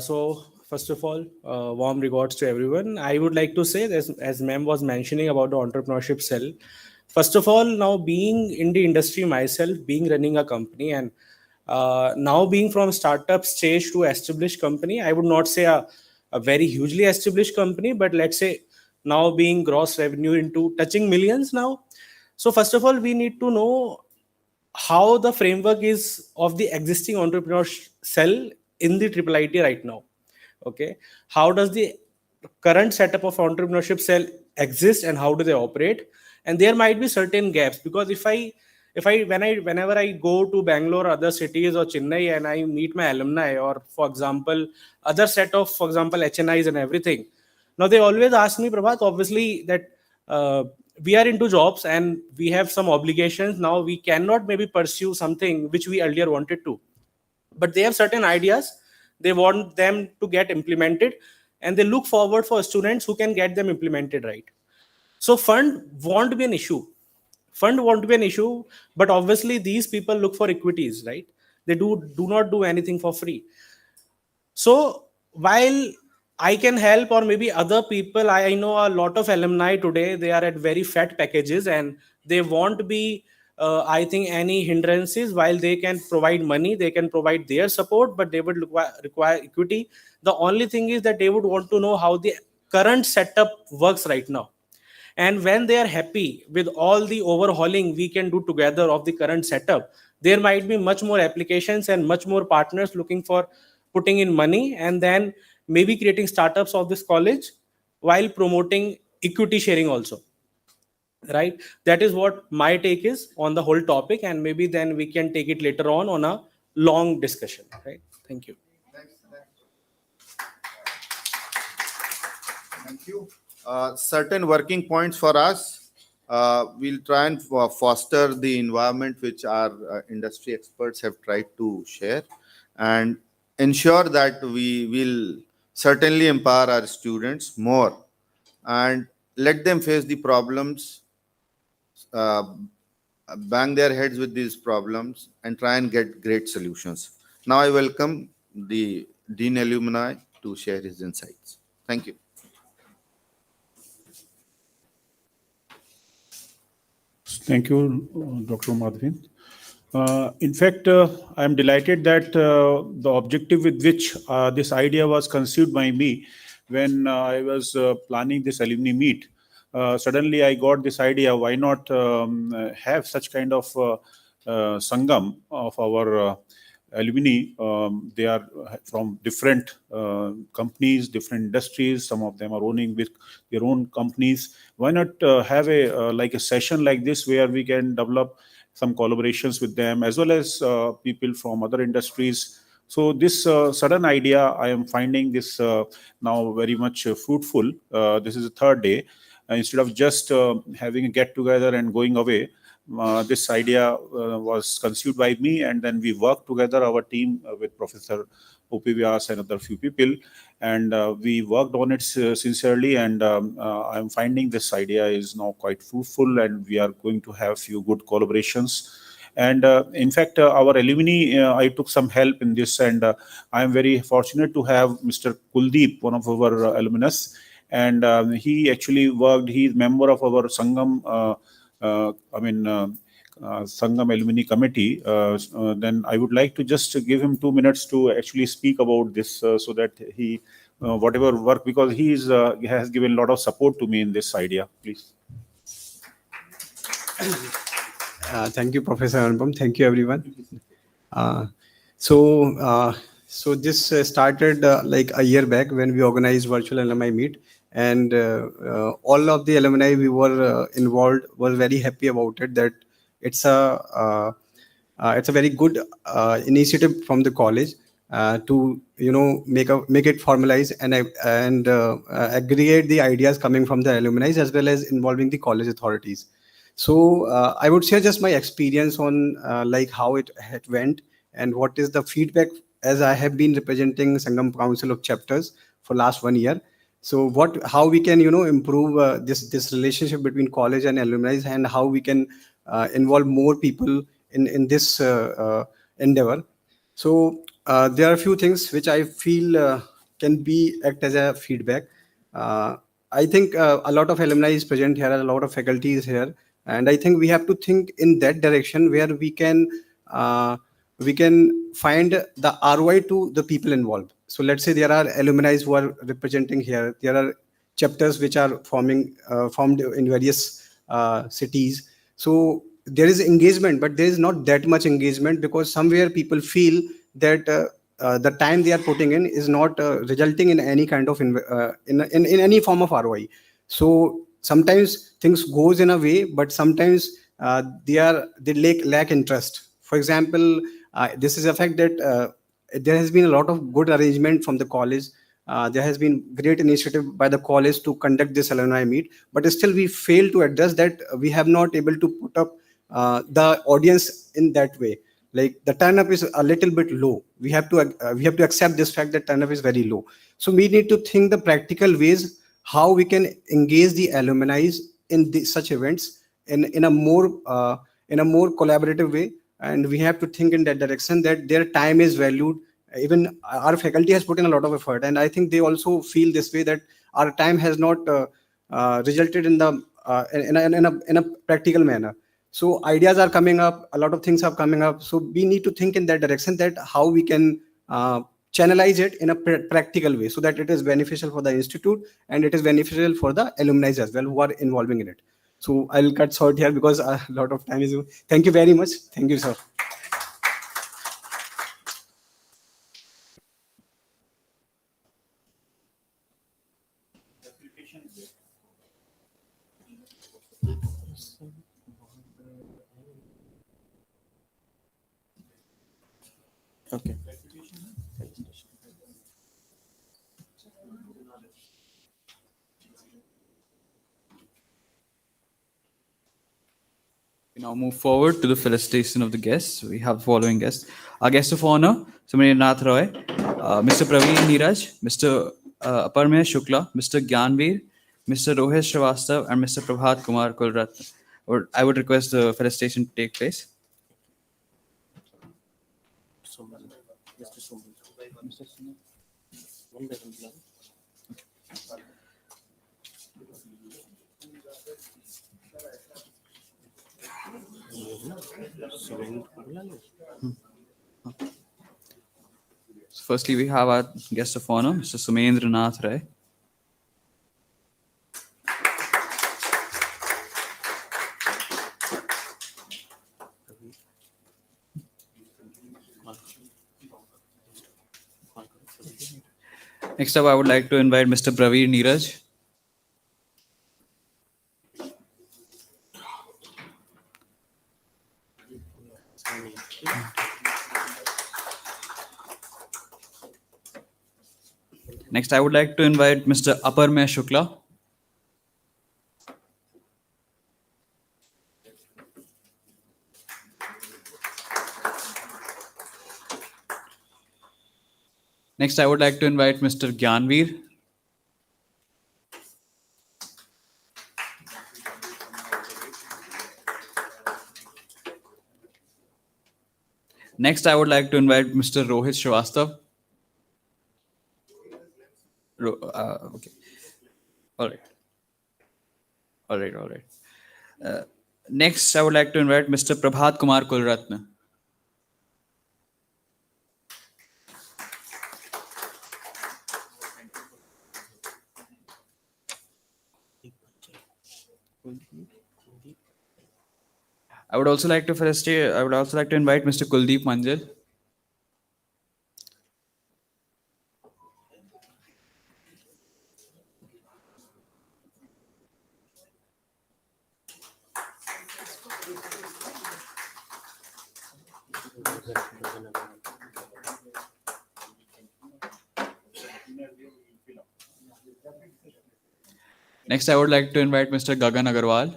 So first of all, warm regards to everyone. I would like to say, as Ma'am was mentioning about the entrepreneurship cell. First of all, now being in the industry myself, being running a company, and now being from startup stage to established company, I would not say a very hugely established company, but let's say now being gross revenue into touching millions now. So first of all, we need to know how the framework is of the existing entrepreneur cell in the triple IT right now. Okay, how does the current setup of entrepreneurship cell exist and how do they operate? And there might be certain gaps, because whenever I go to Bangalore, other cities or Chennai, and I meet my alumni, or for example other set of, for example, HNIs and everything, now they always ask me, Prabhat, obviously that we are into jobs and we have some obligations. Now we cannot maybe pursue something which we earlier wanted to, but they have certain ideas, they want them to get implemented, and they look forward for students who can get them implemented, right? So fund won't be an issue. But obviously these people look for equities, right? They do not do anything for free. So while I can help, or maybe other people, I know a lot of alumni today, they are at very fat packages and they won't be, I think, any hindrances. While they can provide money, they can provide their support, but they would require equity. The only thing is that they would want to know how the current setup works right now. And when they are happy with all the overhauling we can do together of the current setup, there might be much more applications and much more partners looking for putting in money, and then maybe creating startups of this college while promoting equity sharing also. Right? That is what my take is on the whole topic, and maybe then we can take it later on a long discussion. Right? Thank you. Thank you. Certain working points for us. We'll try and foster the environment which our industry experts have tried to share, and ensure that we will certainly empower our students more and let them face the problems, bang their heads with these problems, and try and get great solutions. Now I welcome the Dean Alumni to share his insights. Thank you. Thank you, Dr. Madhavin. In fact, I am delighted that the objective with which this idea was conceived by me when I was planning this alumni meet, suddenly I got this idea, why not have such kind of sangam of our alumni. They are from different companies, different industries. Some of them are owning with their own companies. Why not have a like a session like this where we can develop some collaborations with them, as well as people from other industries. So this sudden idea, I am finding this now very much fruitful. This is the third day. Instead of just having a get together and going away, this idea was conceived by me, and then we worked together, our team with Professor O.P. Vyas and other few people, and we worked on it sincerely, and I'm finding this idea is now quite fruitful, and we are going to have few good collaborations. And in fact, our alumni, I took some help in this, and I am very fortunate to have Mr. Kuldeep, one of our alumnus, and he actually worked, he is member of our Sangam, Sangam Alumni Committee. Then I would like to just give him 2 minutes to actually speak about this, so that he, whatever work, because he has given a lot of support to me in this idea. Please. Thank you, Professor Anupam. Thank you, everyone. So this started like a year back when we organized virtual alumni meet, and all of the alumni we were involved were very happy about it. That it's a very good initiative from the college to make it formalized and aggregate the ideas coming from the alumni as well as involving the college authorities. So I would share just my experience on like how it went and what is the feedback, as I have been representing Sangam Council of Chapters for last 1 year. So how we can improve this relationship between college and alumni, and how we can involve more people in this endeavor. So there are a few things which I feel can act as a feedback. I think a lot of alumni is present here, a lot of faculty is here, and I think we have to think in that direction where we can find the ROI to the people involved. So let's say there are alumni who are representing here. There are chapters which are formed in various cities. So there is engagement, but there is not that much engagement, because somewhere people feel that the time they are putting in is not resulting in any kind of in any form of ROI. So sometimes things goes in a way, but sometimes they lack interest. For example, this is a fact that there has been a lot of good arrangement from the college. There has been great initiative by the college to conduct this alumni meet, but still we fail to address that. We have not able to put up the audience in that way. Like the turn up is a little bit low. We have to accept this fact that turn up is very low. So we need to think the practical ways how we can engage the alumni in such events in a more collaborative way. And we have to think in that direction, that their time is valued even our faculty has put in a lot of effort, and I think they also feel this way, that our time has not resulted in the in a practical manner. So ideas are coming up, a lot of things are coming up. So we need to think in that direction, that how we can channelize it in a practical way, so that it is beneficial for the institute and it is beneficial for the alumni as well who are involving in it. So I'll cut short here because a lot of time is. Thank you very much. Thank you, sir. Okay. We now move forward to the felicitation of the guests. We have the following guests. Our guest of honor, Sumerendra Roy, Mr. Praveen Neeraj, Mr. Aparmay Shukla, Mr. Gyanveer, Mr. Rohit Srivastav, and Mr. Prabhat Kumar Kulratne. I would request the felicitation to take place. So firstly, we have our guest of honor, Mr. Sumendra Nath Ray. Next up, I would like to invite Mr. Praveen Neeraj. Next, I would like to invite Mr. Aparmay Shukla. Next, I would like to invite Mr. Gyanveer. Next, I would like to invite Mr. Rohit Srivastav. Okay. All right. Next, I would like to invite Mr. Prabhat Kumar Kulratne. I would also like to invite Mr. Kuldeep Manjal. Next, I would like to invite Mr. Gagan Agarwal.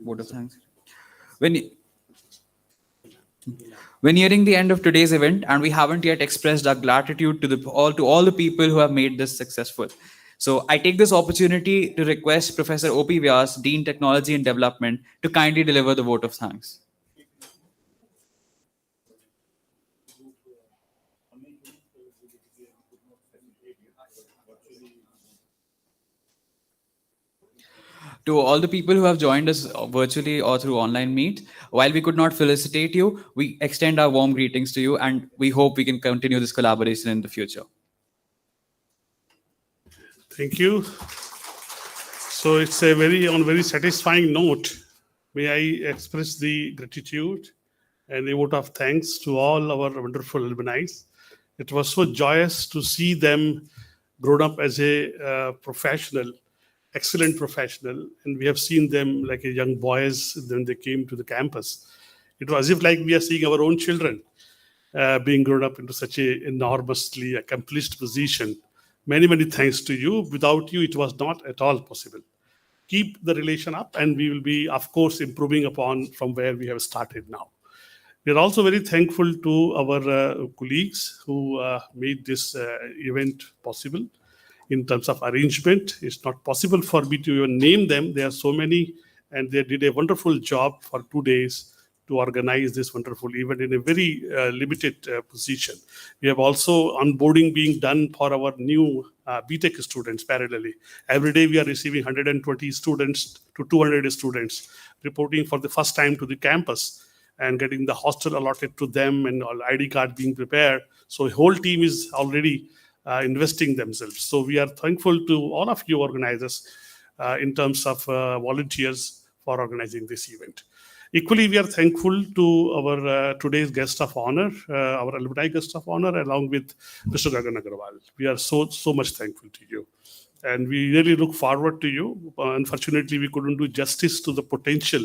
Vote of thanks. We're nearing the end of today's event, and we haven't yet expressed our gratitude to all the people who have made this successful. So I take this opportunity to request Professor O.P. Vyas, Dean Technology and Development, to kindly deliver the vote of thanks. To all the people who have joined us virtually or through online meet, while we could not felicitate you, we extend our warm greetings to you, and we hope we can continue this collaboration in the future. Thank you. So it's a very satisfying note. May I express the gratitude and a vote of thanks to all our wonderful alumni. It was so joyous to see them grown up as a professional, excellent professional, and we have seen them like a young boys when they came to the campus. It was as if like we are seeing our own children being grown up into such a enormously accomplished position. Many thanks to you. Without you, it was not at all possible. Keep the relation up, and we will be, of course, improving upon from where we have started now. We are also very thankful to our colleagues who made this event possible in terms of arrangement. It's not possible for me to even name them. There are so many, and they did a wonderful job for 2 days to organize this wonderful event in a very limited position. We have also onboarding being done for our new BTech students parallelly. Every day we are receiving 120 students to 200 students reporting for the first time to the campus and getting the hostel allotted to them and all ID card being prepared. So the whole team is already investing themselves. So we are thankful to all of you organizers in terms of volunteers for organizing this event. Equally, we are thankful to our today's guest of honor, our alumni guest of honor, along with Mr. Gagan Agarwal. We are so much thankful to you. And we really look forward to you. Unfortunately, we couldn't do justice to the potential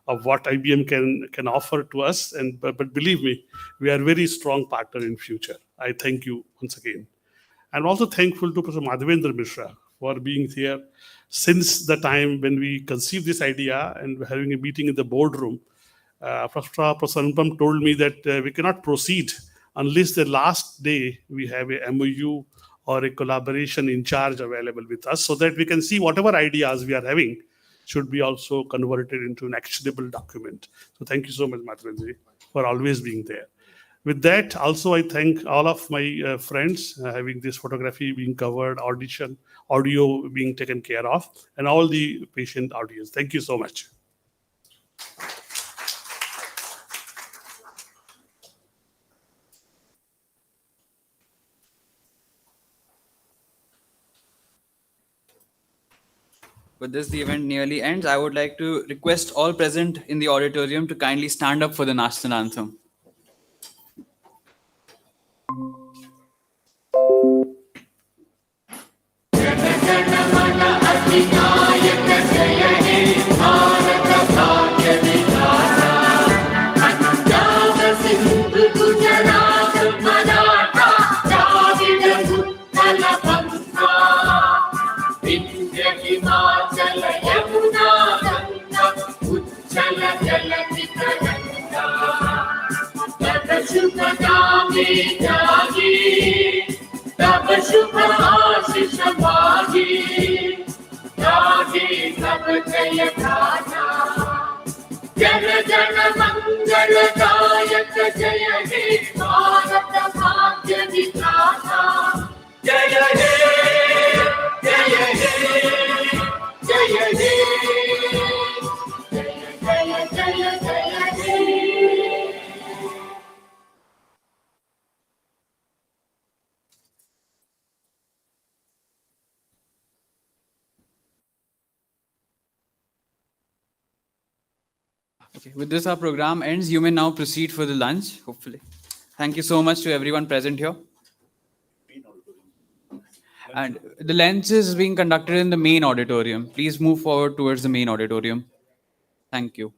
of what IBM can offer to us. But believe me, we are a very strong partner in future. I thank you once again. I'm also thankful to Professor Madhavendra Mishra for being here since the time when we conceived this idea and having a meeting in the boardroom. Professor Anupam told me that we cannot proceed unless the last day we have a MOU or a collaboration in charge available with us so that we can see whatever ideas we are having should be also converted into an actionable document. So thank you so much, Madhavendra, for always being there. With that, also I thank all of my friends having this photography being covered, audio being taken care of, and all the patient audience. Thank you so much. With this, the event nearly ends. I would like to request all present in the auditorium to kindly stand up for the national anthem. तब शुभ आशीष मागी गाही सब जय गाथा जन जन मंगल दायक जय हे भारत भाग्य विधाता जय हे जय हे जय हे जय जय जय हे Okay, with this, our program ends. You may now proceed for the lunch, hopefully. Thank you so much to everyone present here. And the lunch is being conducted in the main auditorium. Please move forward towards the main auditorium. Thank you.